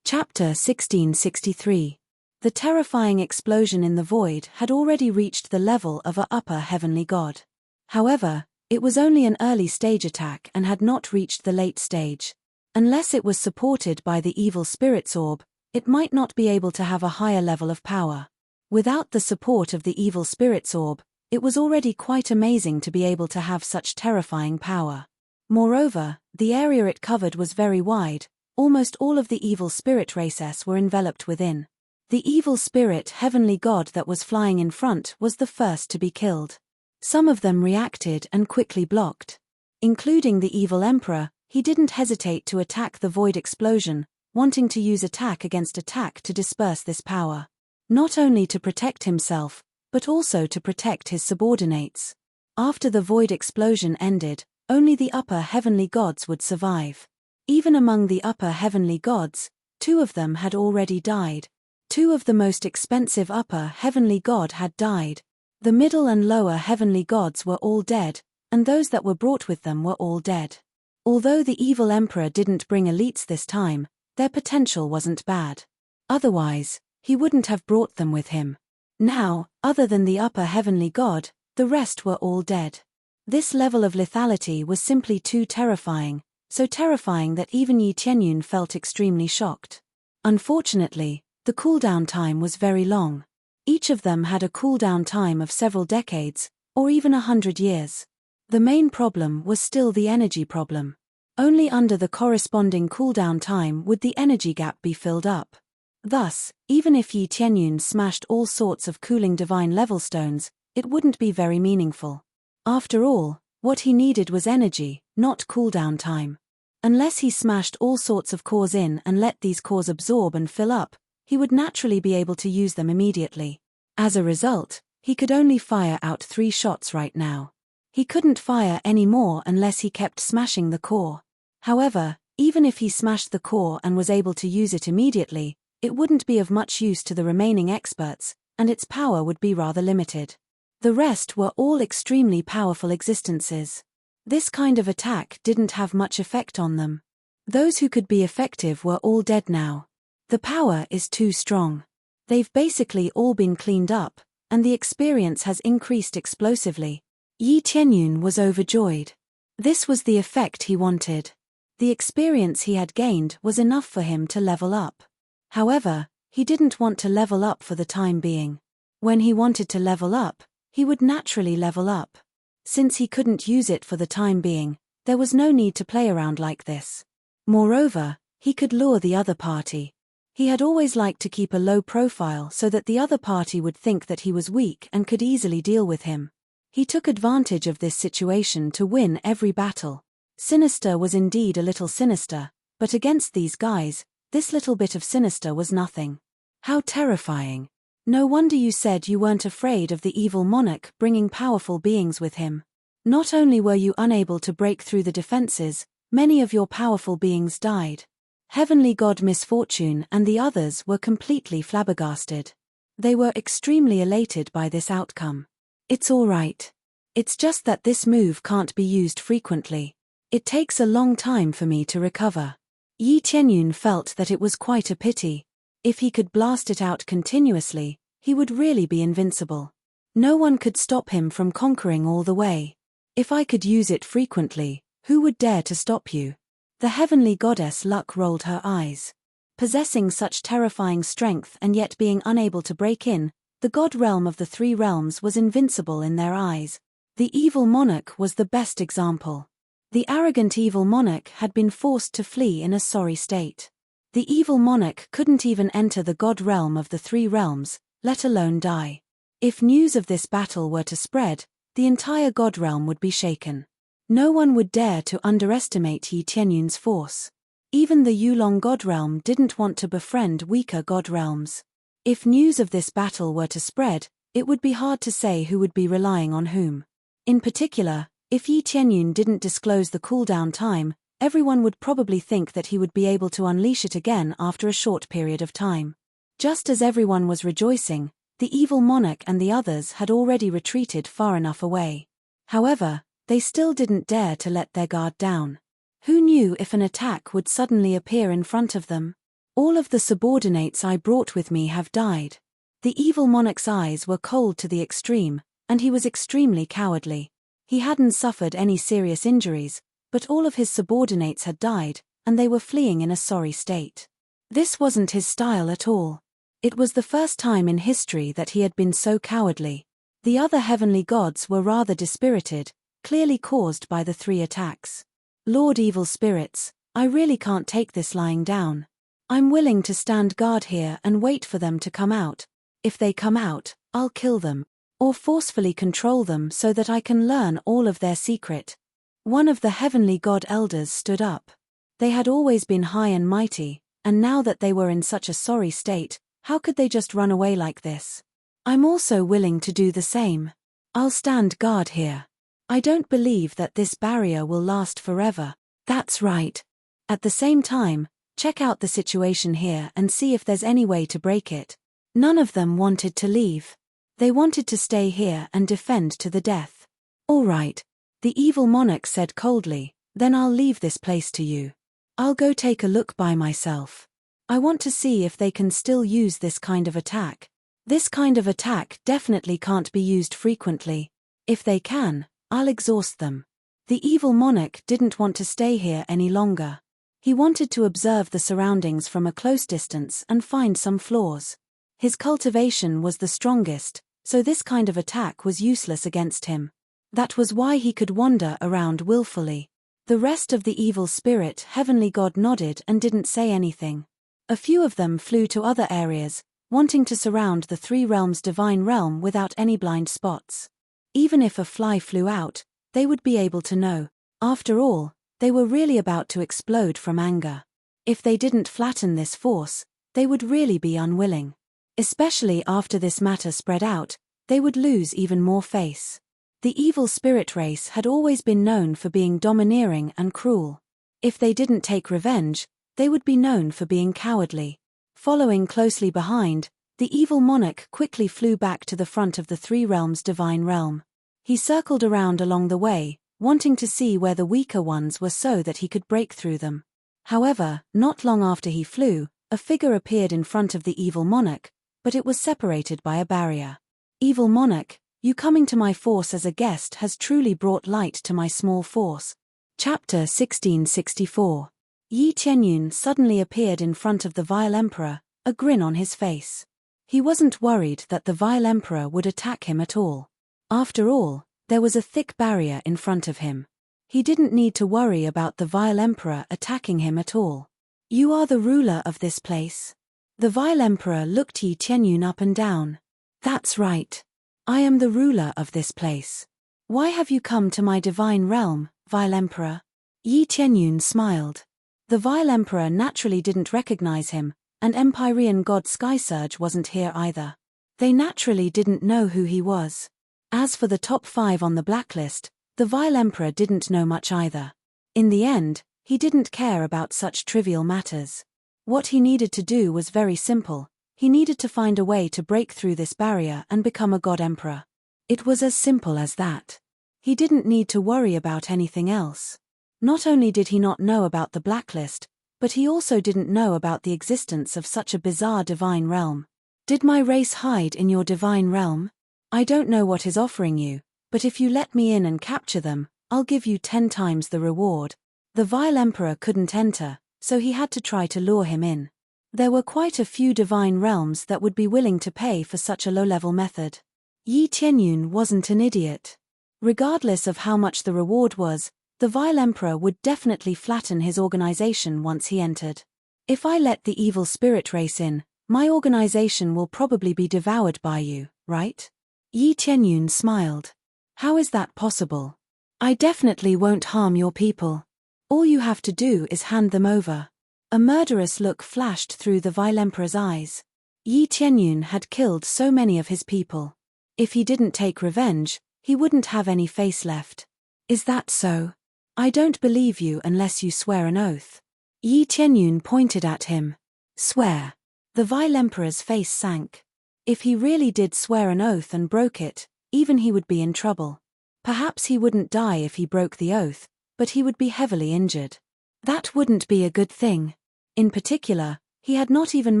Chapter 1663. The terrifying explosion in the void had already reached the level of an upper heavenly god. However, it was only an early stage attack and had not reached the late stage. Unless it was supported by the evil spirit's orb, it might not be able to have a higher level of power. Without the support of the evil spirit's orb, it was already quite amazing to be able to have such terrifying power. Moreover, the area it covered was very wide, almost all of the evil spirit races were enveloped within. The evil spirit heavenly god that was flying in front was the first to be killed. Some of them reacted and quickly blocked. Including the evil emperor, he didn't hesitate to attack the void explosion, wanting to use attack against attack to disperse this power. Not only to protect himself, but also to protect his subordinates. After the void explosion ended, only the upper heavenly gods would survive. Even among the upper heavenly gods, 2 of them had already died. 2 of the most expensive upper heavenly god had died. The middle and lower heavenly gods were all dead, and those that were brought with them were all dead. Although the evil emperor didn't bring elites this time, their potential wasn't bad. Otherwise, he wouldn't have brought them with him. Now, other than the upper heavenly god, the rest were all dead. This level of lethality was simply too terrifying, so terrifying that even Yi Tianyun felt extremely shocked. Unfortunately, the cooldown time was very long. Each of them had a cooldown time of several decades, or even 100 years. The main problem was still the energy problem. Only under the corresponding cooldown time would the energy gap be filled up. Thus, even if Yi Tianyun smashed all sorts of cooling divine level stones, it wouldn't be very meaningful. After all, what he needed was energy, not cooldown time. Unless he smashed all sorts of cores in and let these cores absorb and fill up, he would naturally be able to use them immediately. As a result, he could only fire out 3 shots right now. He couldn't fire any more unless he kept smashing the core. However, even if he smashed the core and was able to use it immediately, it wouldn't be of much use to the remaining experts, and its power would be rather limited. The rest were all extremely powerful existences. This kind of attack didn't have much effect on them. Those who could be effective were all dead now. The power is too strong. They've basically all been cleaned up, and the experience has increased explosively. Yi Tianyun was overjoyed. This was the effect he wanted. The experience he had gained was enough for him to level up. However, he didn't want to level up for the time being. When he wanted to level up, he would naturally level up. Since he couldn't use it for the time being, there was no need to play around like this. Moreover, he could lure the other party. He had always liked to keep a low profile so that the other party would think that he was weak and could easily deal with him. He took advantage of this situation to win every battle. Sinister was indeed a little sinister, but against these guys, this little bit of sinister was nothing. How terrifying. No wonder you said you weren't afraid of the evil monarch bringing powerful beings with him. Not only were you unable to break through the defenses, many of your powerful beings died. Heavenly God Misfortune and the others were completely flabbergasted. They were extremely elated by this outcome. It's all right. It's just that this move can't be used frequently. It takes a long time for me to recover. Yi Tianyun felt that it was quite a pity. If he could blast it out continuously, he would really be invincible. No one could stop him from conquering all the way. If I could use it frequently, who would dare to stop you? The heavenly goddess Luck rolled her eyes. Possessing such terrifying strength and yet being unable to break in, the god realm of the three realms was invincible in their eyes. The evil monarch was the best example. The arrogant evil monarch had been forced to flee in a sorry state. The evil monarch couldn't even enter the god realm of the three realms, let alone die. If news of this battle were to spread, the entire god realm would be shaken. No one would dare to underestimate Yi Tianyun's force. Even the Yulong god realm didn't want to befriend weaker god realms. If news of this battle were to spread, it would be hard to say who would be relying on whom. In particular, if Yi Tianyun didn't disclose the cooldown time, everyone would probably think that he would be able to unleash it again after a short period of time. Just as everyone was rejoicing, the evil monarch and the others had already retreated far enough away. However, they still didn't dare to let their guard down. Who knew if an attack would suddenly appear in front of them? All of the subordinates I brought with me have died. The evil monarch's eyes were cold to the extreme, and he was extremely cowardly. He hadn't suffered any serious injuries, but all of his subordinates had died, and they were fleeing in a sorry state. This wasn't his style at all. It was the first time in history that he had been so cowardly. The other heavenly gods were rather dispirited, clearly caused by the three attacks. Lord Evil Spirits, I really can't take this lying down. I'm willing to stand guard here and wait for them to come out. If they come out, I'll kill them, or forcefully control them so that I can learn all of their secret. One of the heavenly god elders stood up. They had always been high and mighty, and now that they were in such a sorry state, how could they just run away like this? I'm also willing to do the same. I'll stand guard here. I don't believe that this barrier will last forever. That's right. At the same time, check out the situation here and see if there's any way to break it. None of them wanted to leave. They wanted to stay here and defend to the death. All right. The evil monarch said coldly, then I'll leave this place to you. I'll go take a look by myself. I want to see if they can still use this kind of attack. This kind of attack definitely can't be used frequently. If they can, I'll exhaust them. The evil monarch didn't want to stay here any longer. He wanted to observe the surroundings from a close distance and find some flaws. His cultivation was the strongest, so this kind of attack was useless against him. That was why he could wander around willfully. The rest of the evil spirit heavenly god nodded and didn't say anything. A few of them flew to other areas, wanting to surround the three realms' divine realm without any blind spots. Even if a fly flew out, they would be able to know. After all, they were really about to explode from anger. If they didn't flatten this force, they would really be unwilling. Especially after this matter spread out, they would lose even more face. The evil spirit race had always been known for being domineering and cruel. If they didn't take revenge, they would be known for being cowardly. Following closely behind, the evil monarch quickly flew back to the front of the three realms' divine realm. He circled around along the way, wanting to see where the weaker ones were so that he could break through them. However, not long after he flew, a figure appeared in front of the evil monarch, but it was separated by a barrier. Evil monarch, you coming to my force as a guest has truly brought light to my small force. Chapter 1664. Yi Qianyun suddenly appeared in front of the vile emperor, a grin on his face. He wasn't worried that the vile emperor would attack him at all. After all, there was a thick barrier in front of him. He didn't need to worry about the vile emperor attacking him at all. You are the ruler of this place? The vile emperor looked Yi Qianyun up and down. That's right. I am the ruler of this place. Why have you come to my divine realm, vile emperor? Yi Qianyun smiled. The vile emperor naturally didn't recognize him, and Empyrean god Skysurge wasn't here either. They naturally didn't know who he was. As for the top 5 on the blacklist, the vile emperor didn't know much either. In the end, he didn't care about such trivial matters. What he needed to do was very simple. He needed to find a way to break through this barrier and become a god emperor. It was as simple as that. He didn't need to worry about anything else. Not only did he not know about the blacklist, but he also didn't know about the existence of such a bizarre divine realm. Did my race hide in your divine realm? I don't know what is offering you, but if you let me in and capture them, I'll give you 10 times the reward. The vile emperor couldn't enter, so he had to try to lure him in. There were quite a few divine realms that would be willing to pay for such a low-level method. Yi Qianyun wasn't an idiot. Regardless of how much the reward was, the vile emperor would definitely flatten his organization once he entered. If I let the evil spirit race in, my organization will probably be devoured by you, right? Yi Qianyun smiled. How is that possible? I definitely won't harm your people. All you have to do is hand them over. A murderous look flashed through the vile emperor's eyes. Yi Qianyun had killed so many of his people. If he didn't take revenge, he wouldn't have any face left. Is that so? I don't believe you unless you swear an oath. Yi Qianyun pointed at him. Swear. The vile emperor's face sank. If he really did swear an oath and broke it, even he would be in trouble. Perhaps he wouldn't die if he broke the oath, but he would be heavily injured. That wouldn't be a good thing. In particular, he had not even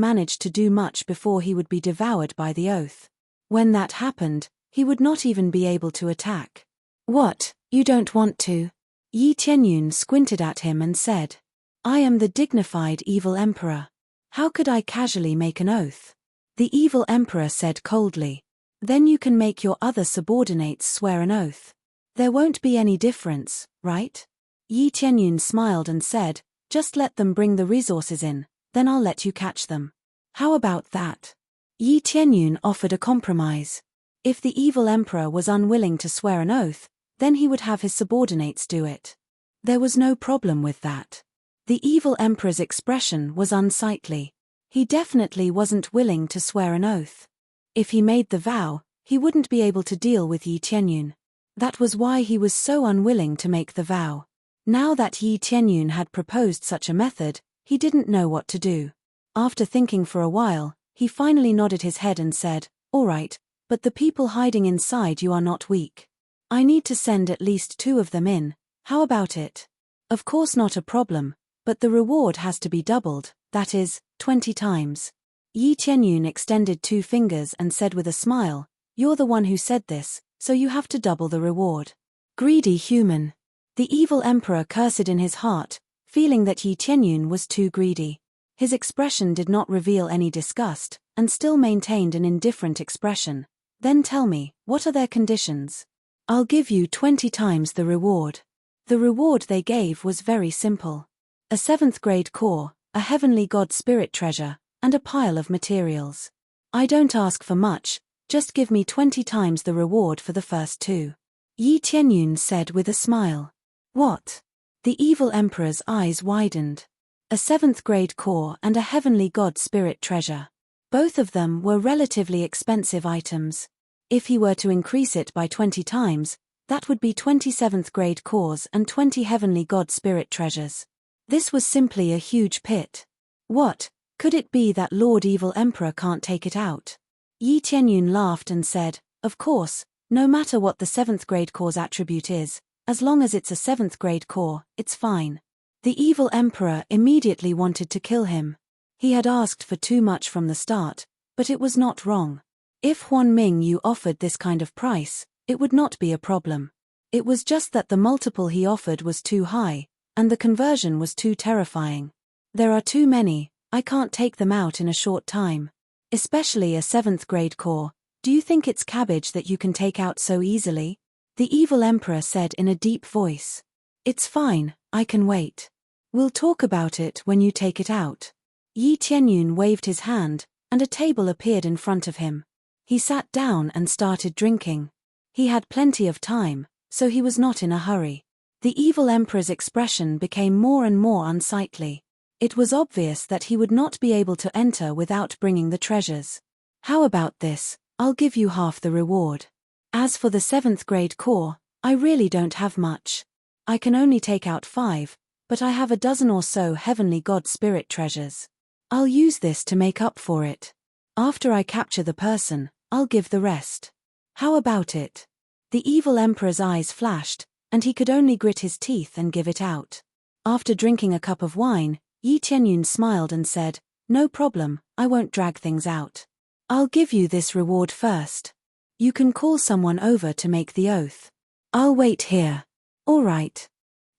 managed to do much before he would be devoured by the oath. When that happened, he would not even be able to attack. What, you don't want to? Yi Qianyun squinted at him and said, I am the dignified evil emperor. How could I casually make an oath? The evil emperor said coldly. Then you can make your other subordinates swear an oath. There won't be any difference, right? Yi Qianyun smiled and said, just let them bring the resources in, then I'll let you catch them. How about that? Yi Qianyun offered a compromise. If the evil emperor was unwilling to swear an oath, then he would have his subordinates do it. There was no problem with that. The evil emperor's expression was unsightly. He definitely wasn't willing to swear an oath. If he made the vow, he wouldn't be able to deal with Yi Qianyun. That was why he was so unwilling to make the vow. Now that Yi Qianyun had proposed such a method, he didn't know what to do. After thinking for a while, he finally nodded his head and said, all right, but the people hiding inside you are not weak. I need to send at least 2 of them in. How about it? Of course not a problem, but the reward has to be doubled, that is, 20 times. Yi Qianyun extended 2 fingers and said with a smile, you're the one who said this, so you have to double the reward. Greedy human. The evil emperor cursed in his heart, feeling that Yi Qianyun was too greedy. His expression did not reveal any disgust, and still maintained an indifferent expression. Then tell me, what are their conditions? I'll give you 20 times the reward. The reward they gave was very simple. A 7th grade core, a heavenly god spirit treasure, and a pile of materials. I don't ask for much, just give me 20 times the reward for the first 2. Yi Qianyun said with a smile. What? The evil emperor's eyes widened. A 7th grade core and a heavenly god spirit treasure. Both of them were relatively expensive items. If he were to increase it by 20 times, that would be 20 7th grade cores and 20 heavenly god spirit treasures. This was simply a huge pit. What, could it be that Lord Evil Emperor can't take it out? Yi Qianyun laughed and said, of course, no matter what the 7th grade core's attribute is, as long as it's a 7th grade core, it's fine. The evil emperor immediately wanted to kill him. He had asked for too much from the start, but it was not wrong. If Huan Ming Yu offered this kind of price, it would not be a problem. It was just that the multiple he offered was too high, and the conversion was too terrifying. There are too many, I can't take them out in a short time. Especially a 7th grade core. Do you think it's cabbage that you can take out so easily? The evil emperor said in a deep voice. It's fine, I can wait. We'll talk about it when you take it out. Yi Tianyun waved his hand, and a table appeared in front of him. He sat down and started drinking. He had plenty of time, so he was not in a hurry. The evil emperor's expression became more and more unsightly. It was obvious that he would not be able to enter without bringing the treasures. How about this? I'll give you half the reward. As for the 7th grade core, I really don't have much. I can only take out 5, but I have a dozen or so heavenly god spirit treasures. I'll use this to make up for it. After I capture the person, I'll give the rest. How about it? The evil emperor's eyes flashed, and he could only grit his teeth and give it out. After drinking a cup of wine, Yi Tianyun smiled and said, No problem, I won't drag things out. I'll give you this reward first. You can call someone over to make the oath. I'll wait here. All right.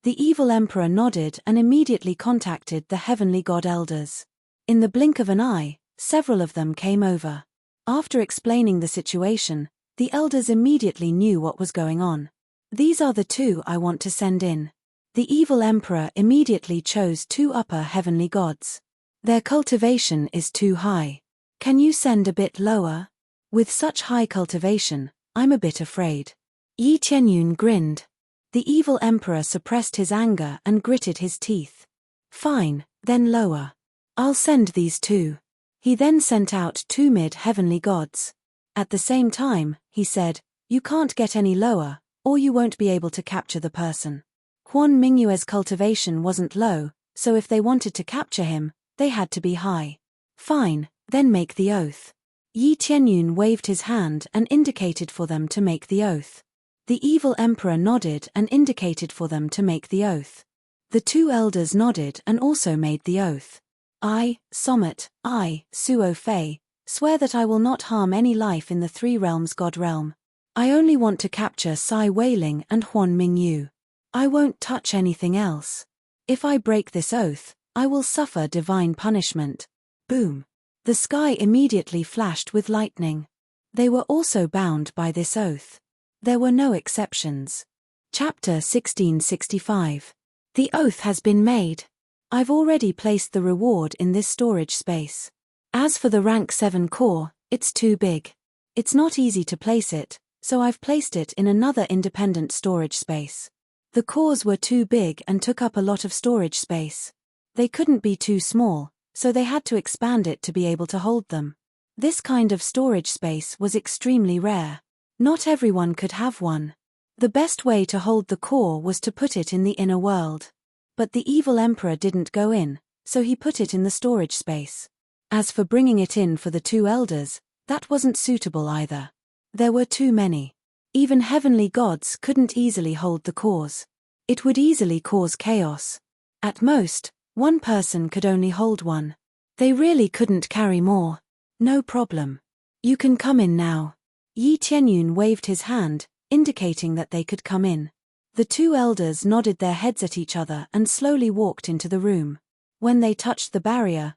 The evil emperor nodded and immediately contacted the heavenly god elders. In the blink of an eye, several of them came over. After explaining the situation, the elders immediately knew what was going on. These are the 2 I want to send in. The evil emperor immediately chose 2 upper heavenly gods. Their cultivation is too high. Can you send a bit lower? With such high cultivation, I'm a bit afraid. Yi Tianyun grinned. The evil emperor suppressed his anger and gritted his teeth. Fine, then lower. I'll send these 2. He then sent out 2 mid-heavenly gods. At the same time, he said, You can't get any lower, or you won't be able to capture the person. Huan Mingyue's cultivation wasn't low, so if they wanted to capture him, they had to be high. Fine, then make the oath. Yi Tianyun waved his hand and indicated for them to make the oath. The evil emperor nodded and indicated for them to make the oath. The 2 elders nodded and also made the oath. I, Somet, I, Suo Fei, swear that I will not harm any life in the 3 realms God realm. I only want to capture Sai Weiling and Huan Mingyu. I won't touch anything else. If I break this oath, I will suffer divine punishment. Boom. The sky immediately flashed with lightning. They were also bound by this oath. There were no exceptions. Chapter 1665. The oath has been made. I've already placed the reward in this storage space. As for the rank 7 core, it's too big. It's not easy to place it, so I've placed it in another independent storage space. The cores were too big and took up a lot of storage space. They couldn't be too small, so they had to expand it to be able to hold them. This kind of storage space was extremely rare. Not everyone could have one. The best way to hold the core was to put it in the inner world. But the evil emperor didn't go in, so he put it in the storage space. As for bringing it in for the 2 elders, that wasn't suitable either. There were too many. Even heavenly gods couldn't easily hold the cores. It would easily cause chaos. At most, 1 person could only hold one. They really couldn't carry more. No problem. You can come in now. Yi Tianyun waved his hand, indicating that they could come in. The 2 elders nodded their heads at each other and slowly walked into the room. When they touched the barrier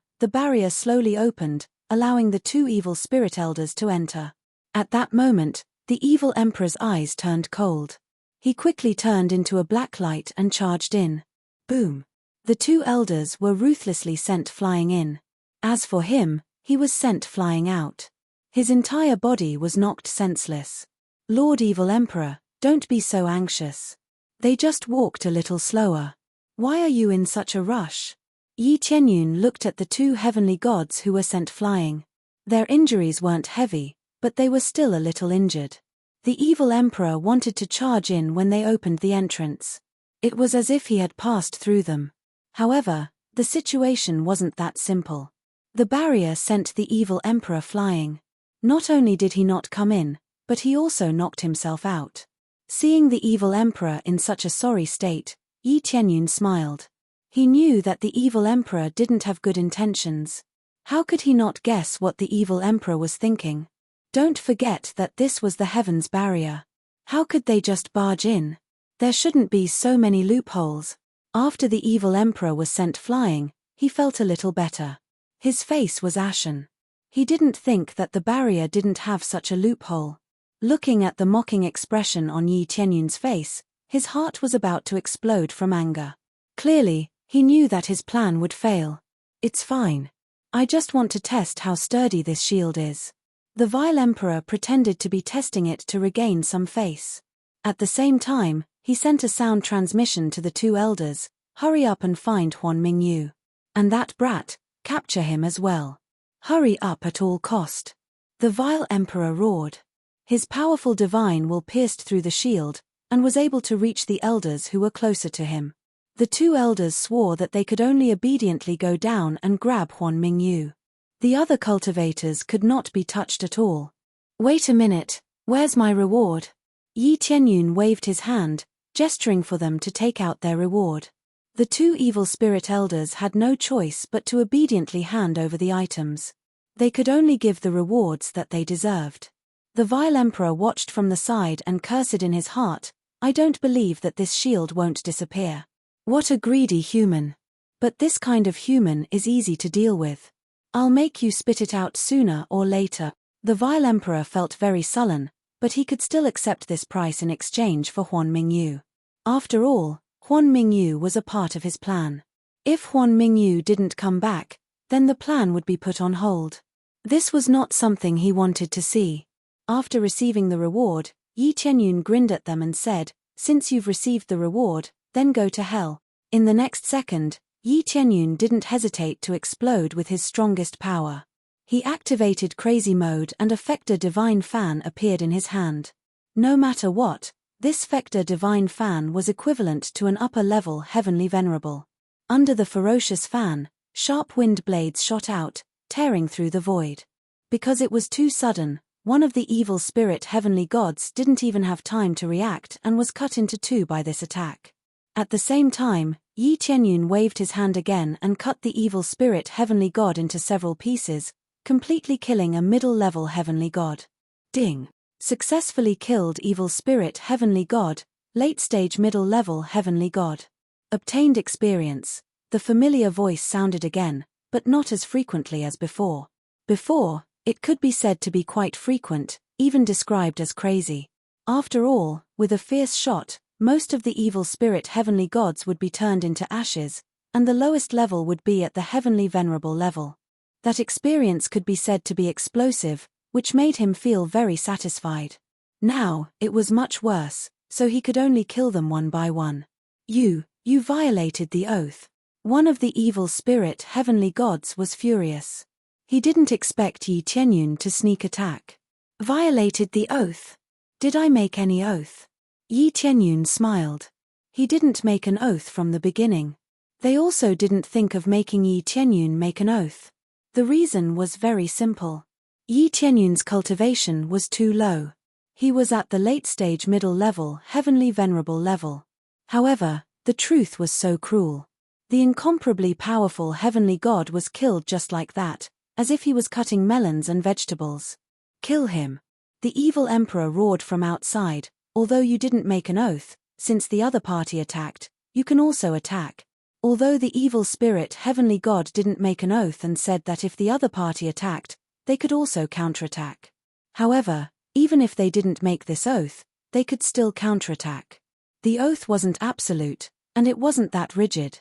slowly opened, allowing the 2 evil spirit elders to enter. At that moment, the evil emperor's eyes turned cold. He quickly turned into a black light and charged in. Boom. The 2 elders were ruthlessly sent flying in. As for him, he was sent flying out. His entire body was knocked senseless. Lord Evil Emperor, don't be so anxious. They just walked a little slower. Why are you in such a rush? Yi Tianyun looked at the 2 heavenly gods who were sent flying. Their injuries weren't heavy, but they were still a little injured. The evil emperor wanted to charge in when they opened the entrance. It was as if he had passed through them. However, the situation wasn't that simple. The barrier sent the evil emperor flying. Not only did he not come in, but he also knocked himself out. Seeing the evil emperor in such a sorry state, Yi Tianyun smiled. He knew that the evil emperor didn't have good intentions. How could he not guess what the evil emperor was thinking? Don't forget that this was the heavens barrier. How could they just barge in? There shouldn't be so many loopholes. After the evil emperor was sent flying, he felt a little better. His face was ashen. He didn't think that the barrier didn't have such a loophole. Looking at the mocking expression on Yi Tianyun's face, his heart was about to explode from anger. Clearly, he knew that his plan would fail. It's fine. I just want to test how sturdy this shield is. The vile emperor pretended to be testing it to regain some face. At the same time, he sent a sound transmission to the two elders: hurry up and find Huan Mingyu. And that brat, capture him as well. Hurry up at all cost. The vile emperor roared. His powerful divine will pierced through the shield, and was able to reach the elders who were closer to him. The two elders swore that they could only obediently go down and grab Huan Mingyu. The other cultivators could not be touched at all. Wait a minute, where's my reward? Yi Tianyun waved his hand, gesturing for them to take out their reward. The two evil spirit elders had no choice but to obediently hand over the items. They could only give the rewards that they deserved. The vile emperor watched from the side and cursed in his heart, I don't believe that this shield won't disappear. What a greedy human. But this kind of human is easy to deal with. I'll make you spit it out sooner or later. The vile emperor felt very sullen, but he could still accept this price in exchange for Huan Mingyu. After all, Huan Mingyu was a part of his plan. If Huan Mingyu didn't come back, then the plan would be put on hold. This was not something he wanted to see. After receiving the reward, Yi Tianyun grinned at them and said, since you've received the reward, then go to hell. In the next second, Yi Tianyun didn't hesitate to explode with his strongest power. He activated crazy mode and a Fector divine fan appeared in his hand. No matter what, this Fector divine fan was equivalent to an upper-level heavenly venerable. Under the ferocious fan, sharp wind blades shot out, tearing through the void. Because it was too sudden, one of the evil spirit heavenly gods didn't even have time to react and was cut into two by this attack. At the same time, Yi Tianyun waved his hand again and cut the evil spirit heavenly god into several pieces, completely killing a middle-level heavenly god. Ding! Successfully killed evil spirit heavenly god, late-stage middle-level heavenly god. Obtained experience. The familiar voice sounded again, but not as frequently as before. Before, it could be said to be quite frequent, even described as crazy. After all, with a fierce shot, most of the evil spirit heavenly gods would be turned into ashes, and the lowest level would be at the heavenly venerable level. That experience could be said to be explosive, which made him feel very satisfied. Now, it was much worse, so he could only kill them one by one. You violated the oath. One of the evil spirit heavenly gods was furious. He didn't expect Yi Tianyun to sneak attack. Violated the oath? Did I make any oath? Yi Tianyun smiled. He didn't make an oath from the beginning. They also didn't think of making Yi Tianyun make an oath. The reason was very simple. Yi Tianyun's cultivation was too low. He was at the late-stage middle-level heavenly venerable level. However, the truth was so cruel. The incomparably powerful heavenly god was killed just like that, as if he was cutting melons and vegetables. Kill him. The evil emperor roared from outside, although you didn't make an oath, since the other party attacked, you can also attack. Although the evil spirit heavenly god didn't make an oath and said that if the other party attacked, they could also counterattack. However, even if they didn't make this oath, they could still counterattack. The oath wasn't absolute, and it wasn't that rigid.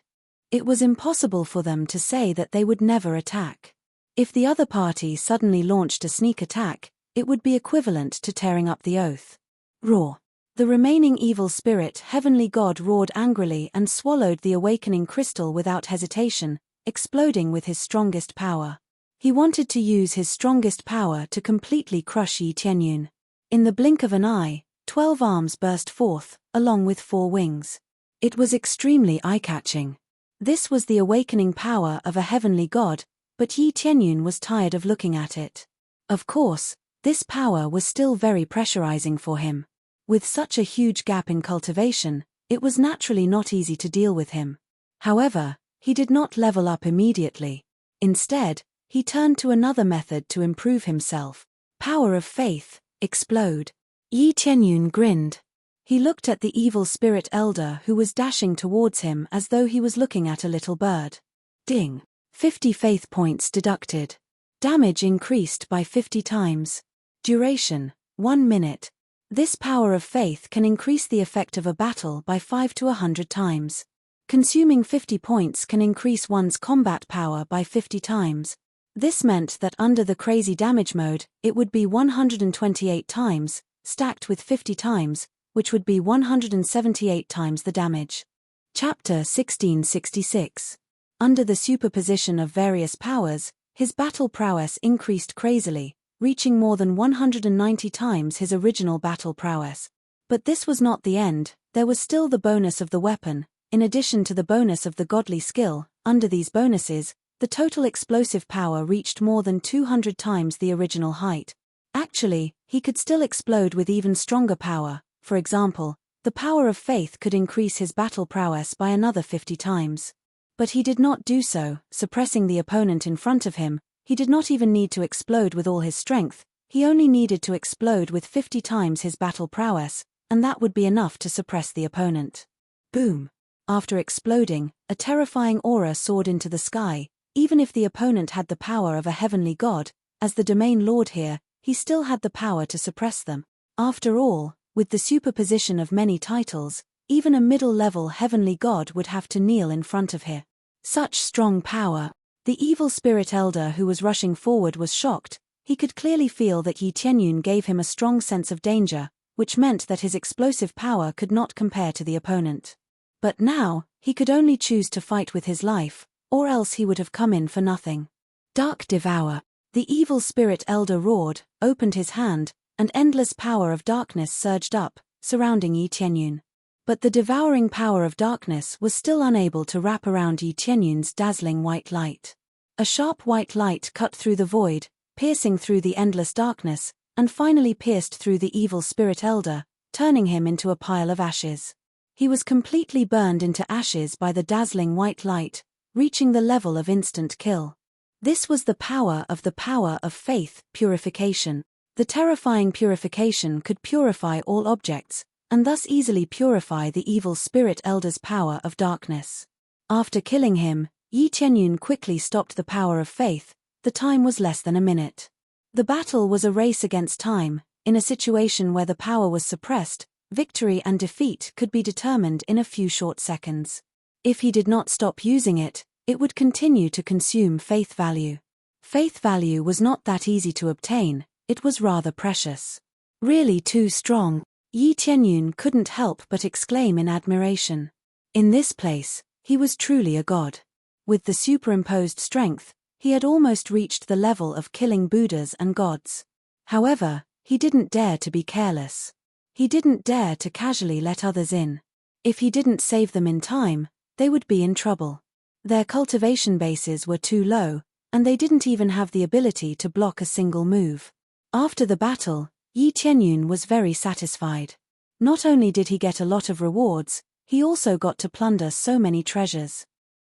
It was impossible for them to say that they would never attack. If the other party suddenly launched a sneak attack, it would be equivalent to tearing up the oath. Roar. The remaining evil spirit heavenly god roared angrily and swallowed the awakening crystal without hesitation, exploding with his strongest power. He wanted to use his strongest power to completely crush Yi Tianyun. In the blink of an eye, 12 arms burst forth, along with 4 wings. It was extremely eye-catching. This was the awakening power of a heavenly god, but Yi Tianyun was tired of looking at it. Of course, this power was still very pressurizing for him. With such a huge gap in cultivation, it was naturally not easy to deal with him. However, he did not level up immediately. Instead, he turned to another method to improve himself. Power of faith, explode. Yi Tianyun grinned. He looked at the evil spirit elder who was dashing towards him as though he was looking at a little bird. Ding! 50 faith points deducted. Damage increased by 50 times. Duration, 1 minute. This power of faith can increase the effect of a battle by 5 to 100 times. Consuming 50 points can increase one's combat power by 50 times. This meant that under the crazy damage mode, it would be 128 times, stacked with 50 times, which would be 178 times the damage. Chapter 1666. Under the superposition of various powers, his battle prowess increased crazily, reaching more than 190 times his original battle prowess. But this was not the end, there was still the bonus of the weapon, in addition to the bonus of the godly skill. Under these bonuses, the total explosive power reached more than 200 times the original height. Actually, he could still explode with even stronger power. For example, the power of faith could increase his battle prowess by another 50 times. But he did not do so, suppressing the opponent in front of him. He did not even need to explode with all his strength, he only needed to explode with 50 times his battle prowess, and that would be enough to suppress the opponent. Boom! After exploding, a terrifying aura soared into the sky. Even if the opponent had the power of a heavenly god, as the domain lord here, he still had the power to suppress them. After all, with the superposition of many titles, even a middle-level heavenly god would have to kneel in front of him. Such strong power. The evil spirit elder who was rushing forward was shocked. He could clearly feel that Yi Tianyun gave him a strong sense of danger, which meant that his explosive power could not compare to the opponent. But now, he could only choose to fight with his life, or else he would have come in for nothing. Dark Devour. The evil spirit elder roared, opened his hand, and endless power of darkness surged up, surrounding Yi Tianyun. But the devouring power of darkness was still unable to wrap around Yi Tianyun's dazzling white light. A sharp white light cut through the void, piercing through the endless darkness, and finally pierced through the evil spirit elder, turning him into a pile of ashes. He was completely burned into ashes by the dazzling white light, reaching the level of instant kill. This was the power of faith, purification. The terrifying purification could purify all objects, and thus easily purify the evil spirit elder's power of darkness. After killing him, Yi Tianyun quickly stopped the power of faith. The time was less than a minute. The battle was a race against time. In a situation where the power was suppressed, victory and defeat could be determined in a few short seconds. If he did not stop using it, it would continue to consume faith value. Faith value was not that easy to obtain, it was rather precious. Really too strong. Yi Tianyun couldn't help but exclaim in admiration. In this place, he was truly a god. With the superimposed strength, he had almost reached the level of killing Buddhas and gods. However, he didn't dare to be careless. He didn't dare to casually let others in. If he didn't save them in time, they would be in trouble. Their cultivation bases were too low, and they didn't even have the ability to block a single move. After the battle, Yi Tianyun was very satisfied. Not only did he get a lot of rewards, he also got to plunder so many treasures.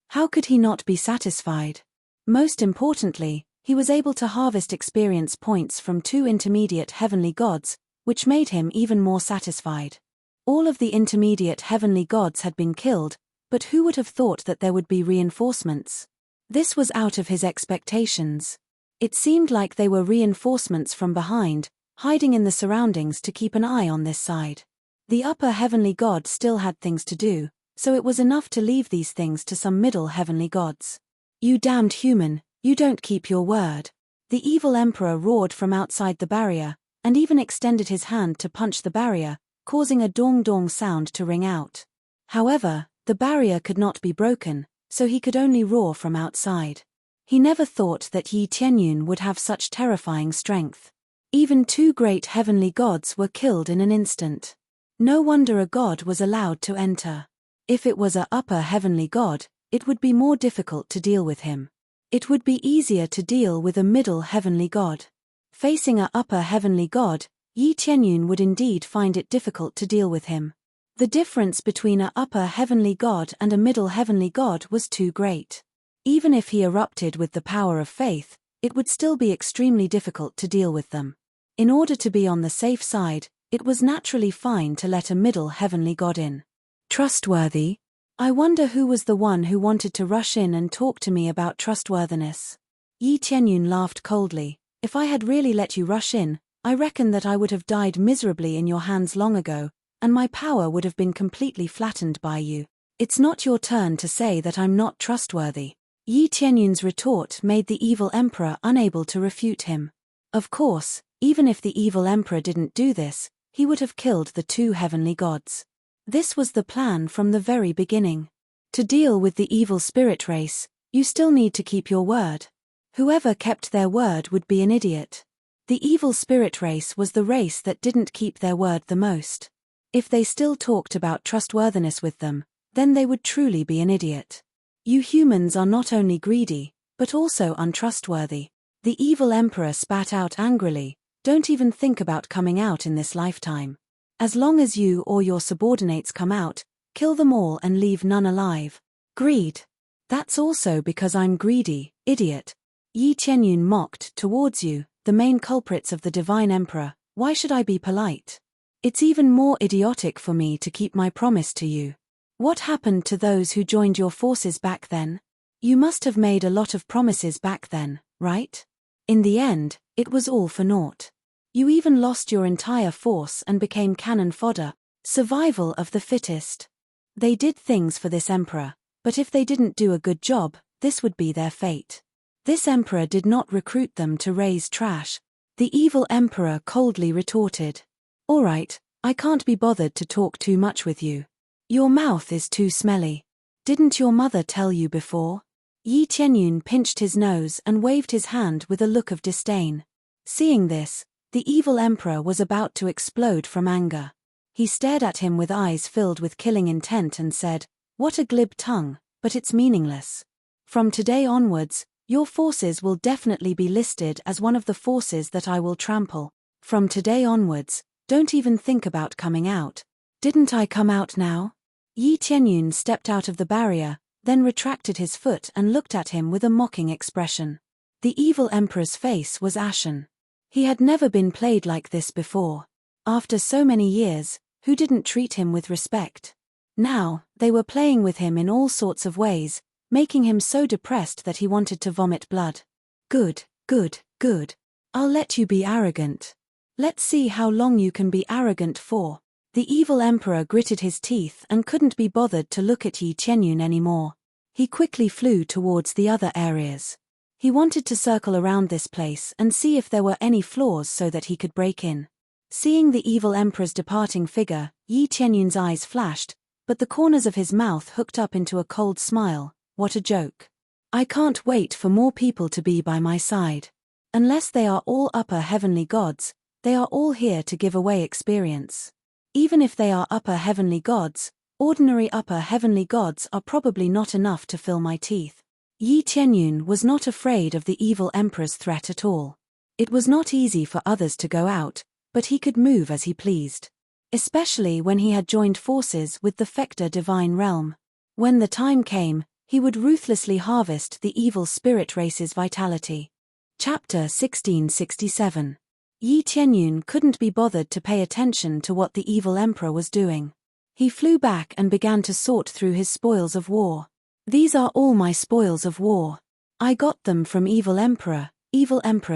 How could he not be satisfied? Most importantly, he was able to harvest experience points from 2 intermediate heavenly gods, which made him even more satisfied. All of the intermediate heavenly gods had been killed, but who would have thought that there would be reinforcements? This was out of his expectations. It seemed like they were reinforcements from behind, hiding in the surroundings to keep an eye on this side. The upper heavenly god still had things to do, so it was enough to leave these things to some middle heavenly gods. You damned human, you don't keep your word. The evil emperor roared from outside the barrier, and even extended his hand to punch the barrier, causing a dong-dong sound to ring out. However, the barrier could not be broken, so he could only roar from outside. He never thought that Yi Tianyun would have such terrifying strength. Even 2 great heavenly gods were killed in an instant. No wonder a god was allowed to enter. If it was a upper heavenly god, it would be more difficult to deal with him. It would be easier to deal with a middle heavenly god. Facing a upper heavenly god, Yi Tianyun would indeed find it difficult to deal with him. The difference between a upper heavenly god and a middle heavenly god was too great. Even if he erupted with the power of faith, it would still be extremely difficult to deal with them. In order to be on the safe side, it was naturally fine to let a middle heavenly god in. Trustworthy? I wonder who was the one who wanted to rush in and talk to me about trustworthiness. Yi Tianyun laughed coldly. If I had really let you rush in, I reckon that I would have died miserably in your hands long ago, and my power would have been completely flattened by you. It's not your turn to say that I'm not trustworthy. Yi Tianyun's retort made the evil emperor unable to refute him. Of course, even if the evil emperor didn't do this, he would have killed the two heavenly gods. This was the plan from the very beginning. To deal with the evil spirit race, you still need to keep your word. Whoever kept their word would be an idiot. The evil spirit race was the race that didn't keep their word the most. If they still talked about trustworthiness with them, then they would truly be an idiot. You humans are not only greedy, but also untrustworthy. The evil emperor spat out angrily. Don't even think about coming out in this lifetime. As long as you or your subordinates come out, kill them all and leave none alive. Greed. That's also because I'm greedy, idiot. Yi Tianyun mocked towards you, the main culprits of the divine emperor. Why should I be polite? It's even more idiotic for me to keep my promise to you. What happened to those who joined your forces back then? You must have made a lot of promises back then, right? In the end, it was all for naught. You even lost your entire force and became cannon fodder. Survival of the fittest. They did things for this emperor, but if they didn't do a good job, this would be their fate. This emperor did not recruit them to raise trash. The evil emperor coldly retorted. All right, I can't be bothered to talk too much with you. Your mouth is too smelly. Didn't your mother tell you before? Yi Tianyun pinched his nose and waved his hand with a look of disdain. Seeing this, the evil emperor was about to explode from anger. He stared at him with eyes filled with killing intent and said, "What a glib tongue, but it's meaningless. From today onwards, your forces will definitely be listed as one of the forces that I will trample. From today onwards, don't even think about coming out." Didn't I come out now? Yi Tianyun stepped out of the barrier, then retracted his foot and looked at him with a mocking expression. The evil emperor's face was ashen. He had never been played like this before. After so many years, who didn't treat him with respect? Now, they were playing with him in all sorts of ways, making him so depressed that he wanted to vomit blood. Good, good, good. I'll let you be arrogant. Let's see how long you can be arrogant for. The evil emperor gritted his teeth and couldn't be bothered to look at Yi Tianyun anymore. He quickly flew towards the other areas. He wanted to circle around this place and see if there were any flaws so that he could break in. Seeing the evil emperor's departing figure, Yi Tianyun's eyes flashed, but the corners of his mouth hooked up into a cold smile. What a joke. I can't wait for more people to be by my side. Unless they are all upper heavenly gods, they are all here to give away experience. Even if they are upper heavenly gods, ordinary upper heavenly gods are probably not enough to fill my teeth. Yi Tianyun was not afraid of the evil emperor's threat at all. It was not easy for others to go out, but he could move as he pleased. Especially when he had joined forces with the Fector divine realm. When the time came, he would ruthlessly harvest the evil spirit race's vitality. Chapter 1667. Yi Tianyun couldn't be bothered to pay attention to what the evil emperor was doing. He flew back and began to sort through his spoils of war. These are all my spoils of war. I got them from evil emperor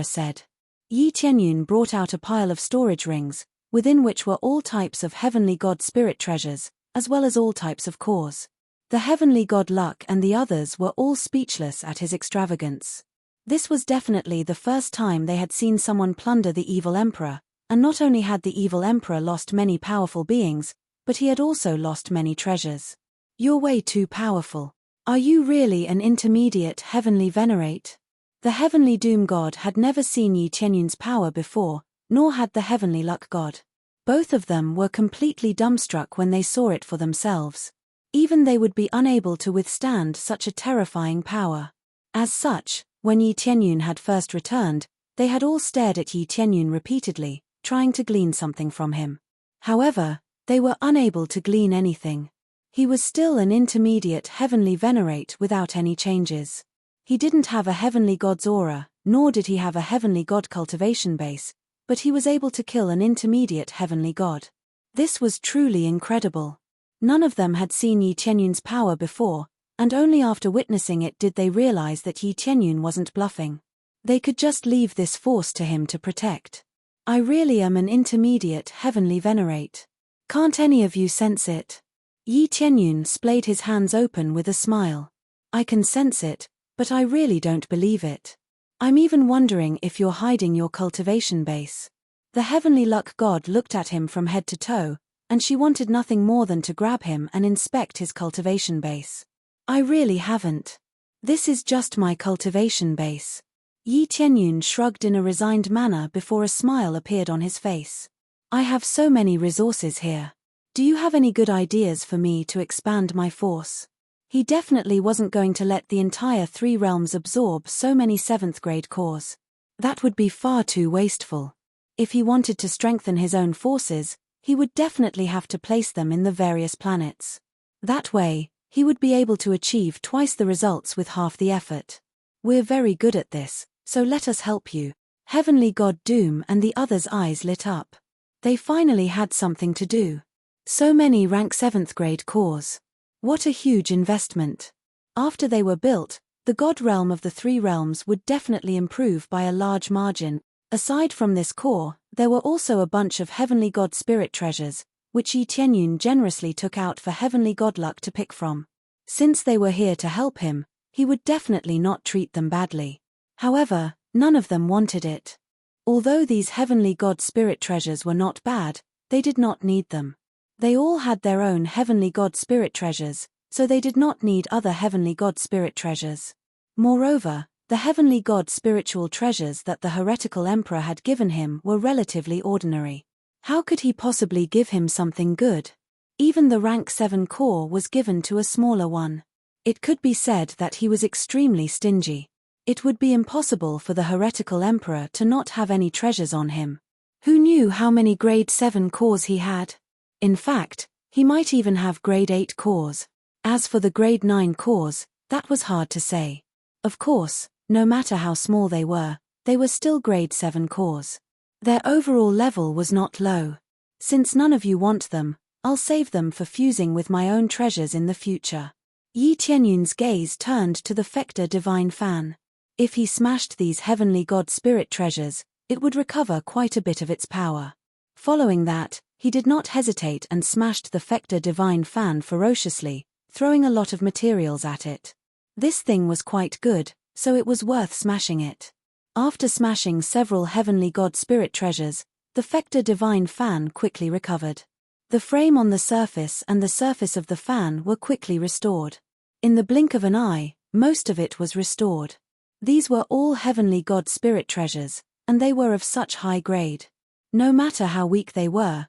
said. Yi Tianyun brought out a pile of storage rings, within which were all types of heavenly god spirit treasures, as well as all types of cores. The heavenly god Luck and the others were all speechless at his extravagance. This was definitely the first time they had seen someone plunder the evil emperor, and not only had the evil emperor lost many powerful beings, but he had also lost many treasures. You're way too powerful. Are you really an intermediate heavenly venerate? The heavenly doom god had never seen Yi Tianyun's power before, nor had the heavenly luck god. Both of them were completely dumbstruck when they saw it for themselves. Even they would be unable to withstand such a terrifying power. As such, when Yi Tianyun had first returned, they had all stared at Yi Tianyun repeatedly, trying to glean something from him. However, they were unable to glean anything. He was still an intermediate heavenly venerate without any changes. He didn't have a heavenly god's aura, nor did he have a heavenly god cultivation base, but he was able to kill an intermediate heavenly god. This was truly incredible. None of them had seen Yi Qianyun's power before, and only after witnessing it did they realize that Yi Qianyun wasn't bluffing. They could just leave this force to him to protect. I really am an intermediate heavenly venerate. Can't any of you sense it? Yi Qianyun splayed his hands open with a smile. I can sense it, but I really don't believe it. I'm even wondering if you're hiding your cultivation base. The heavenly luck god looked at him from head to toe, and she wanted nothing more than to grab him and inspect his cultivation base. I really haven't. This is just my cultivation base. Yi Qianyun shrugged in a resigned manner before a smile appeared on his face. I have so many resources here. Do you have any good ideas for me to expand my force? He definitely wasn't going to let the entire 3 realms absorb so many 7th grade cores. That would be far too wasteful. If he wanted to strengthen his own forces, he would definitely have to place them in the various planets. That way, he would be able to achieve twice the results with half the effort. We're very good at this, so let us help you. Heavenly God Doom and the others' eyes lit up. They finally had something to do. So many rank 7th grade cores. What a huge investment. After they were built, the God realm of the 3 realms would definitely improve by a large margin. Aside from this core, there were also a bunch of heavenly god spirit treasures, which Yi Qianyun generously took out for heavenly god luck to pick from. Since they were here to help him, he would definitely not treat them badly. However, none of them wanted it. Although these heavenly god spirit treasures were not bad, they did not need them. They all had their own heavenly god spirit treasures, so they did not need other heavenly god spirit treasures. Moreover, the heavenly god spiritual treasures that the heretical emperor had given him were relatively ordinary. How could he possibly give him something good? Even the rank 7 core was given to a smaller one. It could be said that he was extremely stingy. It would be impossible for the heretical emperor to not have any treasures on him. Who knew how many grade 7 cores he had? In fact, he might even have grade 8 cores. As for the grade 9 cores, that was hard to say. Of course, no matter how small they were still grade 7 cores. Their overall level was not low. Since none of you want them, I'll save them for fusing with my own treasures in the future. Yi Qianyun's gaze turned to the Fector Divine Fan. If he smashed these heavenly god spirit treasures, it would recover quite a bit of its power. Following that, he did not hesitate and smashed the Fector Divine Fan ferociously, throwing a lot of materials at it. This thing was quite good, so it was worth smashing it. After smashing several heavenly god spirit treasures, the Fector Divine Fan quickly recovered. The frame on the surface and the surface of the fan were quickly restored. In the blink of an eye, most of it was restored. These were all heavenly god spirit treasures, and they were of such high grade. No matter how weak they were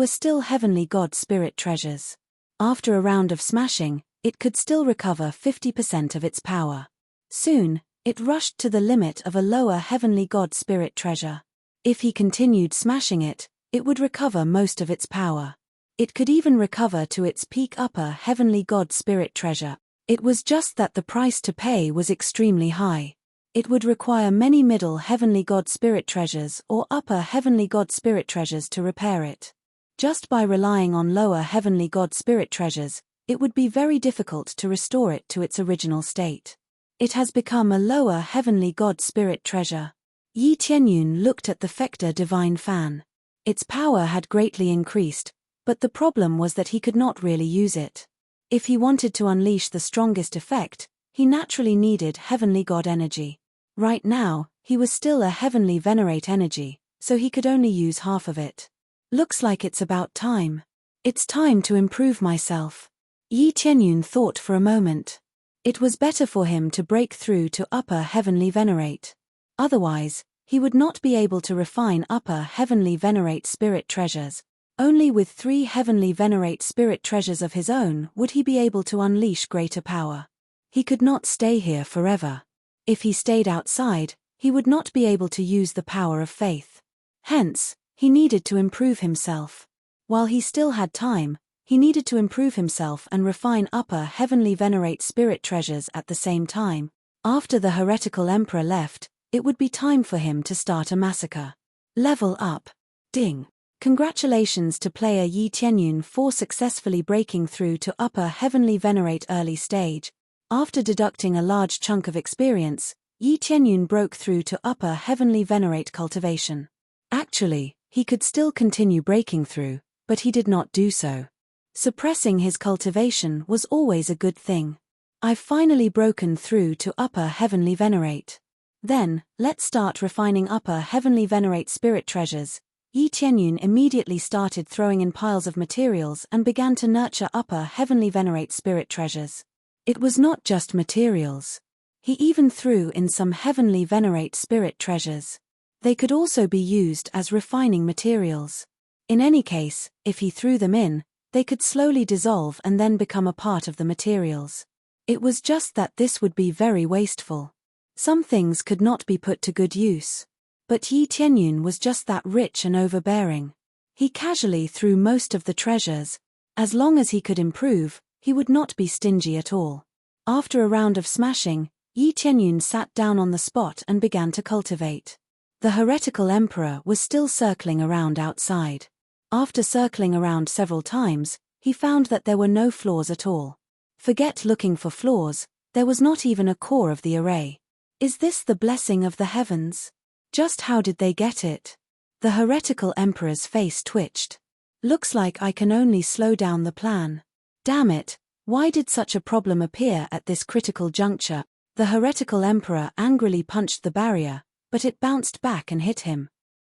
still heavenly god spirit treasures. After a round of smashing, it could still recover 50% of its power. Soon, it rushed to the limit of a lower heavenly god spirit treasure. If he continued smashing it, it would recover most of its power. It could even recover to its peak upper heavenly god spirit treasure. It was just that the price to pay was extremely high. It would require many middle heavenly god spirit treasures or upper heavenly god spirit treasures to repair it. Just by relying on lower heavenly god spirit treasures, it would be very difficult to restore it to its original state. It has become a lower heavenly god spirit treasure. Yi Qianyun looked at the Fector Divine Fan. Its power had greatly increased, but the problem was that he could not really use it. If he wanted to unleash the strongest effect, he naturally needed heavenly god energy. Right now, he was still a heavenly venerate energy, so he could only use half of it. Looks like it's about time. It's time to improve myself. Yi Qianyun thought for a moment. It was better for him to break through to upper heavenly venerate. Otherwise, he would not be able to refine upper heavenly venerate spirit treasures. Only with 3 heavenly venerate spirit treasures of his own would he be able to unleash greater power. He could not stay here forever. If he stayed outside, he would not be able to use the power of faith. Hence, he needed to improve himself. While he still had time, he needed to improve himself and refine upper heavenly venerate spirit treasures at the same time. After the heretical emperor left, it would be time for him to start a massacre. Level up. Ding. Congratulations to player Yi Tianyun for successfully breaking through to Upper Heavenly Venerate early stage. After deducting a large chunk of experience, Yi Tianyun broke through to Upper Heavenly Venerate cultivation. Actually, he could still continue breaking through, but he did not do so. Suppressing his cultivation was always a good thing. I've finally broken through to Upper Heavenly Venerate. Then, let's start refining Upper Heavenly Venerate spirit treasures. Yi Tianyun immediately started throwing in piles of materials and began to nurture Upper Heavenly Venerate spirit treasures. It was not just materials. He even threw in some Heavenly Venerate spirit treasures. They could also be used as refining materials. In any case, if he threw them in, they could slowly dissolve and then become a part of the materials. It was just that this would be very wasteful. Some things could not be put to good use. But Yi Tianyun was just that rich and overbearing. He casually threw most of the treasures. As long as he could improve, he would not be stingy at all. After a round of smashing, Yi Tianyun sat down on the spot and began to cultivate. The heretical emperor was still circling around outside. After circling around several times, he found that there were no flaws at all. Forget looking for flaws, there was not even a core of the array. Is this the blessing of the heavens? Just how did they get it? The heretical emperor's face twitched. Looks like I can only slow down the plan. Damn it, why did such a problem appear at this critical juncture? The heretical emperor angrily punched the barrier, but it bounced back and hit him.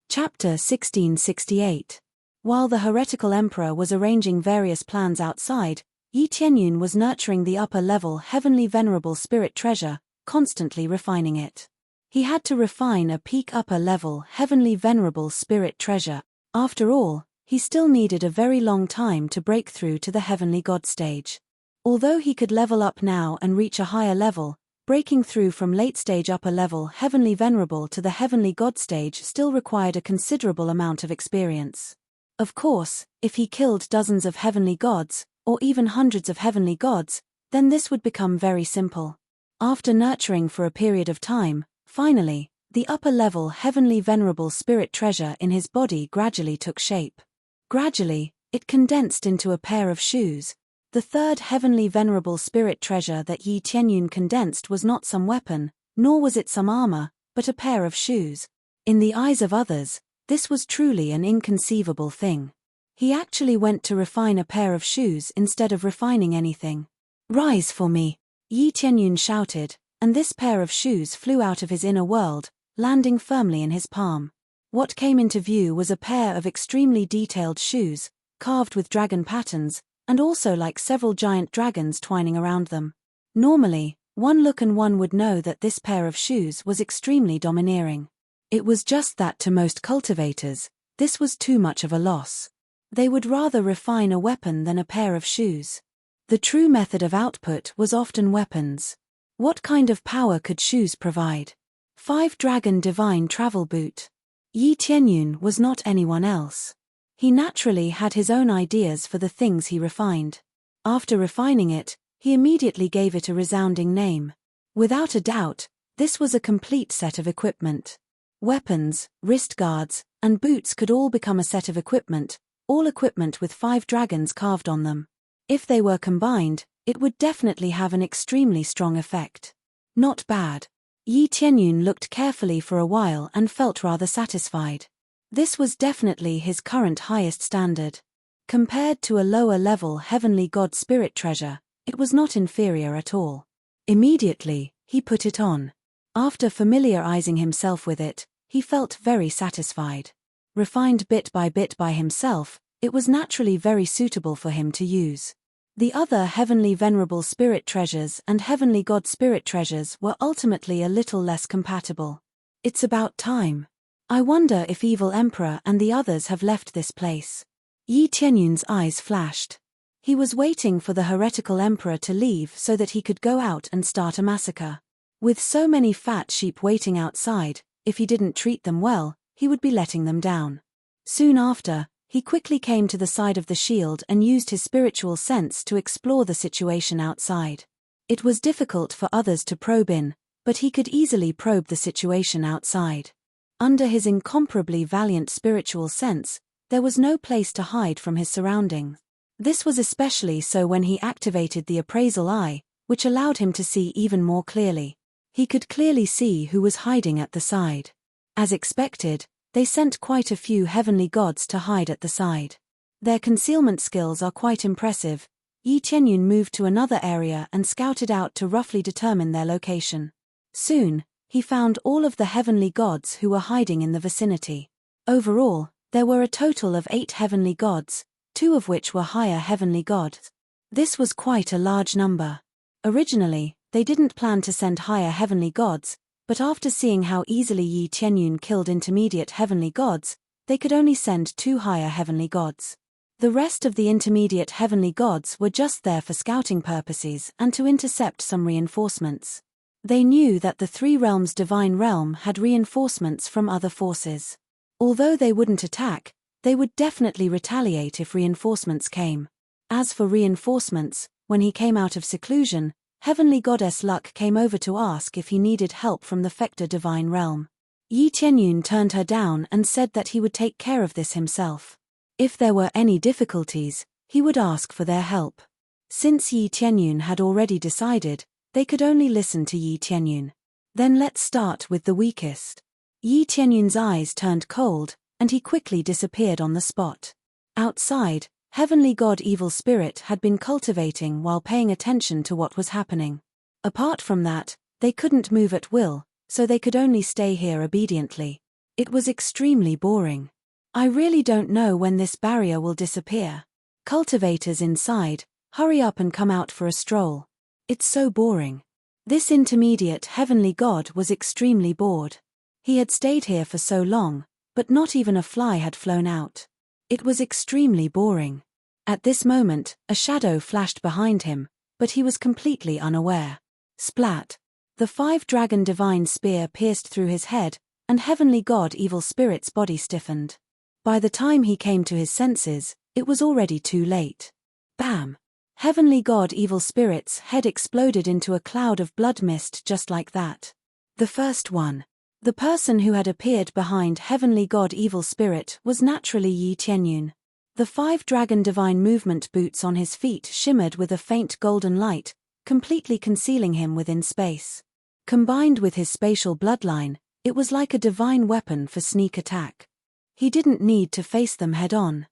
Chapter 1668. While the heretical emperor was arranging various plans outside, Yi Tianyun was nurturing the upper-level Heavenly Venerable Spirit treasure, constantly refining it. He had to refine a peak upper-level Heavenly Venerable Spirit treasure. After all, he still needed a very long time to break through to the Heavenly God stage. Although he could level up now and reach a higher level, breaking through from late-stage upper-level Heavenly Venerable to the Heavenly God stage still required a considerable amount of experience. Of course, if he killed dozens of heavenly gods, or even hundreds of heavenly gods, then this would become very simple. After nurturing for a period of time, finally, the upper-level Heavenly Venerable Spirit treasure in his body gradually took shape. Gradually, it condensed into a pair of shoes. The third Heavenly Venerable Spirit treasure that Yi Tianyun condensed was not some weapon, nor was it some armor, but a pair of shoes. In the eyes of others, this was truly an inconceivable thing. He actually went to refine a pair of shoes instead of refining anything. "Rise for me!" Yi Tianyun shouted, and this pair of shoes flew out of his inner world, landing firmly in his palm. What came into view was a pair of extremely detailed shoes, carved with dragon patterns, and also like several giant dragons twining around them. Normally, one look and one would know that this pair of shoes was extremely domineering. It was just that to most cultivators, this was too much of a loss. They would rather refine a weapon than a pair of shoes. The true method of output was often weapons. What kind of power could shoes provide? 5 Dragon Divine Travel Boot. Yi Tianyun was not anyone else. He naturally had his own ideas for the things he refined. After refining it, he immediately gave it a resounding name. Without a doubt, this was a complete set of equipment. Weapons, wrist guards, and boots could all become a set of equipment, all equipment with 5 dragons carved on them. If they were combined, it would definitely have an extremely strong effect. Not bad. Yi Tianyun looked carefully for a while and felt rather satisfied. This was definitely his current highest standard. Compared to a lower-level Heavenly God Spirit treasure, it was not inferior at all. Immediately, he put it on. After familiarizing himself with it, he felt very satisfied. Refined bit by himself, it was naturally very suitable for him to use. The other Heavenly Venerable Spirit treasures and Heavenly God Spirit treasures were ultimately a little less compatible. It's about time. I wonder if Evil Emperor and the others have left this place. Yi Tianyun's eyes flashed. He was waiting for the heretical emperor to leave so that he could go out and start a massacre. With so many fat sheep waiting outside, if he didn't treat them well, he would be letting them down. Soon after, he quickly came to the side of the shield and used his spiritual sense to explore the situation outside. It was difficult for others to probe in, but he could easily probe the situation outside. Under his incomparably valiant spiritual sense, there was no place to hide from his surroundings. This was especially so when he activated the appraisal eye, which allowed him to see even more clearly. He could clearly see who was hiding at the side. As expected, they sent quite a few heavenly gods to hide at the side. Their concealment skills are quite impressive. Yi Tianyun moved to another area and scouted out to roughly determine their location. Soon, he found all of the heavenly gods who were hiding in the vicinity. Overall, there were a total of 8 heavenly gods, 2 of which were higher heavenly gods. This was quite a large number. Originally, they didn't plan to send higher heavenly gods, but after seeing how easily Yi Tianyun killed intermediate heavenly gods, they could only send 2 higher heavenly gods. The rest of the intermediate heavenly gods were just there for scouting purposes and to intercept some reinforcements. They knew that the 3 realms divine realm had reinforcements from other forces. Although they wouldn't attack, they would definitely retaliate if reinforcements came. As for reinforcements, when he came out of seclusion, Heavenly Goddess Luck came over to ask if he needed help from the Fector divine realm. Yi Tianyun turned her down and said that he would take care of this himself. If there were any difficulties, he would ask for their help. Since Yi Tianyun had already decided, they could only listen to Yi Tianyun. Then let's start with the weakest. Yi Tianyun's eyes turned cold, and he quickly disappeared on the spot. Outside, Heavenly God Evil Spirit had been cultivating while paying attention to what was happening. Apart from that, they couldn't move at will, so they could only stay here obediently. It was extremely boring. I really don't know when this barrier will disappear. Cultivators inside, hurry up and come out for a stroll. It's so boring. This intermediate heavenly god was extremely bored. He had stayed here for so long, but not even a fly had flown out. It was extremely boring. At this moment, a shadow flashed behind him, but he was completely unaware. Splat! The 5-dragon divine spear pierced through his head, and Heavenly God Evil Spirit's body stiffened. By the time he came to his senses, it was already too late. Bam! Heavenly God Evil Spirit's head exploded into a cloud of blood mist just like that. The first one. The person who had appeared behind Heavenly God Evil Spirit was naturally Yi Tianyun. The 5-dragon divine movement boots on his feet shimmered with a faint golden light, completely concealing him within space. Combined with his spatial bloodline, it was like a divine weapon for sneak attack. He didn't need to face them head-on.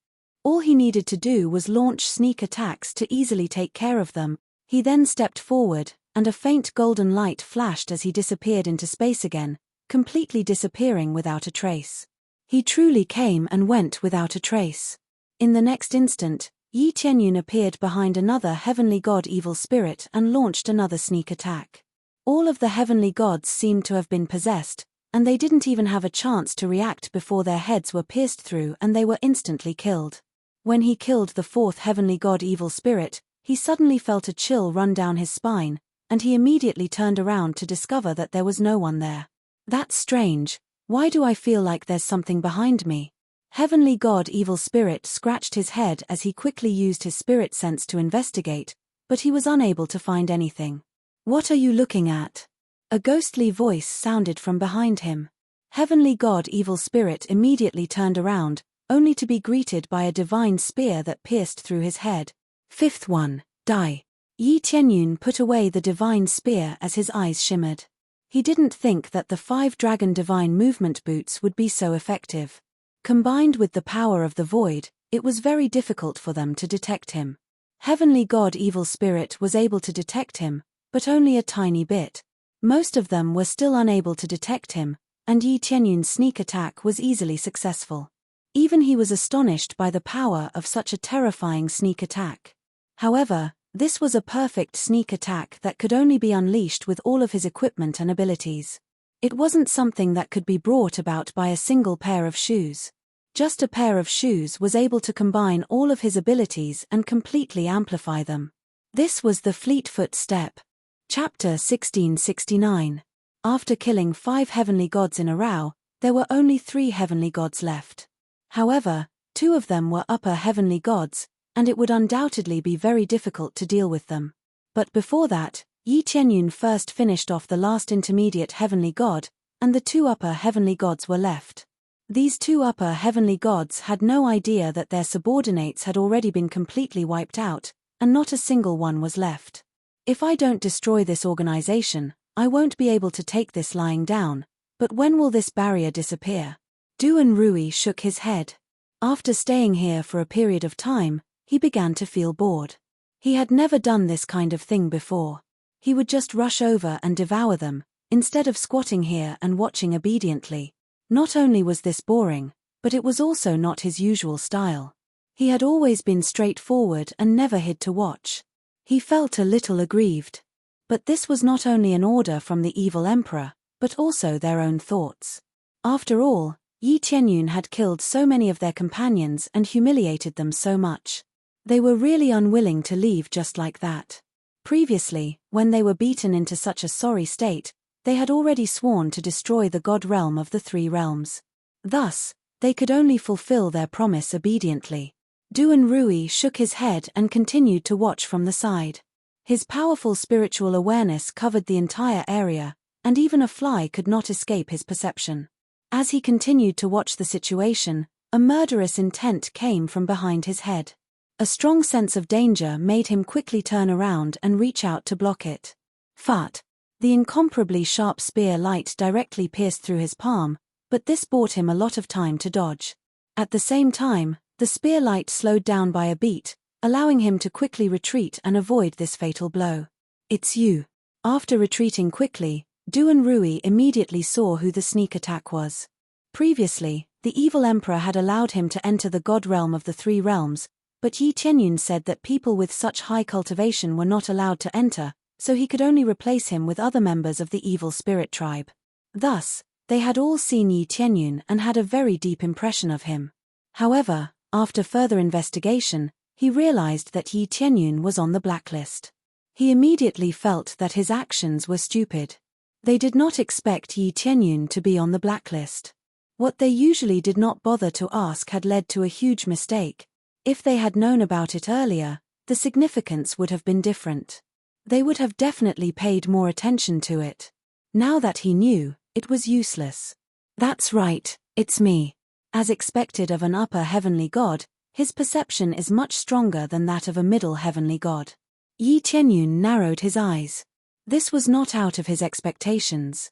All he needed to do was launch sneak attacks to easily take care of them. He then stepped forward, and a faint golden light flashed as he disappeared into space again, completely disappearing without a trace. He truly came and went without a trace. In the next instant, Yi Tianyun appeared behind another Heavenly God Evil Spirit and launched another sneak attack. All of the heavenly gods seemed to have been possessed, and they didn't even have a chance to react before their heads were pierced through and they were instantly killed. When he killed the 4th Heavenly God Evil Spirit, he suddenly felt a chill run down his spine, and he immediately turned around to discover that there was no one there. That's strange. Why do I feel like there's something behind me? Heavenly God Evil Spirit scratched his head as he quickly used his spirit sense to investigate, but he was unable to find anything. What are you looking at? A ghostly voice sounded from behind him. Heavenly God Evil Spirit immediately turned around, only to be greeted by a divine spear that pierced through his head. 5th one, die. Yi Tianyun put away the divine spear as his eyes shimmered. He didn't think that the 5-dragon divine movement boots would be so effective. Combined with the power of the void, it was very difficult for them to detect him. Heavenly God Evil Spirit was able to detect him, but only a tiny bit. Most of them were still unable to detect him, and Yi Tianyun's sneak attack was easily successful. Even he was astonished by the power of such a terrifying sneak attack. However, this was a perfect sneak attack that could only be unleashed with all of his equipment and abilities. It wasn't something that could be brought about by a single pair of shoes. Just a pair of shoes was able to combine all of his abilities and completely amplify them. This was the Fleetfoot Step. Chapter 1669. After killing 5 heavenly gods in a row, there were only 3 heavenly gods left. However, 2 of them were upper heavenly gods, and it would undoubtedly be very difficult to deal with them. But before that, Yi Tianyun first finished off the last intermediate heavenly god, and the two upper heavenly gods were left. These two upper heavenly gods had no idea that their subordinates had already been completely wiped out, and not a single one was left. If I don't destroy this organization, I won't be able to take this lying down, but when will this barrier disappear? Duan Rui shook his head. After staying here for a period of time, he began to feel bored. He had never done this kind of thing before. He would just rush over and devour them, instead of squatting here and watching obediently. Not only was this boring, but it was also not his usual style. He had always been straightforward and never hid to watch. He felt a little aggrieved. But this was not only an order from the evil emperor, but also their own thoughts. After all, Yi Tianyun had killed so many of their companions and humiliated them so much. They were really unwilling to leave just like that. Previously, when they were beaten into such a sorry state, they had already sworn to destroy the god realm of the three realms. Thus, they could only fulfill their promise obediently. Duan Rui shook his head and continued to watch from the side. His powerful spiritual awareness covered the entire area, and even a fly could not escape his perception. As he continued to watch the situation, a murderous intent came from behind his head. A strong sense of danger made him quickly turn around and reach out to block it. Fart! The incomparably sharp spear light directly pierced through his palm, but this bought him a lot of time to dodge. At the same time, the spear light slowed down by a beat, allowing him to quickly retreat and avoid this fatal blow. It's you. After retreating quickly, Duan Rui immediately saw who the sneak attack was. Previously, the evil emperor had allowed him to enter the god realm of the three realms, but Yi Tianyun said that people with such high cultivation were not allowed to enter, so he could only replace him with other members of the evil spirit tribe. Thus, they had all seen Yi Tianyun and had a very deep impression of him. However, after further investigation, he realized that Yi Tianyun was on the blacklist. He immediately felt that his actions were stupid. They did not expect Yi Tianyun to be on the blacklist. What they usually did not bother to ask had led to a huge mistake. If they had known about it earlier, the significance would have been different. They would have definitely paid more attention to it. Now that he knew, it was useless. That's right, it's me. As expected of an upper heavenly god, his perception is much stronger than that of a middle heavenly god. Yi Tianyun narrowed his eyes. This was not out of his expectations.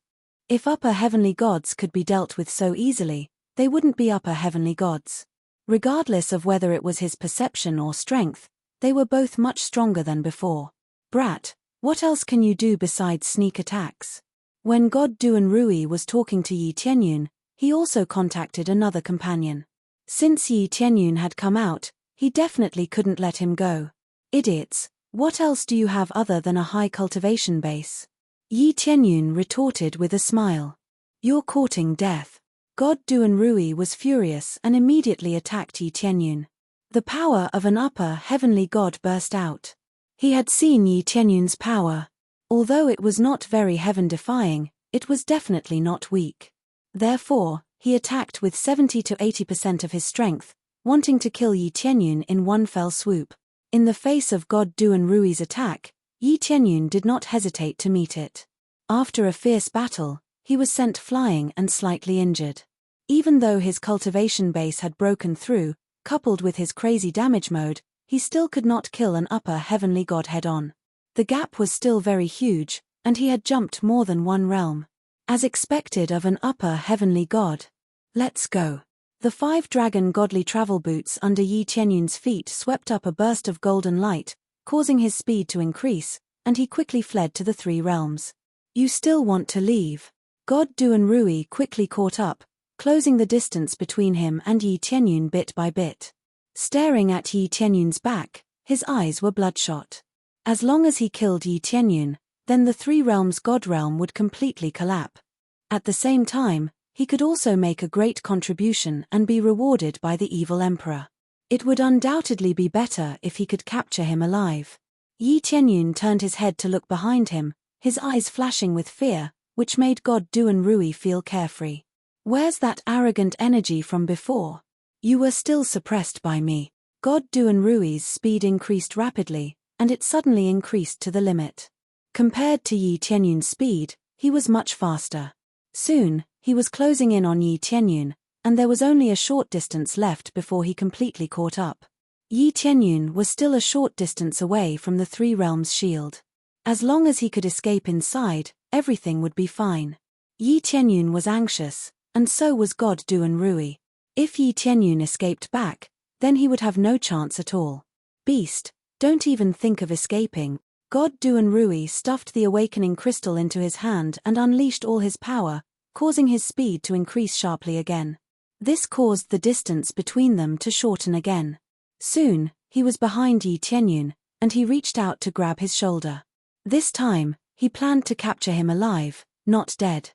If upper heavenly gods could be dealt with so easily, they wouldn't be upper heavenly gods. Regardless of whether it was his perception or strength, they were both much stronger than before. Brat, what else can you do besides sneak attacks? When God Duan Rui was talking to Yi Tianyun, he also contacted another companion. Since Yi Tianyun had come out, he definitely couldn't let him go. Idiots, what else do you have other than a high cultivation base? Yi Tianyun retorted with a smile. You're courting death. God Duan Rui was furious and immediately attacked Yi Tianyun. The power of an upper heavenly god burst out. He had seen Yi Tianyun's power. Although it was not very heaven-defying, it was definitely not weak. Therefore, he attacked with 70 to 80% of his strength, wanting to kill Yi Tianyun in one fell swoop. In the face of God Duan Rui's attack, Yi Tianyun did not hesitate to meet it. After a fierce battle, he was sent flying and slightly injured. Even though his cultivation base had broken through, coupled with his crazy damage mode, he still could not kill an upper heavenly god head-on. The gap was still very huge, and he had jumped more than one realm. As expected of an upper heavenly god. Let's go. The 5-dragon godly travel boots under Yi Tianyun's feet swept up a burst of golden light, causing his speed to increase, and he quickly fled to the 3 realms. You still want to leave? God Duan Rui quickly caught up, closing the distance between him and Yi Tianyun bit by bit. Staring at Yi Tianyun's back, his eyes were bloodshot. As long as he killed Yi Tianyun, then the 3 realms god realm would completely collapse. At the same time, he could also make a great contribution and be rewarded by the evil emperor. It would undoubtedly be better if he could capture him alive. Yi Tianyun turned his head to look behind him, his eyes flashing with fear, which made God Duan Rui feel carefree. Where's that arrogant energy from before? You were still suppressed by me. God Duan Rui's speed increased rapidly, and it suddenly increased to the limit. Compared to Yi Tianyun's speed, he was much faster. Soon, he was closing in on Yi Tianyun, and there was only a short distance left before he completely caught up. Yi Tianyun was still a short distance away from the Three Realms shield. As long as he could escape inside, everything would be fine. Yi Tianyun was anxious, and so was God Duan Rui. If Yi Tianyun escaped back, then he would have no chance at all. Beast, don't even think of escaping. God Duan Rui stuffed the awakening crystal into his hand and unleashed all his power, causing his speed to increase sharply again. This caused the distance between them to shorten again. Soon, he was behind Yi Tianyun, and he reached out to grab his shoulder. This time, he planned to capture him alive, not dead.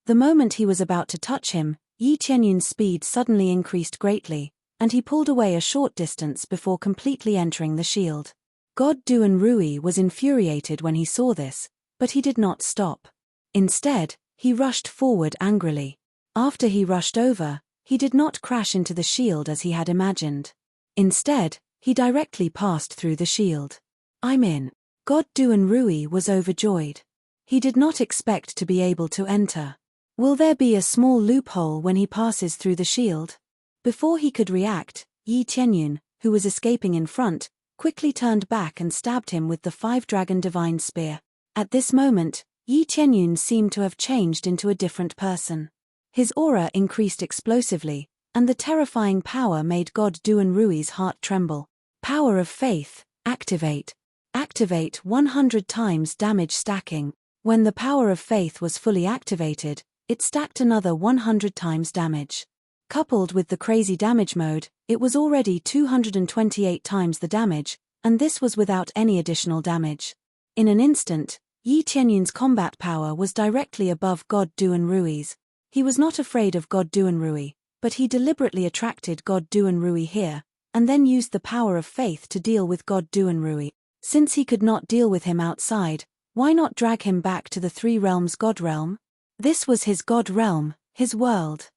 The moment he was about to touch him, Yi Tianyun's speed suddenly increased greatly, and he pulled away a short distance before completely entering the shield. God Duan Rui was infuriated when he saw this, but he did not stop. Instead, he rushed forward angrily. After he rushed over, he did not crash into the shield as he had imagined. Instead, he directly passed through the shield. I'm in. God Duan Rui was overjoyed. He did not expect to be able to enter. Will there be a small loophole when he passes through the shield? Before he could react, Yi Tianyun, who was escaping in front, quickly turned back and stabbed him with the five-dragon divine spear. At this moment, Yi Tianyun seemed to have changed into a different person. His aura increased explosively, and the terrifying power made God Duan Rui's heart tremble. Power of Faith, activate. Activate 100 times damage stacking. When the power of faith was fully activated, it stacked another 100 times damage. Coupled with the crazy damage mode, it was already 228 times the damage, and this was without any additional damage. In an instant, Yi Tianyun's combat power was directly above God Duan Rui's. He was not afraid of God Duan Rui, but he deliberately attracted God Duan Rui here, and then used the power of faith to deal with God Duan Rui. Since he could not deal with him outside, why not drag him back to the Three Realms God Realm? This was his God Realm, his world.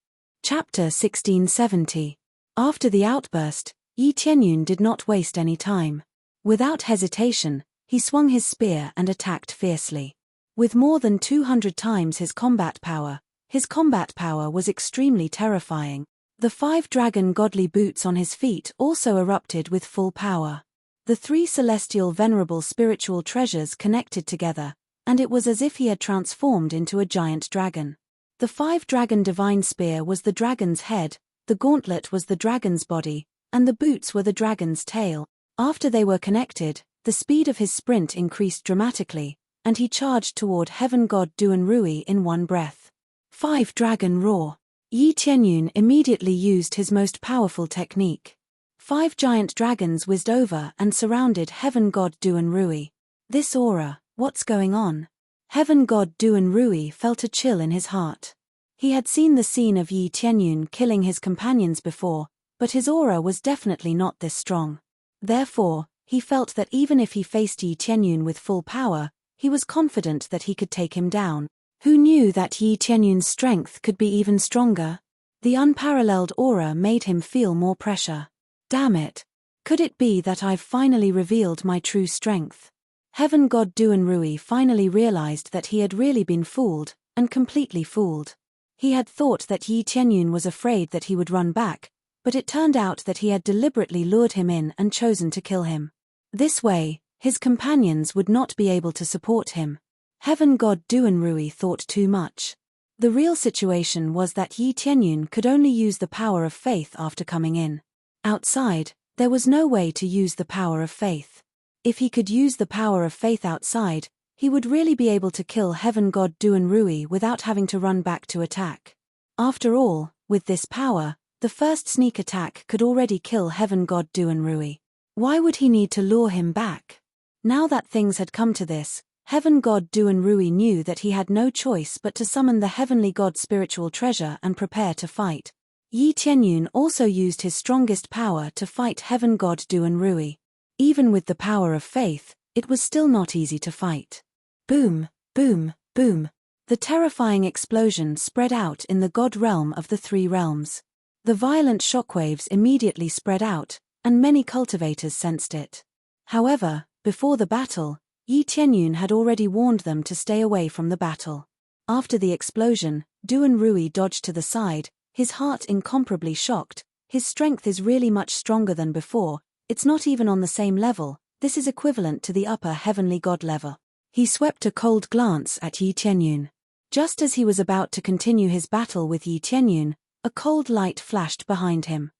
Chapter 1670. After the outburst, Yi Tianyun did not waste any time. Without hesitation, he swung his spear and attacked fiercely. With more than 200 times his combat power was extremely terrifying. The five-dragon godly boots on his feet also erupted with full power. The three celestial venerable spiritual treasures connected together, and it was as if he had transformed into a giant dragon. The five-dragon divine spear was the dragon's head, the gauntlet was the dragon's body, and the boots were the dragon's tail. After they were connected, the speed of his sprint increased dramatically, and he charged toward Heaven God Duan Rui in one breath. Five-dragon roar. Yi Tianyun immediately used his most powerful technique. 5 giant dragons whizzed over and surrounded Heaven God Duan Rui. This aura, what's going on? Heaven God Duan Rui felt a chill in his heart. He had seen the scene of Yi Tianyun killing his companions before, but his aura was definitely not this strong. Therefore, he felt that even if he faced Yi Tianyun with full power, he was confident that he could take him down. Who knew that Yi Tianyun's strength could be even stronger? The unparalleled aura made him feel more pressure. Damn it! Could it be that I've finally revealed my true strength? Heaven God Duan Rui finally realized that he had really been fooled, and completely fooled. He had thought that Yi Tianyun was afraid that he would run back, but it turned out that he had deliberately lured him in and chosen to kill him. This way, his companions would not be able to support him. Heaven God Duan Rui thought too much. The real situation was that Yi Tianyun could only use the power of faith after coming in. Outside, there was no way to use the power of faith. If he could use the power of faith outside, he would really be able to kill Heaven God Duan Rui without having to run back to attack. After all, with this power, the first sneak attack could already kill Heaven God Duan Rui. Why would he need to lure him back? Now that things had come to this, Heaven God Duan Rui knew that he had no choice but to summon the Heavenly God spiritual treasure and prepare to fight. Yi Tianyun also used his strongest power to fight Heaven God Duan Rui. Even with the power of faith, it was still not easy to fight. Boom, boom, boom. The terrifying explosion spread out in the God realm of the Three Realms. The violent shockwaves immediately spread out, and many cultivators sensed it. However, before the battle, Yi Tianyun had already warned them to stay away from the battle. After the explosion, Duan Rui dodged to the side, his heart incomparably shocked. His strength is really much stronger than before, it's not even on the same level, this is equivalent to the upper heavenly god level. He swept a cold glance at Yi Tianyun. Just as he was about to continue his battle with Yi Tianyun, a cold light flashed behind him.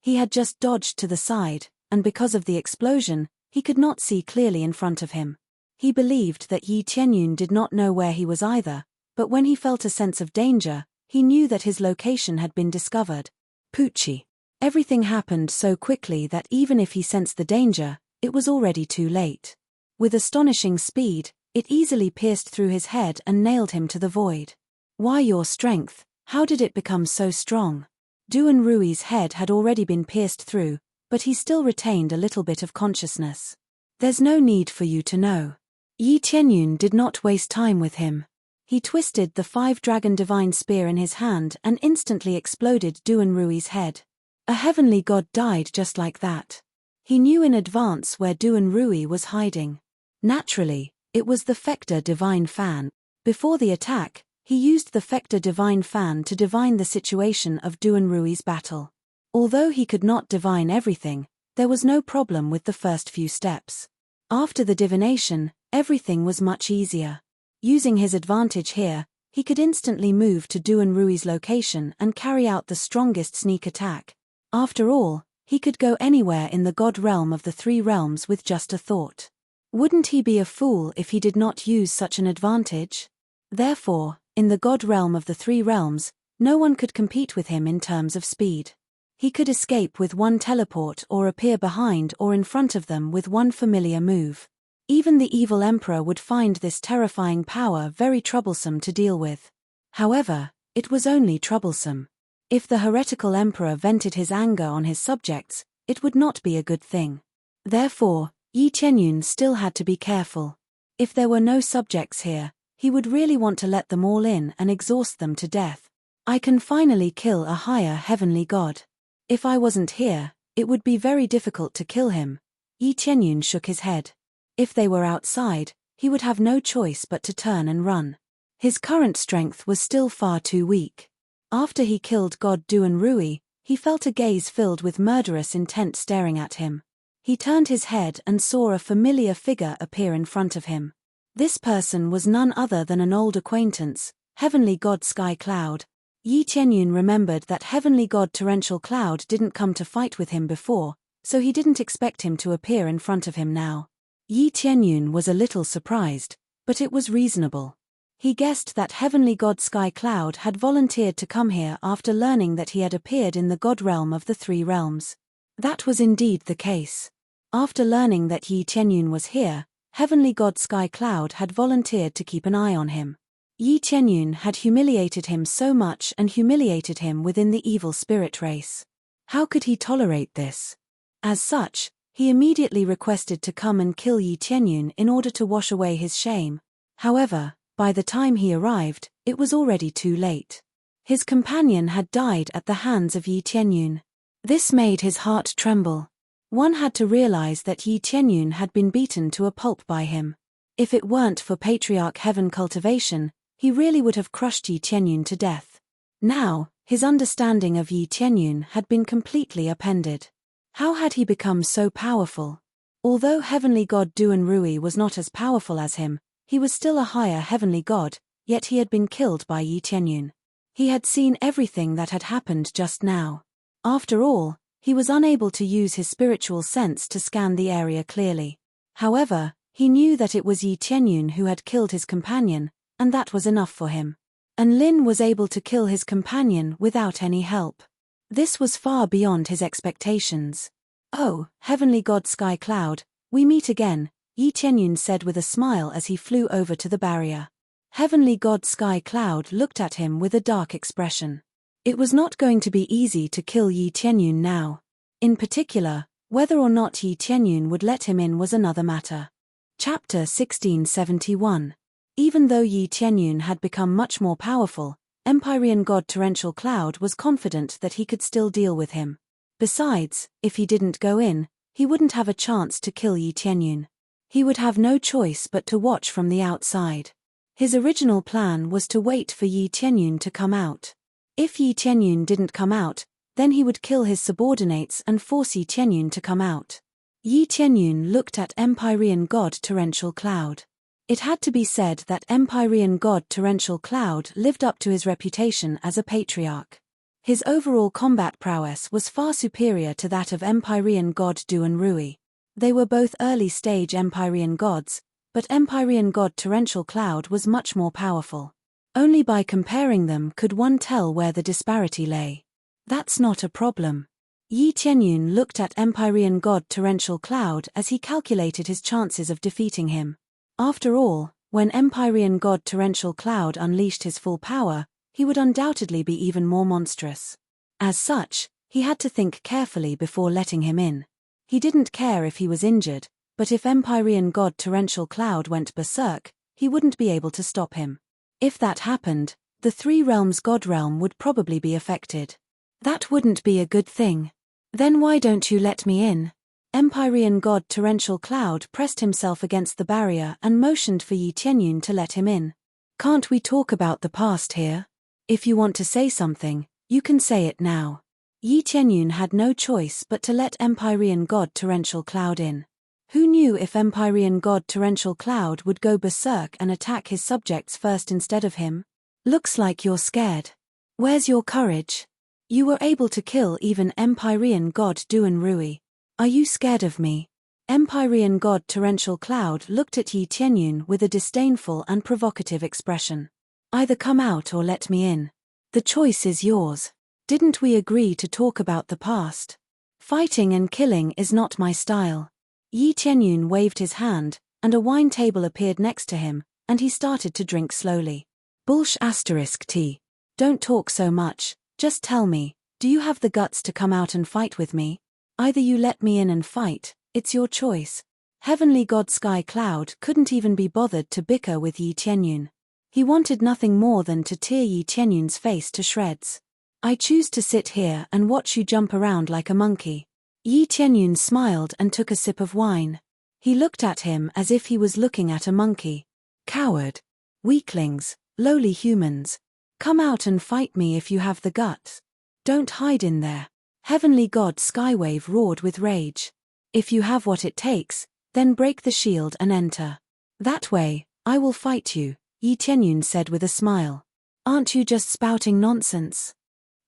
He had just dodged to the side, and because of the explosion, he could not see clearly in front of him. He believed that Yi Tianyun did not know where he was either, but when he felt a sense of danger, he knew that his location had been discovered. Poochie. Everything happened so quickly that even if he sensed the danger, it was already too late. With astonishing speed, it easily pierced through his head and nailed him to the void. Why your strength? How did it become so strong? Duan Rui's head had already been pierced through, but he still retained a little bit of consciousness. There's no need for you to know. Yi Tianyun did not waste time with him. He twisted the 5-dragon divine spear in his hand and instantly exploded Duan Rui's head. A heavenly god died just like that. He knew in advance where Duan Rui was hiding. Naturally, it was the Fector divine fan. Before the attack, he used the Fector divine fan to divine the situation of Duan Rui's battle. Although he could not divine everything, there was no problem with the first few steps. After the divination, everything was much easier. Using his advantage here, he could instantly move to Duan Rui's location and carry out the strongest sneak attack. After all, he could go anywhere in the god realm of the 3 realms with just a thought. Wouldn't he be a fool if he did not use such an advantage? Therefore, in the god realm of the 3 realms, no one could compete with him in terms of speed. He could escape with one teleport or appear behind or in front of them with one familiar move. Even the evil emperor would find this terrifying power very troublesome to deal with. However, it was only troublesome. If the heretical emperor vented his anger on his subjects, it would not be a good thing. Therefore, Yi Tianyun still had to be careful. If there were no subjects here, he would really want to let them all in and exhaust them to death. I can finally kill a higher heavenly god. If I wasn't here, it would be very difficult to kill him. Yi Tianyun shook his head. If they were outside, he would have no choice but to turn and run. His current strength was still far too weak. After he killed God Duan Rui, he felt a gaze filled with murderous intent staring at him. He turned his head and saw a familiar figure appear in front of him. This person was none other than an old acquaintance, Heavenly God Sky Cloud. Yi Tianyun remembered that Heavenly God Torrential Cloud didn't come to fight with him before, so he didn't expect him to appear in front of him now. Yi Tianyun was a little surprised, but it was reasonable. He guessed that Heavenly God Sky Cloud had volunteered to come here after learning that he had appeared in the god realm of the 3 realms. That was indeed the case. After learning that Yi Tianyun was here, Heavenly God Sky Cloud had volunteered to keep an eye on him. Yi Tianyun had humiliated him so much and humiliated him within the evil spirit race. How could he tolerate this? As such, he immediately requested to come and kill Yi Tianyun in order to wash away his shame. However, by the time he arrived, it was already too late. His companion had died at the hands of Yi Tianyun. This made his heart tremble. One had to realize that Yi Tianyun had been beaten to a pulp by him. If it weren't for Patriarch Heaven cultivation, he really would have crushed Yi Tianyun to death. Now, his understanding of Yi Tianyun had been completely upended. How had he become so powerful? Although Heavenly God Duan Rui was not as powerful as him, he was still a higher heavenly god, yet he had been killed by Yi Tianyun. He had seen everything that had happened just now. After all, he was unable to use his spiritual sense to scan the area clearly. However, he knew that it was Yi Tianyun who had killed his companion, and that was enough for him. And Lin was able to kill his companion without any help. This was far beyond his expectations. "Oh, Heavenly God Sky Cloud, we meet again," Yi Tianyun said with a smile as he flew over to the barrier. Heavenly God Sky Cloud looked at him with a dark expression. It was not going to be easy to kill Yi Tianyun now. In particular, whether or not Yi Tianyun would let him in was another matter. Chapter 1671. Even though Yi Tianyun had become much more powerful, Empyrean God Torrential Cloud was confident that he could still deal with him. Besides, if he didn't go in, he wouldn't have a chance to kill Yi Tianyun. He would have no choice but to watch from the outside. His original plan was to wait for Yi Tianyun to come out. If Yi Tianyun didn't come out, then he would kill his subordinates and force Yi Tianyun to come out. Yi Tianyun looked at Empyrean god Torrential Cloud. It had to be said that Empyrean god Torrential Cloud lived up to his reputation as a patriarch. His overall combat prowess was far superior to that of Empyrean god Duan Rui. They were both early-stage Empyrean gods, but Empyrean god Torrential Cloud was much more powerful. Only by comparing them could one tell where the disparity lay. That's not a problem. Yi Tianyun looked at Empyrean god Torrential Cloud as he calculated his chances of defeating him. After all, when Empyrean god Torrential Cloud unleashed his full power, he would undoubtedly be even more monstrous. As such, he had to think carefully before letting him in. He didn't care if he was injured, but if Empyrean god Torrential Cloud went berserk, he wouldn't be able to stop him. If that happened, the Three Realms God Realm would probably be affected. That wouldn't be a good thing. Then why don't you let me in? Empyrean god Torrential Cloud pressed himself against the barrier and motioned for Yi Tianyun to let him in. Can't we talk about the past here? If you want to say something, you can say it now. Yi Tianyun had no choice but to let Empyrean god Torrential Cloud in. Who knew if Empyrean god Torrential Cloud would go berserk and attack his subjects first instead of him? Looks like you're scared. Where's your courage? You were able to kill even Empyrean god Duan Rui. Are you scared of me? Empyrean god Torrential Cloud looked at Yi Tianyun with a disdainful and provocative expression. Either come out or let me in. The choice is yours. Didn't we agree to talk about the past? Fighting and killing is not my style. Yi Tianyun waved his hand, and a wine table appeared next to him, and he started to drink slowly. *T. Don't talk so much, just tell me, do you have the guts to come out and fight with me? Either you let me in and fight, it's your choice. Heavenly God Sky Cloud couldn't even be bothered to bicker with Yi Tianyun. He wanted nothing more than to tear Yi Tianyun's face to shreds. I choose to sit here and watch you jump around like a monkey. Yi Tianyun smiled and took a sip of wine. He looked at him as if he was looking at a monkey. Coward. Weaklings, lowly humans. Come out and fight me if you have the guts. Don't hide in there. Heavenly God Skywave roared with rage. If you have what it takes, then break the shield and enter. That way, I will fight you, Yi Tianyun said with a smile. Aren't you just spouting nonsense?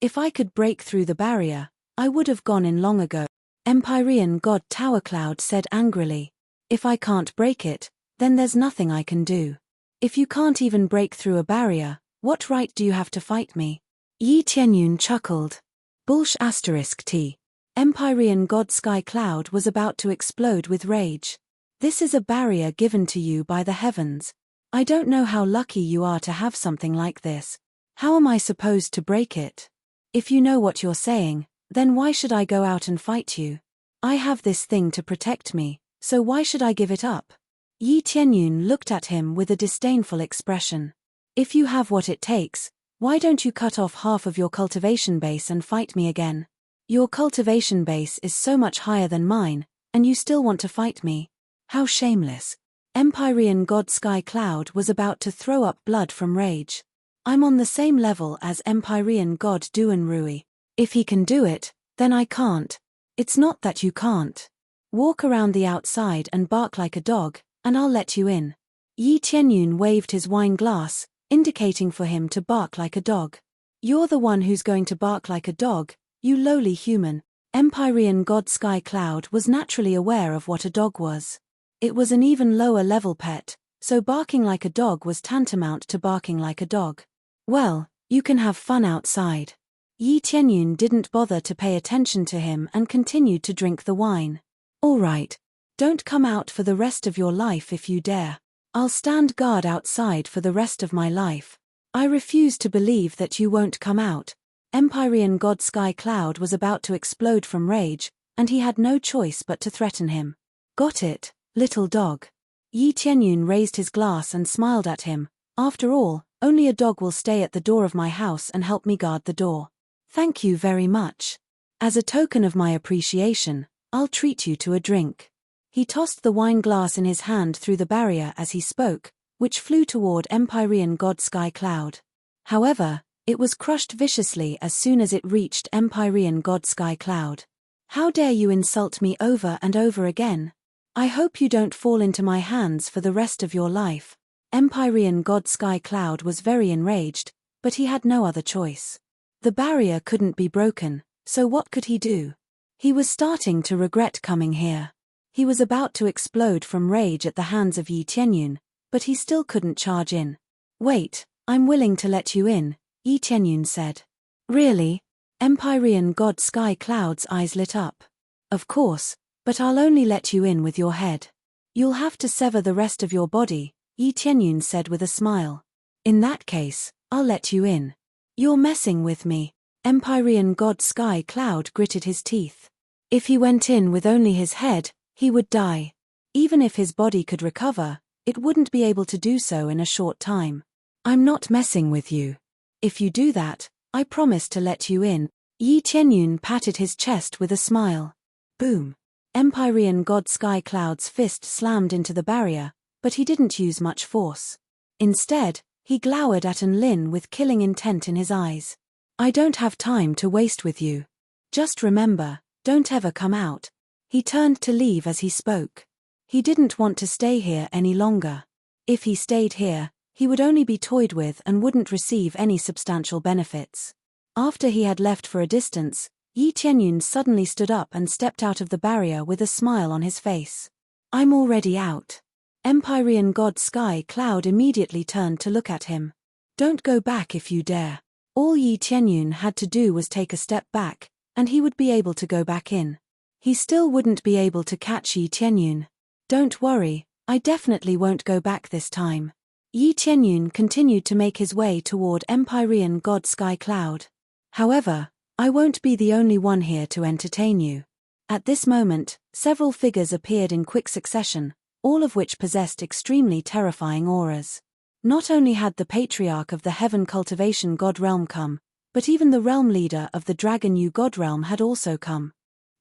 If I could break through the barrier, I would have gone in long ago. Empyrean God Tower Cloud said angrily. If I can't break it, then there's nothing I can do. If you can't even break through a barrier, what right do you have to fight me? Yi Tianyun chuckled. *T. Empyrean God Sky Cloud was about to explode with rage. This is a barrier given to you by the heavens. I don't know how lucky you are to have something like this. How am I supposed to break it? If you know what you're saying, then why should I go out and fight you? I have this thing to protect me, so why should I give it up? Yi Tianyun looked at him with a disdainful expression. If you have what it takes, why don't you cut off half of your cultivation base and fight me again? Your cultivation base is so much higher than mine, and you still want to fight me? How shameless. Empyrean God Sky Cloud was about to throw up blood from rage. I'm on the same level as Empyrean God Duan Rui. If he can do it, then I can't. It's not that you can't. Walk around the outside and bark like a dog, and I'll let you in. Yi Tianyun waved his wine glass, indicating for him to bark like a dog. You're the one who's going to bark like a dog, you lowly human. Empyrean God Sky Cloud was naturally aware of what a dog was. It was an even lower level pet, so barking like a dog was tantamount to barking like a dog. Well, you can have fun outside. Yi Tianyun didn't bother to pay attention to him and continued to drink the wine. All right. Don't come out for the rest of your life if you dare. I'll stand guard outside for the rest of my life. I refuse to believe that you won't come out. Empyrean God Sky Cloud was about to explode from rage, and he had no choice but to threaten him. Got it, little dog. Yi Tianyun raised his glass and smiled at him. After all, only a dog will stay at the door of my house and help me guard the door. Thank you very much. As a token of my appreciation, I'll treat you to a drink. He tossed the wine glass in his hand through the barrier as he spoke, which flew toward Empyrean God Sky Cloud. However, it was crushed viciously as soon as it reached Empyrean God Sky Cloud. "How dare you insult me over and over again? I hope you don't fall into my hands for the rest of your life." Empyrean God Sky Cloud was very enraged, but he had no other choice. The barrier couldn't be broken, so what could he do? He was starting to regret coming here. He was about to explode from rage at the hands of Yi Tianyun, but he still couldn't charge in. "Wait, I'm willing to let you in," Yi Tianyun said. "Really?" Empyrean God Sky Cloud's eyes lit up. "Of course, but I'll only let you in with your head. You'll have to sever the rest of your body," Yi Tianyun said with a smile. "In that case, I'll let you in." "You're messing with me." Empyrean God Sky Cloud gritted his teeth. If he went in with only his head, he would die. Even if his body could recover, it wouldn't be able to do so in a short time. "I'm not messing with you. If you do that, I promise to let you in." Yi Tianyun patted his chest with a smile. Boom. Empyrean God Sky Cloud's fist slammed into the barrier, but he didn't use much force. Instead, he glowered at An Lin with killing intent in his eyes. "I don't have time to waste with you. Just remember, don't ever come out." He turned to leave as he spoke. He didn't want to stay here any longer. If he stayed here, he would only be toyed with and wouldn't receive any substantial benefits. After he had left for a distance, Yi Tianyun suddenly stood up and stepped out of the barrier with a smile on his face. "I'm already out." Empyrean God Sky Cloud immediately turned to look at him. "Don't go back if you dare." All Yi Tianyun had to do was take a step back, and he would be able to go back in. He still wouldn't be able to catch Yi Tianyun. "Don't worry, I definitely won't go back this time." Yi Tianyun continued to make his way toward Empyrean God Sky Cloud. "However, I won't be the only one here to entertain you." At this moment, several figures appeared in quick succession, all of which possessed extremely terrifying auras. Not only had the patriarch of the Heaven Cultivation God Realm come, but even the realm leader of the Dragon Yu God Realm had also come.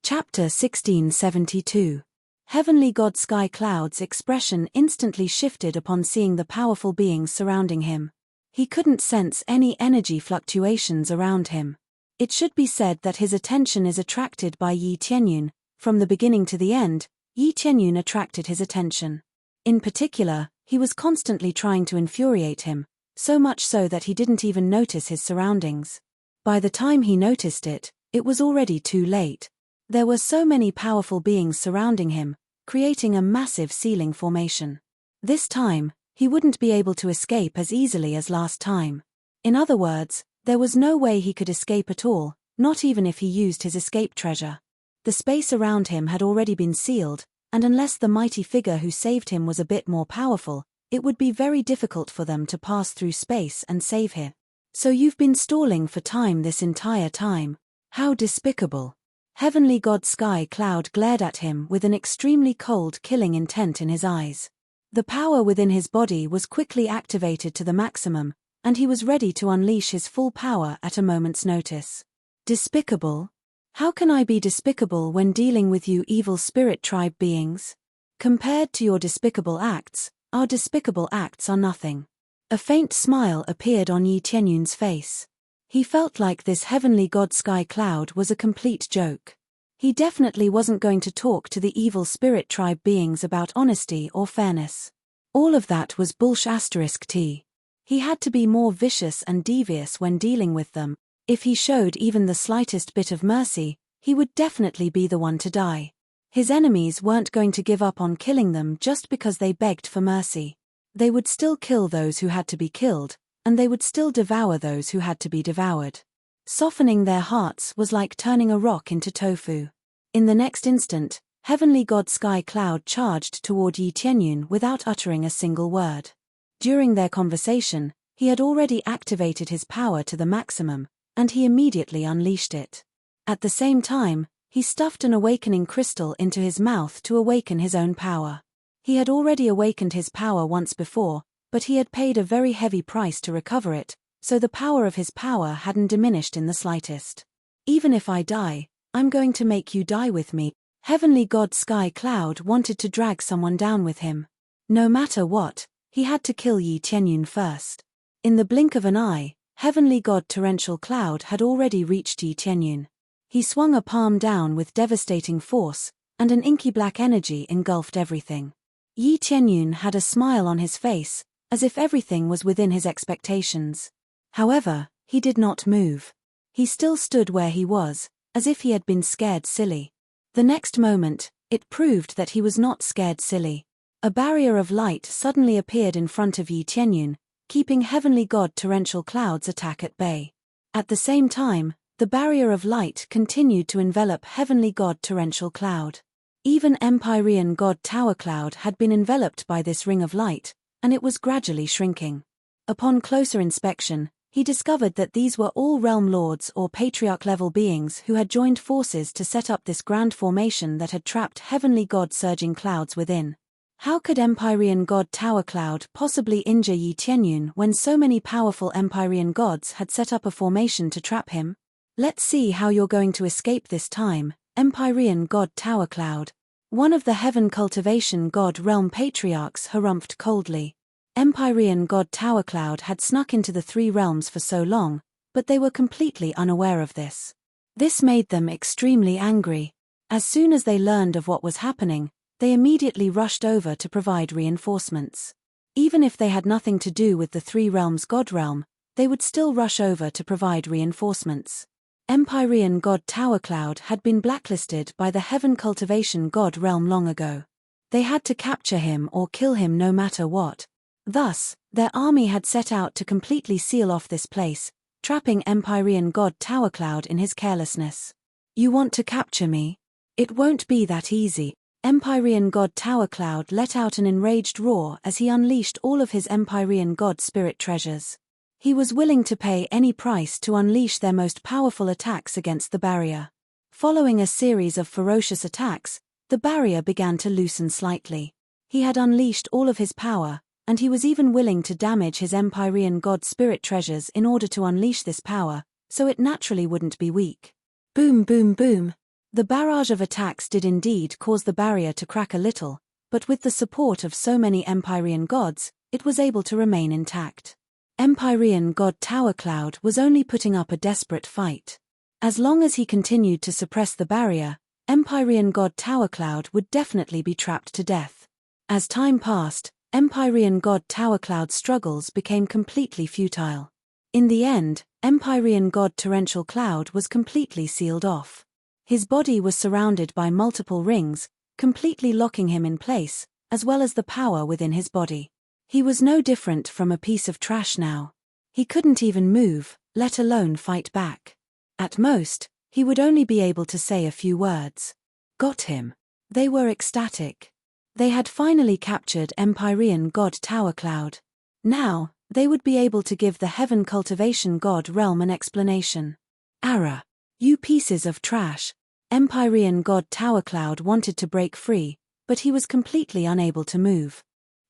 Chapter 1672. Heavenly God Sky Cloud's expression instantly shifted upon seeing the powerful beings surrounding him. He couldn't sense any energy fluctuations around him. It should be said that his attention is attracted by Yi Tianyun. From the beginning to the end, Yi Tianyun attracted his attention. In particular, he was constantly trying to infuriate him, so much so that he didn't even notice his surroundings. By the time he noticed it, it was already too late. There were so many powerful beings surrounding him, creating a massive ceiling formation. This time, he wouldn't be able to escape as easily as last time. In other words, there was no way he could escape at all, not even if he used his escape treasure. The space around him had already been sealed, and unless the mighty figure who saved him was a bit more powerful, it would be very difficult for them to pass through space and save him. "So you've been stalling for time this entire time. How despicable." Heavenly God Sky Cloud glared at him with an extremely cold, killing intent in his eyes. The power within his body was quickly activated to the maximum, and he was ready to unleash his full power at a moment's notice. "Despicable? How can I be despicable when dealing with you evil spirit tribe beings? Compared to your despicable acts, our despicable acts are nothing." A faint smile appeared on Yi Tianyun's face. He felt like this heavenly God Sky Cloud was a complete joke. He definitely wasn't going to talk to the evil spirit tribe beings about honesty or fairness. All of that was bullsh*t. He had to be more vicious and devious when dealing with them. If he showed even the slightest bit of mercy, he would definitely be the one to die. His enemies weren't going to give up on killing them just because they begged for mercy. They would still kill those who had to be killed, and they would still devour those who had to be devoured. Softening their hearts was like turning a rock into tofu. In the next instant, Heavenly God Sky Cloud charged toward Yi Tianyun without uttering a single word. During their conversation, he had already activated his power to the maximum, and he immediately unleashed it. At the same time, he stuffed an awakening crystal into his mouth to awaken his own power. He had already awakened his power once before, but he had paid a very heavy price to recover it, so the power of his power hadn't diminished in the slightest. "Even if I die, I'm going to make you die with me." Heavenly God Sky Cloud wanted to drag someone down with him. No matter what, He had to kill Yi Tianyun first. In the blink of an eye, heavenly god Torrential Cloud had already reached Yi Tianyun. He swung a palm down with devastating force, and an inky black energy engulfed everything. Yi Tianyun had a smile on his face, as if everything was within his expectations. However, he did not move. He still stood where he was, as if he had been scared silly. The next moment, it proved that he was not scared silly. A barrier of light suddenly appeared in front of Yi Tianyun, keeping heavenly god Torrential Cloud's attack at bay. At the same time, the barrier of light continued to envelop heavenly god Torrential Cloud. Even Empyrean god Tower Cloud had been enveloped by this ring of light, and it was gradually shrinking. Upon closer inspection, he discovered that these were all realm lords or patriarch-level beings who had joined forces to set up this grand formation that had trapped heavenly god Surging Clouds within. How could Empyrean god Tower Cloud possibly injure Yi Tianyun when so many powerful Empyrean gods had set up a formation to trap him? Let's see how you're going to escape this time, Empyrean god Tower Cloud. One of the heaven cultivation god realm patriarchs harumphed coldly. Empyrean god Tower Cloud had snuck into the three realms for so long, but they were completely unaware of this. This made them extremely angry. As soon as they learned of what was happening, they immediately rushed over to provide reinforcements. Even if they had nothing to do with the three realms god realm, they would still rush over to provide reinforcements. Empyrean god Tower Cloud had been blacklisted by the heaven cultivation god realm long ago. They had to capture him or kill him no matter what. Thus, their army had set out to completely seal off this place, trapping Empyrean god Tower Cloud in his carelessness. You want to capture me? It won't be that easy. Empyrean god Tower Cloud let out an enraged roar as he unleashed all of his Empyrean god spirit treasures. He was willing to pay any price to unleash their most powerful attacks against the barrier. Following a series of ferocious attacks, the barrier began to loosen slightly. He had unleashed all of his power, and he was even willing to damage his Empyrean god spirit treasures in order to unleash this power, so it naturally wouldn't be weak. Boom boom boom. The barrage of attacks did indeed cause the barrier to crack a little, but with the support of so many Empyrean gods, it was able to remain intact. Empyrean god Tower Cloud was only putting up a desperate fight. As long as he continued to suppress the barrier, Empyrean god Tower Cloud would definitely be trapped to death. As time passed, Empyrean god Tower Cloud's struggles became completely futile. In the end, Empyrean god Torrential Cloud was completely sealed off. His body was surrounded by multiple rings, completely locking him in place, as well as the power within his body. He was no different from a piece of trash now. He couldn't even move, let alone fight back. At most, he would only be able to say a few words. Got him. They were ecstatic. They had finally captured Empyrean god Tower Cloud. Now, they would be able to give the heaven cultivation god realm an explanation. Ara. You pieces of trash. Empyrean god Tower Cloud wanted to break free, but he was completely unable to move.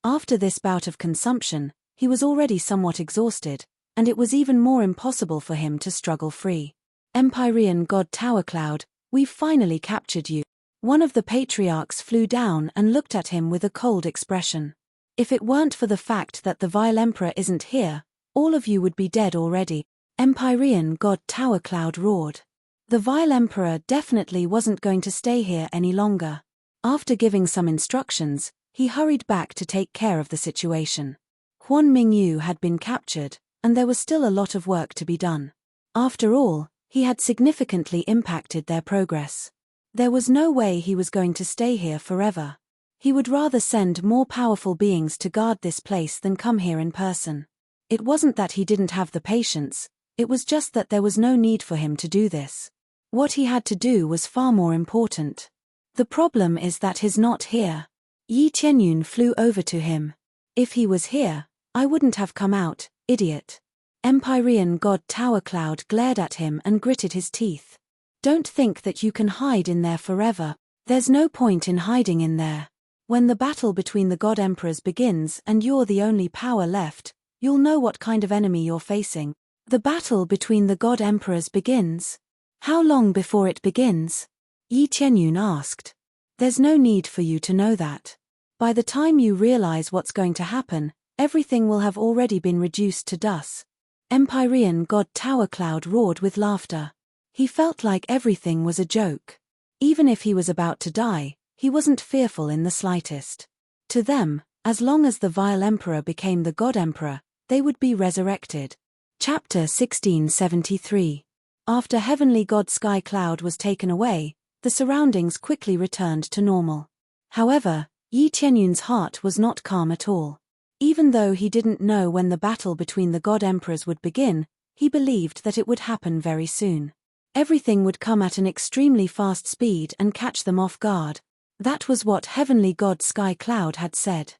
After this bout of consumption, he was already somewhat exhausted, and it was even more impossible for him to struggle free. Empyrean god Tower Cloud, we've finally captured you. One of the patriarchs flew down and looked at him with a cold expression. If it weren't for the fact that the vile emperor isn't here, all of you would be dead already. Empyrean god Tower Cloud roared. The vile emperor definitely wasn't going to stay here any longer. After giving some instructions, he hurried back to take care of the situation. Huan Mingyu had been captured, and there was still a lot of work to be done. After all, he had significantly impacted their progress. There was no way he was going to stay here forever. He would rather send more powerful beings to guard this place than come here in person. It wasn't that he didn't have the patience, it was just that there was no need for him to do this. What he had to do was far more important. The problem is that he's not here. Yi Tianyun flew over to him. If he was here, I wouldn't have come out, idiot. Empyrean god Tower Cloud glared at him and gritted his teeth. Don't think that you can hide in there forever. There's no point in hiding in there. When the battle between the god emperors begins and you're the only power left, you'll know what kind of enemy you're facing. The battle between the god emperors begins? How long before it begins? Yi Tianyun asked. There's no need for you to know that. By the time you realize what's going to happen, Everything will have already been reduced to dust. Empyrean god Tower Cloud roared with laughter. He felt like everything was a joke. Even if he was about to die, he wasn't fearful in the slightest. To them, as long as the vile emperor became the god emperor, they would be resurrected. Chapter 1673. After heavenly god Sky Cloud was taken away, the surroundings quickly returned to normal. However, Yi Tianyun's heart was not calm at all. Even though he didn't know when the battle between the god emperors would begin, he believed that it would happen very soon. Everything would come at an extremely fast speed and catch them off guard. That was what heavenly god Sky Cloud had said.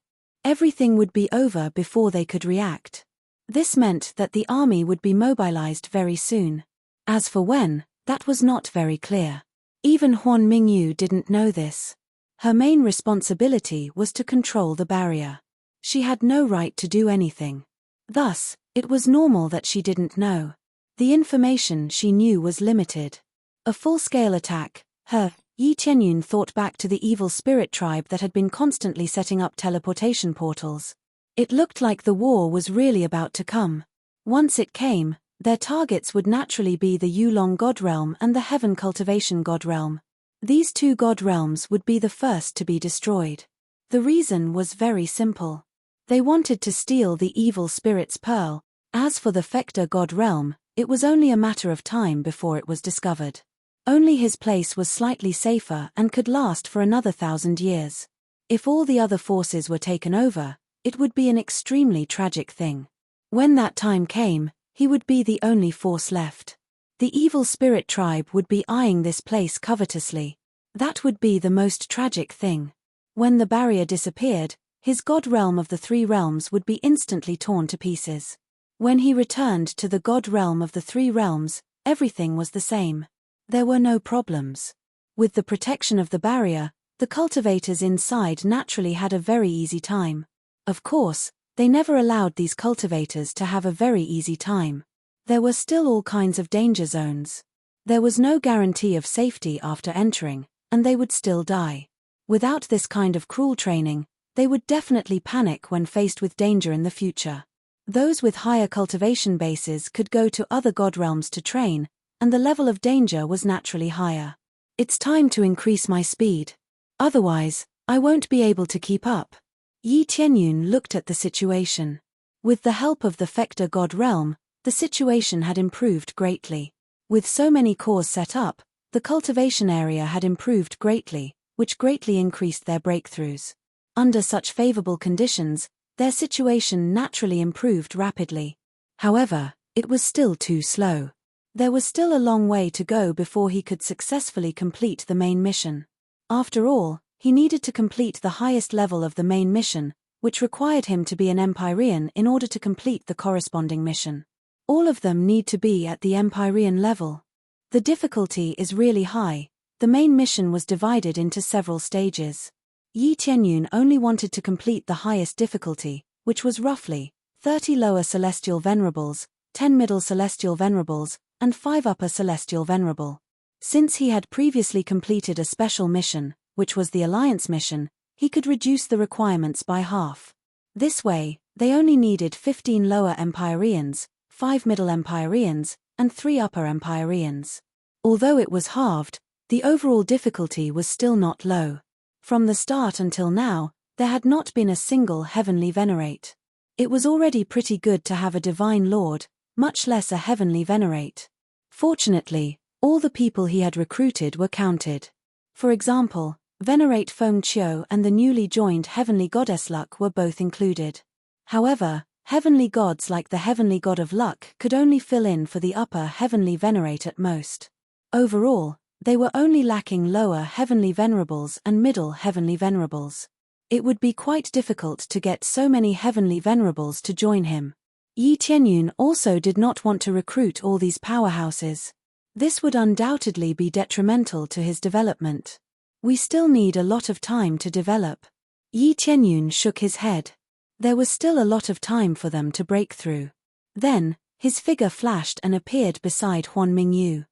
Everything would be over before they could react. This meant that the army would be mobilized very soon. As for when, that was not very clear. Even Huan Mingyu didn't know this. Her main responsibility was to control the barrier. She had no right to do anything. Thus, it was normal that she didn't know. The information she knew was limited. A full-scale attack, Yi Tianyun thought back to the evil spirit tribe that had been constantly setting up teleportation portals. It looked like the war was really about to come. Once it came, their targets would naturally be the Yulong God Realm and the Heaven Cultivation God Realm. These two God Realms would be the first to be destroyed. The reason was very simple. They wanted to steal the evil spirit's pearl. As for the Fector God Realm, it was only a matter of time before it was discovered. Only his place was slightly safer and could last for another 1,000 years. If all the other forces were taken over, it would be an extremely tragic thing. When that time came, he would be the only force left. The evil spirit tribe would be eyeing this place covetously. That would be the most tragic thing. When the barrier disappeared, his god realm of the three realms would be instantly torn to pieces. When he returned to the god realm of the three realms, everything was the same. There were no problems. With the protection of the barrier, the cultivators inside naturally had a very easy time. Of course, they never allowed these cultivators to have a very easy time. There were still all kinds of danger zones. There was no guarantee of safety after entering, and they would still die. Without this kind of cruel training, they would definitely panic when faced with danger in the future. Those with higher cultivation bases could go to other god realms to train, and the level of danger was naturally higher. It's time to increase my speed. Otherwise, I won't be able to keep up. Yi Tianyun looked at the situation. With the help of the Fector God Realm, the situation had improved greatly. With so many cores set up, the cultivation area had improved greatly, which greatly increased their breakthroughs. Under such favorable conditions, their situation naturally improved rapidly. However, it was still too slow. There was still a long way to go before he could successfully complete the main mission. After all, he needed to complete the highest level of the main mission, which required him to be an Empyrean in order to complete the corresponding mission. All of them need to be at the Empyrean level. The difficulty is really high. The main mission was divided into several stages. Yi Tianyun only wanted to complete the highest difficulty, which was roughly 30 lower celestial venerables, 10 middle celestial venerables, and 5 upper celestial venerable. Since he had previously completed a special mission, which was the Alliance mission, he could reduce the requirements by half. This way, they only needed 15 lower Empyreans, 5 middle Empyreans, and 3 upper Empyreans. Although it was halved, the overall difficulty was still not low. From the start until now, there had not been a single heavenly venerate. It was already pretty good to have a divine lord, much less a heavenly venerate. Fortunately, all the people he had recruited were counted. For example, Venerate Feng Qiu and the newly joined Heavenly Goddess Luck were both included. However, heavenly gods like the Heavenly God of Luck could only fill in for the upper Heavenly Venerate at most. Overall, they were only lacking lower Heavenly Venerables and middle Heavenly Venerables. It would be quite difficult to get so many Heavenly Venerables to join him. Yi Tianyun also did not want to recruit all these powerhouses. This would undoubtedly be detrimental to his development. We still need a lot of time to develop. Yi Tianyun shook his head. There was still a lot of time for them to break through. Then, his figure flashed and appeared beside Huan Mingyu.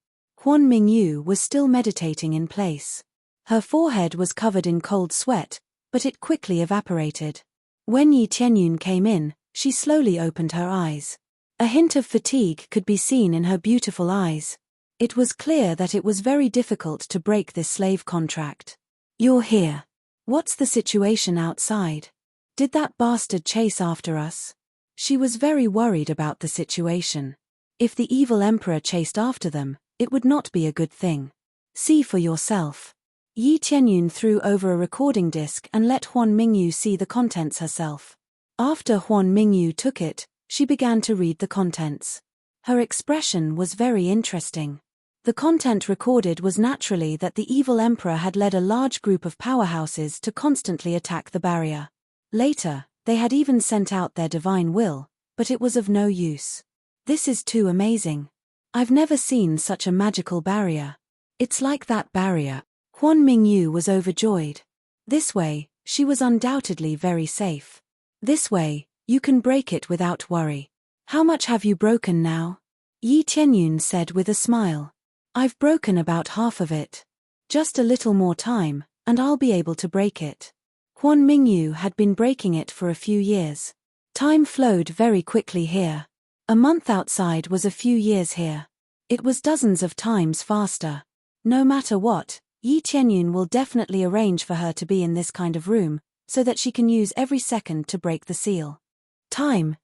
Huan Mingyu was still meditating in place. Her forehead was covered in cold sweat, but it quickly evaporated. When Yi Tianyun came in, She slowly opened her eyes. A hint of fatigue could be seen in her beautiful eyes. It was clear that it was very difficult to break this slave contract. "You're here. What's the situation outside? Did that bastard chase after us?" She was very worried about the situation. If the evil emperor chased after them, it would not be a good thing. "See for yourself." Yi Tianyun threw over a recording disc and let Huan Mingyu see the contents herself. After Huan Mingyu took it, she began to read the contents. Her expression was very interesting. The content recorded was naturally that the evil emperor had led a large group of powerhouses to constantly attack the barrier. Later, they had even sent out their divine will, but it was of no use. "This is too amazing. I've never seen such a magical barrier. It's like that barrier." Huan Mingyu was overjoyed. This way, she was undoubtedly very safe. This way, you can break it without worry. "How much have you broken now?" Yi Tianyun said with a smile. "I've broken about half of it. Just a little more time, and I'll be able to break it." Huan Mingyu had been breaking it for a few years. Time flowed very quickly here. A month outside was a few years here. It was dozens of times faster. No matter what, Yi Tianyun will definitely arrange for her to be in this kind of room, so that she can use every second to break the seal. Time.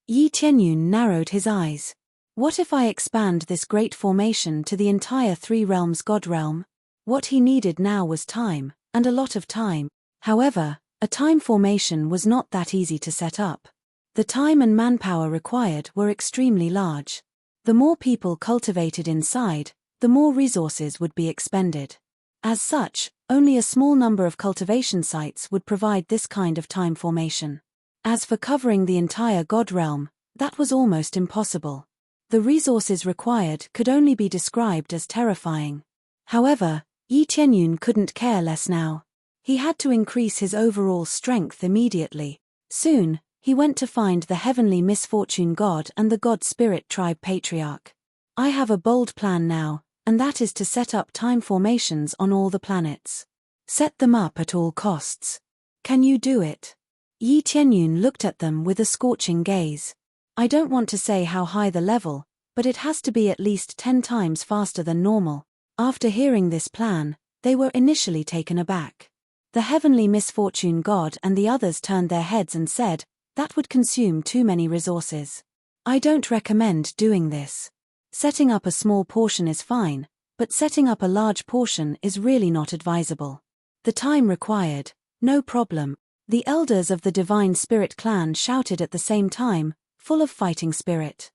Yi Tianyun narrowed his eyes. What if I expand this great formation to the entire Three Realms God Realm? What he needed now was time, and a lot of time. However, a time formation was not that easy to set up. The time and manpower required were extremely large. The more people cultivated inside, the more resources would be expended. As such, only a small number of cultivation sites would provide this kind of time formation. As for covering the entire God Realm, that was almost impossible. The resources required could only be described as terrifying. However, Yi Tianyun couldn't care less now. He had to increase his overall strength immediately. Soon, he went to find the heavenly misfortune god and the god spirit tribe patriarch. "I have a bold plan now, and that is to set up time formations on all the planets. Set them up at all costs. Can you do it?" Yi Tianyun looked at them with a scorching gaze. "I don't want to say how high the level, but it has to be at least 10 times faster than normal." After hearing this plan, they were initially taken aback. The heavenly misfortune god and the others turned their heads and said, "That would consume too many resources. I don't recommend doing this. Setting up a small portion is fine, but setting up a large portion is really not advisable. The time required, no problem." The elders of the Divine Spirit clan shouted at the same time, full of fighting spirit.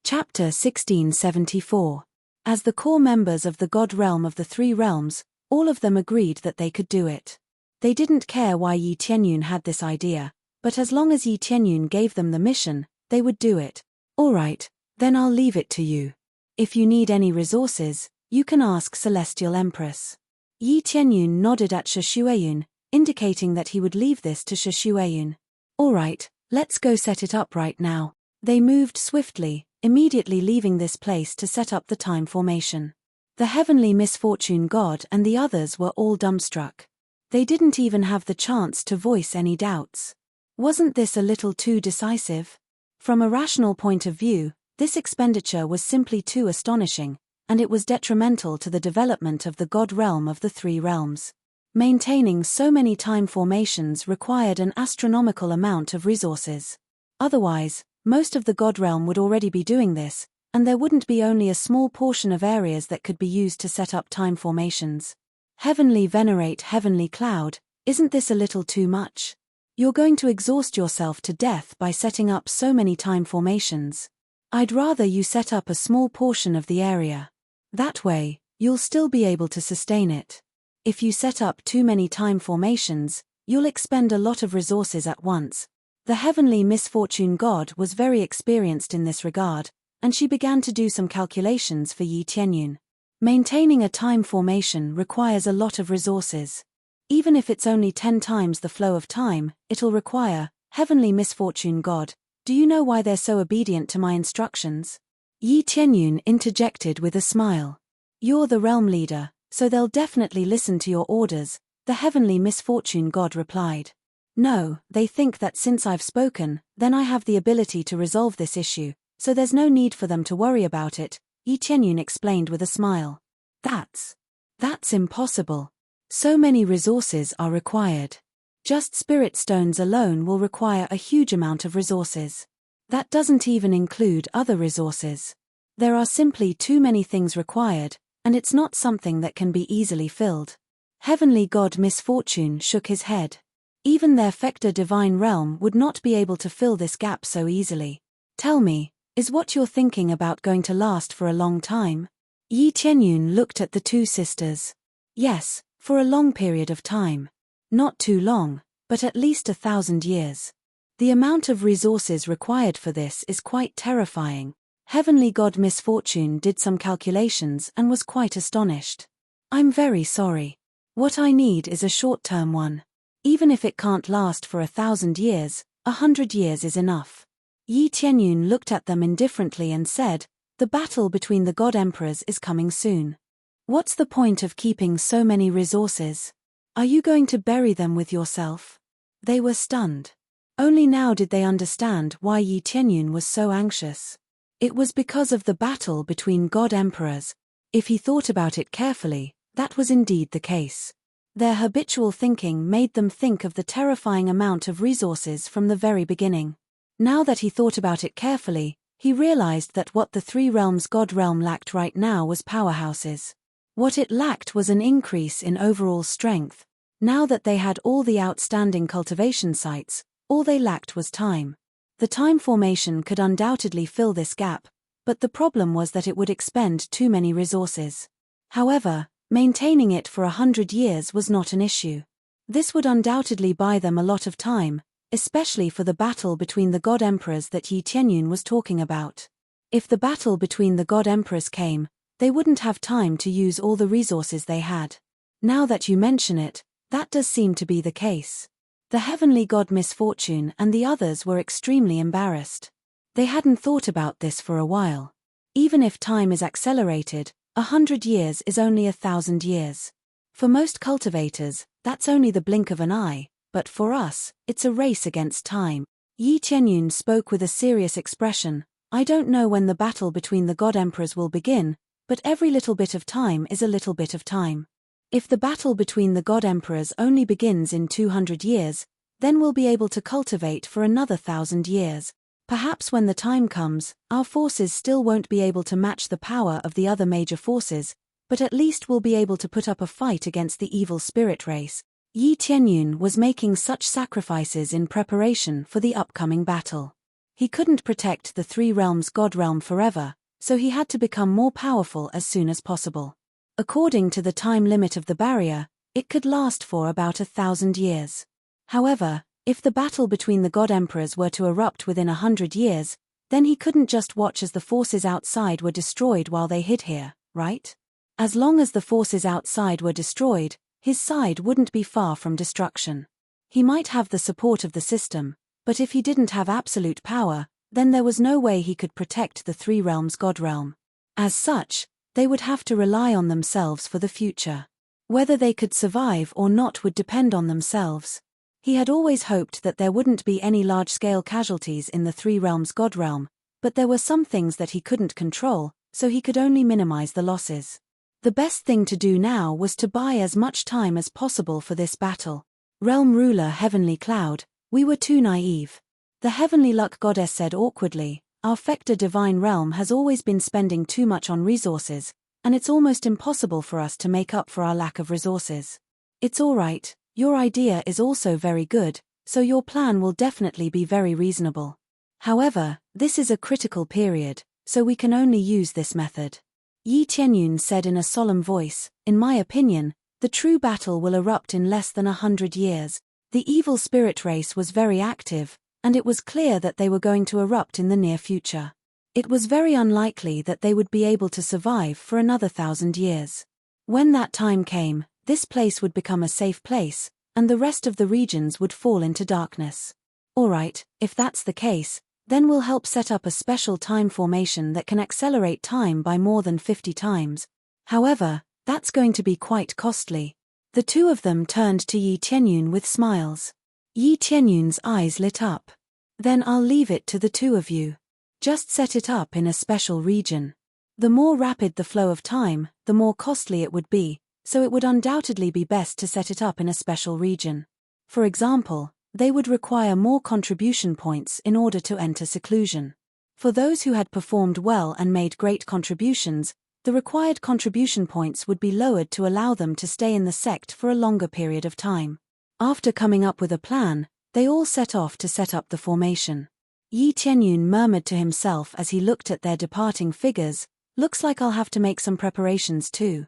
Chapter 1674. As the core members of the God Realm of the Three Realms, all of them agreed that they could do it. They didn't care why Yi Tianyun had this idea, but as long as Yi Tianyun gave them the mission, they would do it. "All right, then I'll leave it to you. If you need any resources, you can ask Celestial Empress." Yi Tianyun nodded at Shishueyun, indicating that he would leave this to Shishueyun. "All right, let's go set it up right now." They moved swiftly, immediately leaving this place to set up the time formation. The heavenly misfortune god and the others were all dumbstruck. They didn't even have the chance to voice any doubts. Wasn't this a little too decisive? From a rational point of view, this expenditure was simply too astonishing, and it was detrimental to the development of the God Realm of the Three Realms. Maintaining so many time formations required an astronomical amount of resources. Otherwise, most of the God Realm would already be doing this, and there wouldn't be only a small portion of areas that could be used to set up time formations. Heavenly Venerate Heavenly Cloud, isn't this a little too much? You're going to exhaust yourself to death by setting up so many time formations. I'd rather you set up a small portion of the area. That way, you'll still be able to sustain it. If you set up too many time formations, you'll expend a lot of resources at once. The heavenly misfortune god was very experienced in this regard, and she began to do some calculations for Yi Tianyun. Maintaining a time formation requires a lot of resources. Even if it's only 10 times the flow of time, it'll require, heavenly misfortune god, do you know why they're so obedient to my instructions? Yi Tianyun interjected with a smile. You're the realm leader, so they'll definitely listen to your orders, the heavenly misfortune god replied. No, they think that since I've spoken, then I have the ability to resolve this issue, so there's no need for them to worry about it, Yi Qianyun explained with a smile. That's impossible. So many resources are required. Just spirit stones alone will require a huge amount of resources. That doesn't even include other resources. There are simply too many things required, and it's not something that can be easily filled. Heavenly God Misfortune shook his head. Even their Fector divine realm would not be able to fill this gap so easily. Tell me, is what you're thinking about going to last for a long time? Yi Qianyun looked at the two sisters. Yes, for a long period of time. Not too long, but at least 1,000 years. The amount of resources required for this is quite terrifying. Heavenly God Misfortune did some calculations and was quite astonished. I'm very sorry. What I need is a short-term one. Even if it can't last for 1,000 years, 100 years is enough. Yi Qianyun looked at them indifferently and said, the battle between the God Emperors is coming soon. What's the point of keeping so many resources? Are you going to bury them with yourself? They were stunned. Only now did they understand why Yi Qianyun was so anxious. It was because of the battle between God Emperors. If he thought about it carefully, that was indeed the case. Their habitual thinking made them think of the terrifying amount of resources from the very beginning. Now that he thought about it carefully, he realized that what the Three Realms God realm lacked right now was powerhouses. What it lacked was an increase in overall strength. Now that they had all the outstanding cultivation sites, all they lacked was time. The time formation could undoubtedly fill this gap, but the problem was that it would expend too many resources. However, maintaining it for 100 years was not an issue. This would undoubtedly buy them a lot of time, especially for the battle between the God Emperors that Yi Qianyun was talking about. If the battle between the God Emperors came, they wouldn't have time to use all the resources they had. Now that you mention it, that does seem to be the case. The heavenly God Misfortune and the others were extremely embarrassed. They hadn't thought about this for a while. Even if time is accelerated, 100 years is only 1,000 years. For most cultivators, that's only the blink of an eye, but for us, it's a race against time. Yi Qianyun spoke with a serious expression. I don't know when the battle between the God Emperors will begin, but every little bit of time is a little bit of time. If the battle between the God Emperors only begins in 200 years, then we'll be able to cultivate for another 1,000 years. Perhaps when the time comes, our forces still won't be able to match the power of the other major forces, but at least we'll be able to put up a fight against the evil spirit race. Yi Qianyun was making such sacrifices in preparation for the upcoming battle. He couldn't protect the Three Realms God realm forever, so he had to become more powerful as soon as possible. According to the time limit of the barrier, it could last for about 1,000 years. However, if the battle between the God Emperors were to erupt within 100 years, then he couldn't just watch as the forces outside were destroyed while they hid here, right? As long as the forces outside were destroyed, his side wouldn't be far from destruction. He might have the support of the system, but if he didn't have absolute power, then there was no way he could protect the Three Realms God realm. As such, they would have to rely on themselves for the future. Whether they could survive or not would depend on themselves. He had always hoped that there wouldn't be any large-scale casualties in the Three Realms God realm, but there were some things that he couldn't control, so he could only minimize the losses. The best thing to do now was to buy as much time as possible for this battle. Realm ruler Heavenly Cloud, we were too naive. The Heavenly Luck Goddess said awkwardly, our Fector divine realm has always been spending too much on resources, and it's almost impossible for us to make up for our lack of resources. It's alright, your idea is also very good, so your plan will definitely be very reasonable. However, this is a critical period, so we can only use this method. Yi Qianyun said in a solemn voice, in my opinion, the true battle will erupt in less than 100 years. The evil spirit race was very active, and it was clear that they were going to erupt in the near future. It was very unlikely that they would be able to survive for another 1,000 years. When that time came, this place would become a safe place, and the rest of the regions would fall into darkness. Alright, if that's the case, then we'll help set up a special time formation that can accelerate time by more than 50 times. However, that's going to be quite costly. The two of them turned to Yi Qianyun with smiles. Yi Tianyun's eyes lit up. Then I'll leave it to the two of you. Just set it up in a special region. The more rapid the flow of time, the more costly it would be, so it would undoubtedly be best to set it up in a special region. For example, they would require more contribution points in order to enter seclusion. For those who had performed well and made great contributions, the required contribution points would be lowered to allow them to stay in the sect for a longer period of time. After coming up with a plan, they all set off to set up the formation. Yi Tianyun murmured to himself as he looked at their departing figures, "Looks like I'll have to make some preparations too."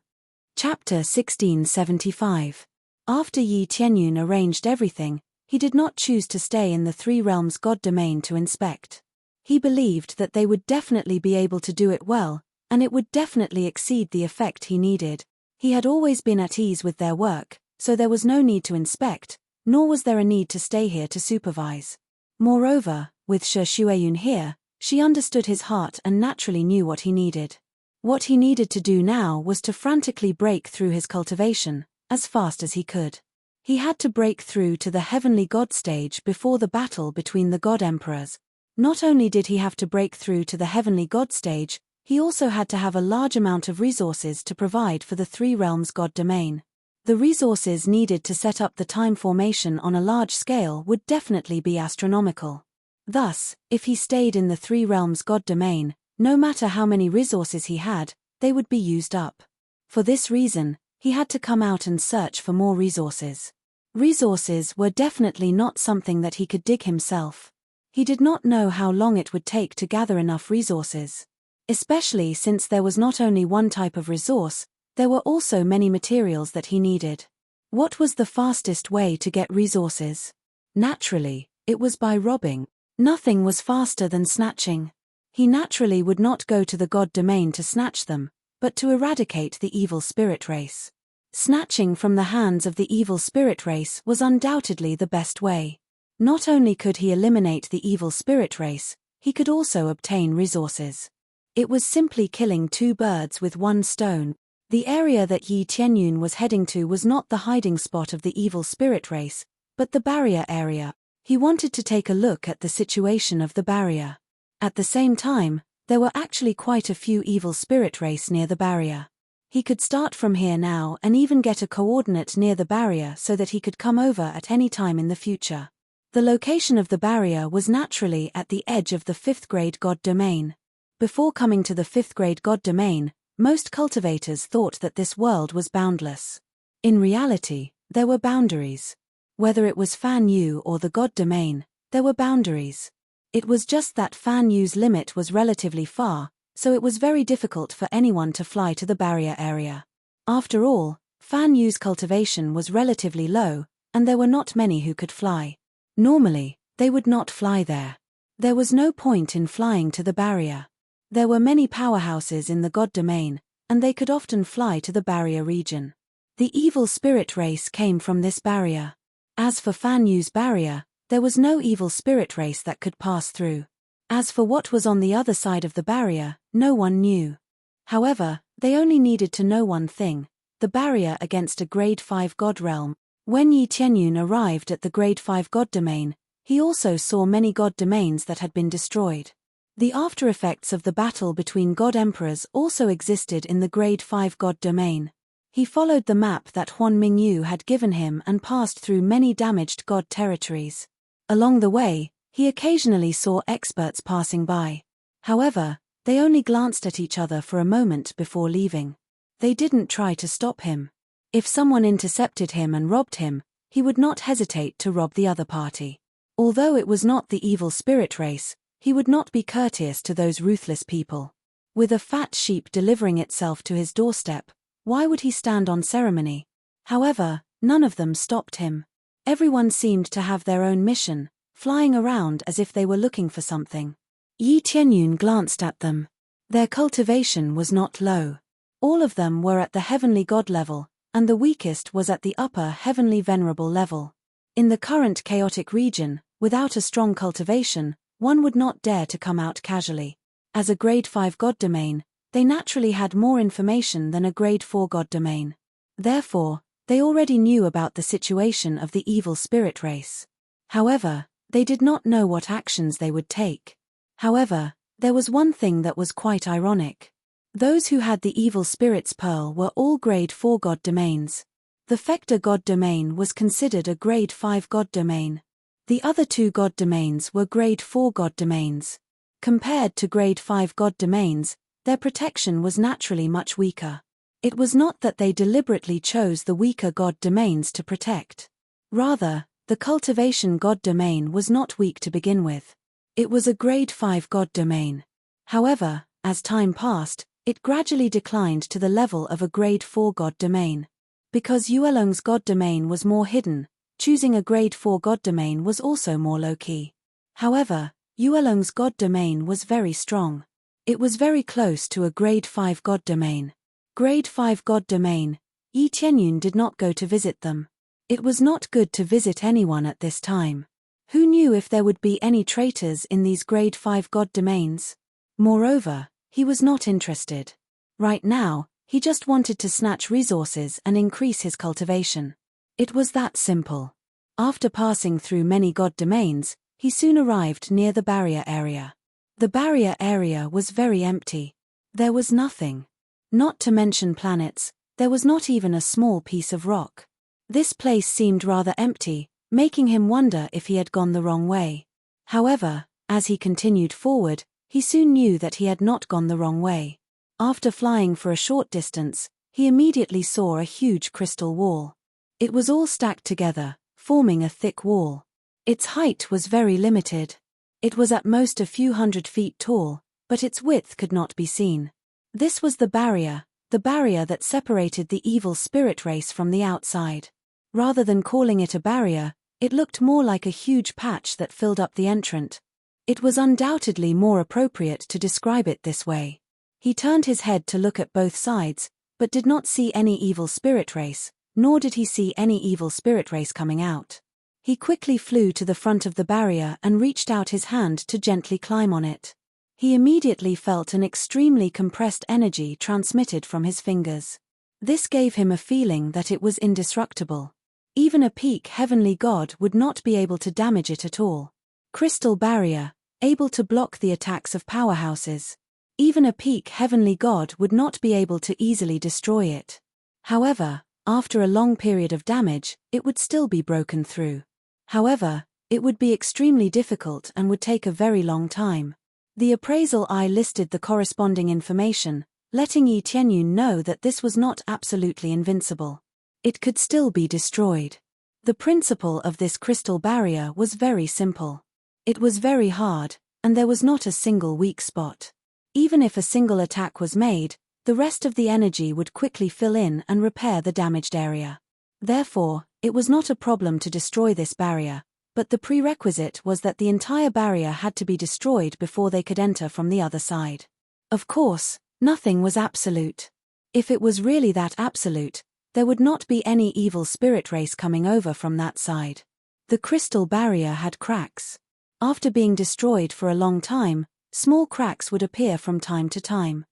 Chapter 1675. After Yi Tianyun arranged everything, he did not choose to stay in the Three Realms God domain to inspect. He believed that they would definitely be able to do it well, and it would definitely exceed the effect he needed. He had always been at ease with their work, so there was no need to inspect, nor was there a need to stay here to supervise. Moreover, with Shi Xueyun here, she understood his heart and naturally knew what he needed. What he needed to do now was to frantically break through his cultivation, as fast as he could. He had to break through to the heavenly god stage before the battle between the god emperors. Not only did he have to break through to the heavenly god stage, he also had to have a large amount of resources to provide for the Three Realms God domain. The resources needed to set up the time formation on a large scale would definitely be astronomical. Thus, if he stayed in the Three Realms God domain, no matter how many resources he had, they would be used up. For this reason, he had to come out and search for more resources. Resources were definitely not something that he could dig himself. He did not know how long it would take to gather enough resources. Especially since there was not only one type of resource, there were also many materials that he needed. What was the fastest way to get resources? Naturally, it was by robbing. Nothing was faster than snatching. He naturally would not go to the god domain to snatch them, but to eradicate the evil spirit race. Snatching from the hands of the evil spirit race was undoubtedly the best way. Not only could he eliminate the evil spirit race, he could also obtain resources. It was simply killing two birds with one stone. The area that Yi Tianyun was heading to was not the hiding spot of the evil spirit race, but the barrier area. He wanted to take a look at the situation of the barrier. At the same time, there were actually quite a few evil spirit race near the barrier. He could start from here now and even get a coordinate near the barrier so that he could come over at any time in the future. The location of the barrier was naturally at the edge of the 5th grade god domain. Before coming to the 5th grade god domain, most cultivators thought that this world was boundless. In reality, there were boundaries. Whether it was Fan Yu or the god domain, there were boundaries. It was just that Fan Yu's limit was relatively far, so it was very difficult for anyone to fly to the barrier area. After all, Fan Yu's cultivation was relatively low, and there were not many who could fly. Normally, they would not fly there. There was no point in flying to the barrier. There were many powerhouses in the god domain, and they could often fly to the barrier region. The evil spirit race came from this barrier. As for Fan Yu's barrier, there was no evil spirit race that could pass through. As for what was on the other side of the barrier, no one knew. However, they only needed to know one thing: the barrier against a grade 5 god realm. When Yi Tianyun arrived at the grade 5 god domain, he also saw many god domains that had been destroyed. The after effects of the battle between god emperors also existed in the grade 5 god domain. He followed the map that Huan Mingyu had given him and passed through many damaged god territories. Along the way, he occasionally saw experts passing by. However, they only glanced at each other for a moment before leaving. They didn't try to stop him. If someone intercepted him and robbed him, he would not hesitate to rob the other party. Although it was not the evil spirit race, he would not be courteous to those ruthless people. With a fat sheep delivering itself to his doorstep, why would he stand on ceremony? However, none of them stopped him. Everyone seemed to have their own mission, flying around as if they were looking for something. Yi Tianyun glanced at them. Their cultivation was not low. All of them were at the heavenly god level, and the weakest was at the upper heavenly venerable level. In the current chaotic region, without a strong cultivation, one would not dare to come out casually. As a grade 5 god domain, they naturally had more information than a grade 4 god domain. Therefore, they already knew about the situation of the evil spirit race. However, they did not know what actions they would take. However, there was one thing that was quite ironic. Those who had the evil spirit's pearl were all grade 4 god domains. The Fector god domain was considered a grade 5 god domain. The other two god domains were grade 4 god domains. Compared to grade 5 god domains, their protection was naturally much weaker. It was not that they deliberately chose the weaker god domains to protect. Rather, the cultivation god domain was not weak to begin with. It was a grade 5 god domain. However, as time passed, it gradually declined to the level of a grade 4 god domain. Because Yuelong's god domain was more hidden, choosing a grade 4 god domain was also more low-key. However, Yuelong's god domain was very strong. It was very close to a grade 5 god domain. Grade 5 god domain, Yi Tianyun did not go to visit them. It was not good to visit anyone at this time. Who knew if there would be any traitors in these grade 5 god domains? Moreover, he was not interested. Right now, he just wanted to snatch resources and increase his cultivation. It was that simple. After passing through many god domains, he soon arrived near the barrier area. The barrier area was very empty. There was nothing. Not to mention planets, there was not even a small piece of rock. This place seemed rather empty, making him wonder if he had gone the wrong way. However, as he continued forward, he soon knew that he had not gone the wrong way. After flying for a short distance, he immediately saw a huge crystal wall. It was all stacked together, forming a thick wall. Its height was very limited. It was at most a few hundred feet tall, but its width could not be seen. This was the barrier that separated the evil spirit race from the outside. Rather than calling it a barrier, it looked more like a huge patch that filled up the entrance. It was undoubtedly more appropriate to describe it this way. He turned his head to look at both sides, but did not see any evil spirit race, nor did he see any evil spirit race coming out. He quickly flew to the front of the barrier and reached out his hand to gently climb on it. He immediately felt an extremely compressed energy transmitted from his fingers. This gave him a feeling that it was indestructible. Even a peak heavenly god would not be able to damage it at all. Crystal barrier, able to block the attacks of powerhouses. Even a peak heavenly god would not be able to easily destroy it. However, after a long period of damage, it would still be broken through. However, it would be extremely difficult and would take a very long time. The appraisal eye listed the corresponding information, letting Yi Tianyun know that this was not absolutely invincible. It could still be destroyed. The principle of this crystal barrier was very simple. It was very hard, and there was not a single weak spot. Even if a single attack was made, the rest of the energy would quickly fill in and repair the damaged area. Therefore, it was not a problem to destroy this barrier, but the prerequisite was that the entire barrier had to be destroyed before they could enter from the other side. Of course, nothing was absolute. If it was really that absolute, there would not be any evil spirit race coming over from that side. The crystal barrier had cracks. After being destroyed for a long time, small cracks would appear from time to time.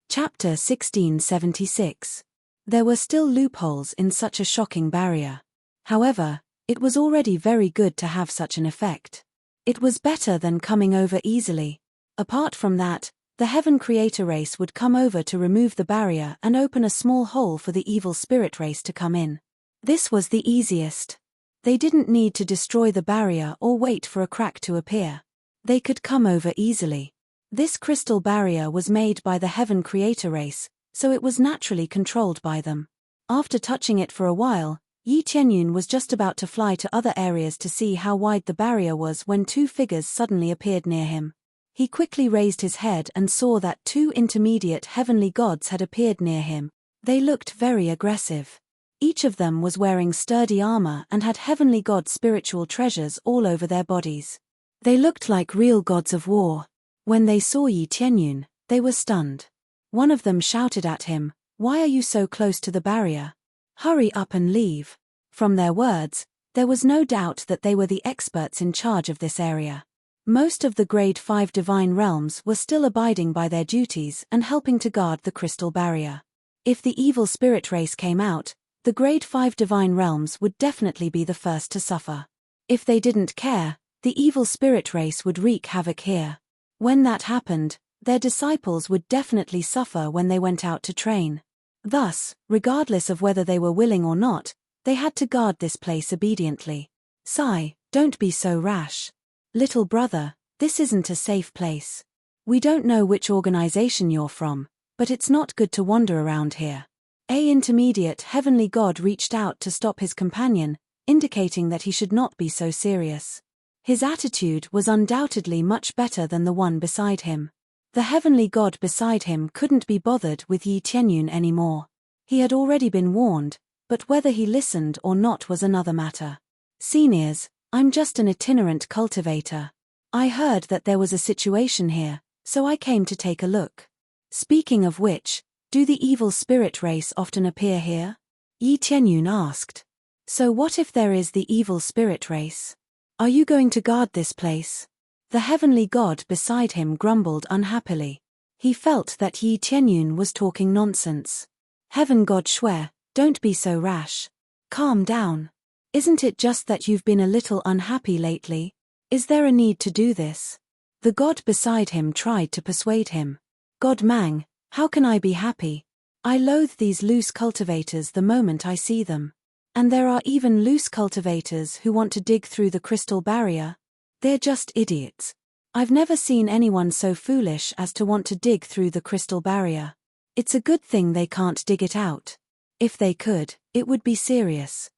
Chapter 1676. There were still loopholes in such a shocking barrier. However, it was already very good to have such an effect. It was better than coming over easily. Apart from that, the Heaven Creator race would come over to remove the barrier and open a small hole for the evil spirit race to come in. This was the easiest. They didn't need to destroy the barrier or wait for a crack to appear. They could come over easily. This crystal barrier was made by the Heaven Creator race, so it was naturally controlled by them. After touching it for a while, Yi Tianyun was just about to fly to other areas to see how wide the barrier was when two figures suddenly appeared near him. He quickly raised his head and saw that two intermediate heavenly gods had appeared near him. They looked very aggressive. Each of them was wearing sturdy armor and had heavenly god spiritual treasures all over their bodies. They looked like real gods of war. When they saw Yi Tianyun, they were stunned. One of them shouted at him, "Why are you so close to the barrier? Hurry up and leave." From their words, there was no doubt that they were the experts in charge of this area. Most of the Grade 5 divine realms were still abiding by their duties and helping to guard the crystal barrier. If the evil spirit race came out, the Grade 5 divine realms would definitely be the first to suffer. If they didn't care, the evil spirit race would wreak havoc here. When that happened, their disciples would definitely suffer when they went out to train. Thus, regardless of whether they were willing or not, they had to guard this place obediently. Sigh, don't be so rash. Little brother, this isn't a safe place. We don't know which organization you're from, but it's not good to wander around here. A intermediate heavenly god reached out to stop his companion, indicating that he should not be so serious. His attitude was undoubtedly much better than the one beside him. The heavenly god beside him couldn't be bothered with Yi Tianyun anymore. He had already been warned, but whether he listened or not was another matter. Seniors, I'm just an itinerant cultivator. I heard that there was a situation here, so I came to take a look. Speaking of which, do the evil spirit race often appear here? Yi Tianyun asked. So what if there is the evil spirit race? Are you going to guard this place? The heavenly god beside him grumbled unhappily. He felt that Yi Tianyun was talking nonsense. Heaven god Shui, don't be so rash. Calm down. Isn't it just that you've been a little unhappy lately? Is there a need to do this? The god beside him tried to persuade him. God Mang, how can I be happy? I loathe these loose cultivators the moment I see them. And there are even loose cultivators who want to dig through the crystal barrier. They're just idiots. I've never seen anyone so foolish as to want to dig through the crystal barrier. It's a good thing they can't dig it out. If they could, it would be serious.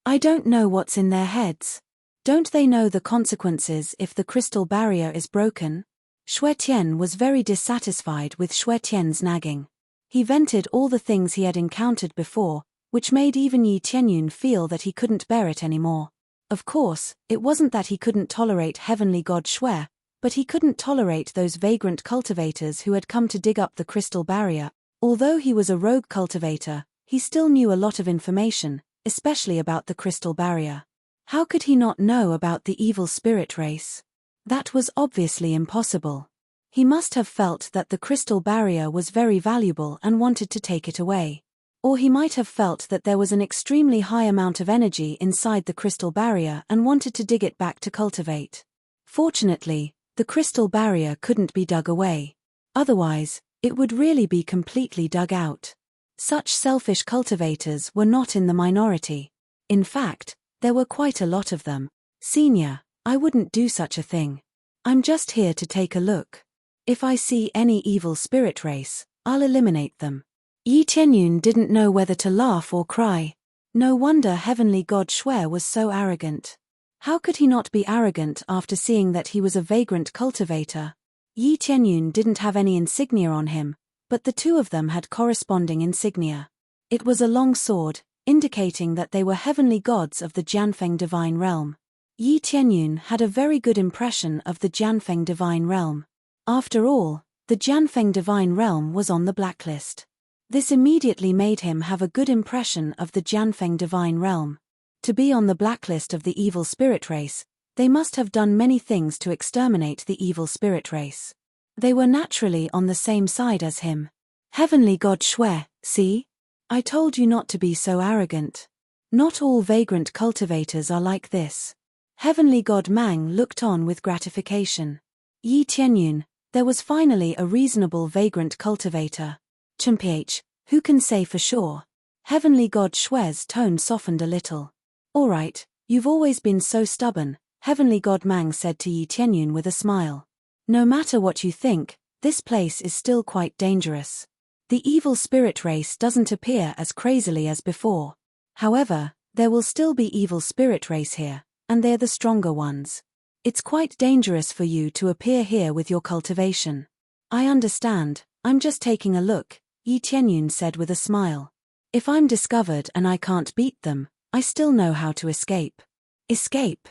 I don't know what's in their heads. Don't they know the consequences if the crystal barrier is broken? Shui Tian was very dissatisfied with Shui Tian's nagging. He vented all the things he had encountered before, which made even Yi Tianyun feel that he couldn't bear it anymore. Of course, it wasn't that he couldn't tolerate heavenly god Shui, but he couldn't tolerate those vagrant cultivators who had come to dig up the crystal barrier. Although he was a rogue cultivator, he still knew a lot of information, especially about the crystal barrier. How could he not know about the evil spirit race? That was obviously impossible. He must have felt that the crystal barrier was very valuable and wanted to take it away. Or he might have felt that there was an extremely high amount of energy inside the crystal barrier and wanted to dig it back to cultivate. Fortunately, the crystal barrier couldn't be dug away. Otherwise, it would really be completely dug out. Such selfish cultivators were not in the minority. In fact, there were quite a lot of them. Senior, I wouldn't do such a thing. I'm just here to take a look. If I see any evil spirit race, I'll eliminate them. Yi Tianyun didn't know whether to laugh or cry. No wonder heavenly god Shui was so arrogant. How could he not be arrogant after seeing that he was a vagrant cultivator? Yi Tianyun didn't have any insignia on him, but the two of them had corresponding insignia. It was a long sword, indicating that they were heavenly gods of the Jianfeng divine realm. Yi Tianyun had a very good impression of the Jianfeng divine realm. After all, the Jianfeng divine realm was on the blacklist. This immediately made him have a good impression of the Jianfeng divine realm. To be on the blacklist of the evil spirit race, they must have done many things to exterminate the evil spirit race. They were naturally on the same side as him. Heavenly god Shui, see? I told you not to be so arrogant. Not all vagrant cultivators are like this. Heavenly god Mang looked on with gratification. Yi Tianyun, there was finally a reasonable vagrant cultivator. Chimph, who can say for sure? Heavenly god Shui's tone softened a little. All right, you've always been so stubborn, Heavenly god Mang said to Yi Tianyun with a smile. No matter what you think, this place is still quite dangerous. The evil spirit race doesn't appear as crazily as before. However, there will still be evil spirit race here, and they're the stronger ones. It's quite dangerous for you to appear here with your cultivation. I understand, I'm just taking a look, Yi Tianyun said with a smile. If I'm discovered and I can't beat them, I still know how to escape. Escape?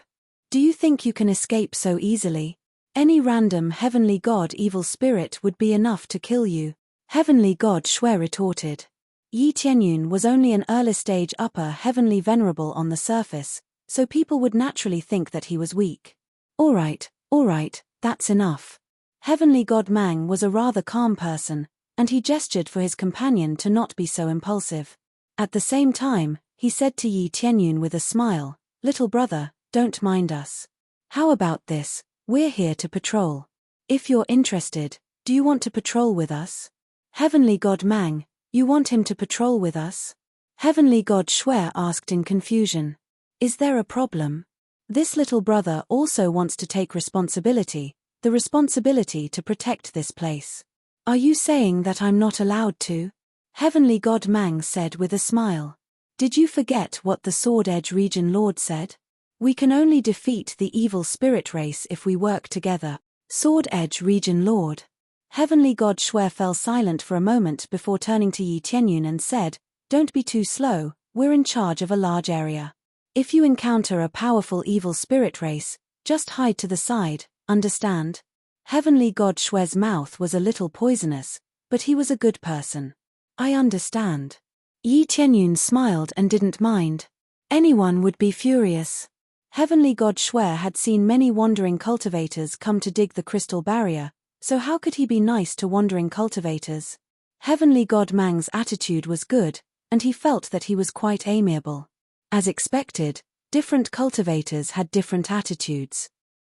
Do you think you can escape so easily? Any random heavenly god evil spirit would be enough to kill you. Heavenly god Shui retorted. Yi Tianyun was only an early-stage upper heavenly venerable on the surface, so people would naturally think that he was weak. All right, that's enough. Heavenly god Mang was a rather calm person, and he gestured for his companion to not be so impulsive. At the same time, he said to Yi Tianyun with a smile, Little brother, don't mind us. How about this? We're here to patrol. If you're interested, do you want to patrol with us? Heavenly God Mang, you want him to patrol with us? Heavenly God Shui asked in confusion. Is there a problem? This little brother also wants to take responsibility, the responsibility to protect this place. Are you saying that I'm not allowed to? Heavenly God Mang said with a smile. Did you forget what the Sword Edge Region Lord said? We can only defeat the evil spirit race if we work together. Sword Edge Region Lord. Heavenly God Shui fell silent for a moment before turning to Yi Tianyun and said, Don't be too slow, we're in charge of a large area. If you encounter a powerful evil spirit race, just hide to the side, understand? Heavenly God Shui's mouth was a little poisonous, but he was a good person. I understand. Yi Tianyun smiled and didn't mind. Anyone would be furious. Heavenly God Shui had seen many wandering cultivators come to dig the crystal barrier, so how could he be nice to wandering cultivators? Heavenly God Mang's attitude was good, and he felt that he was quite amiable. As expected, different cultivators had different attitudes.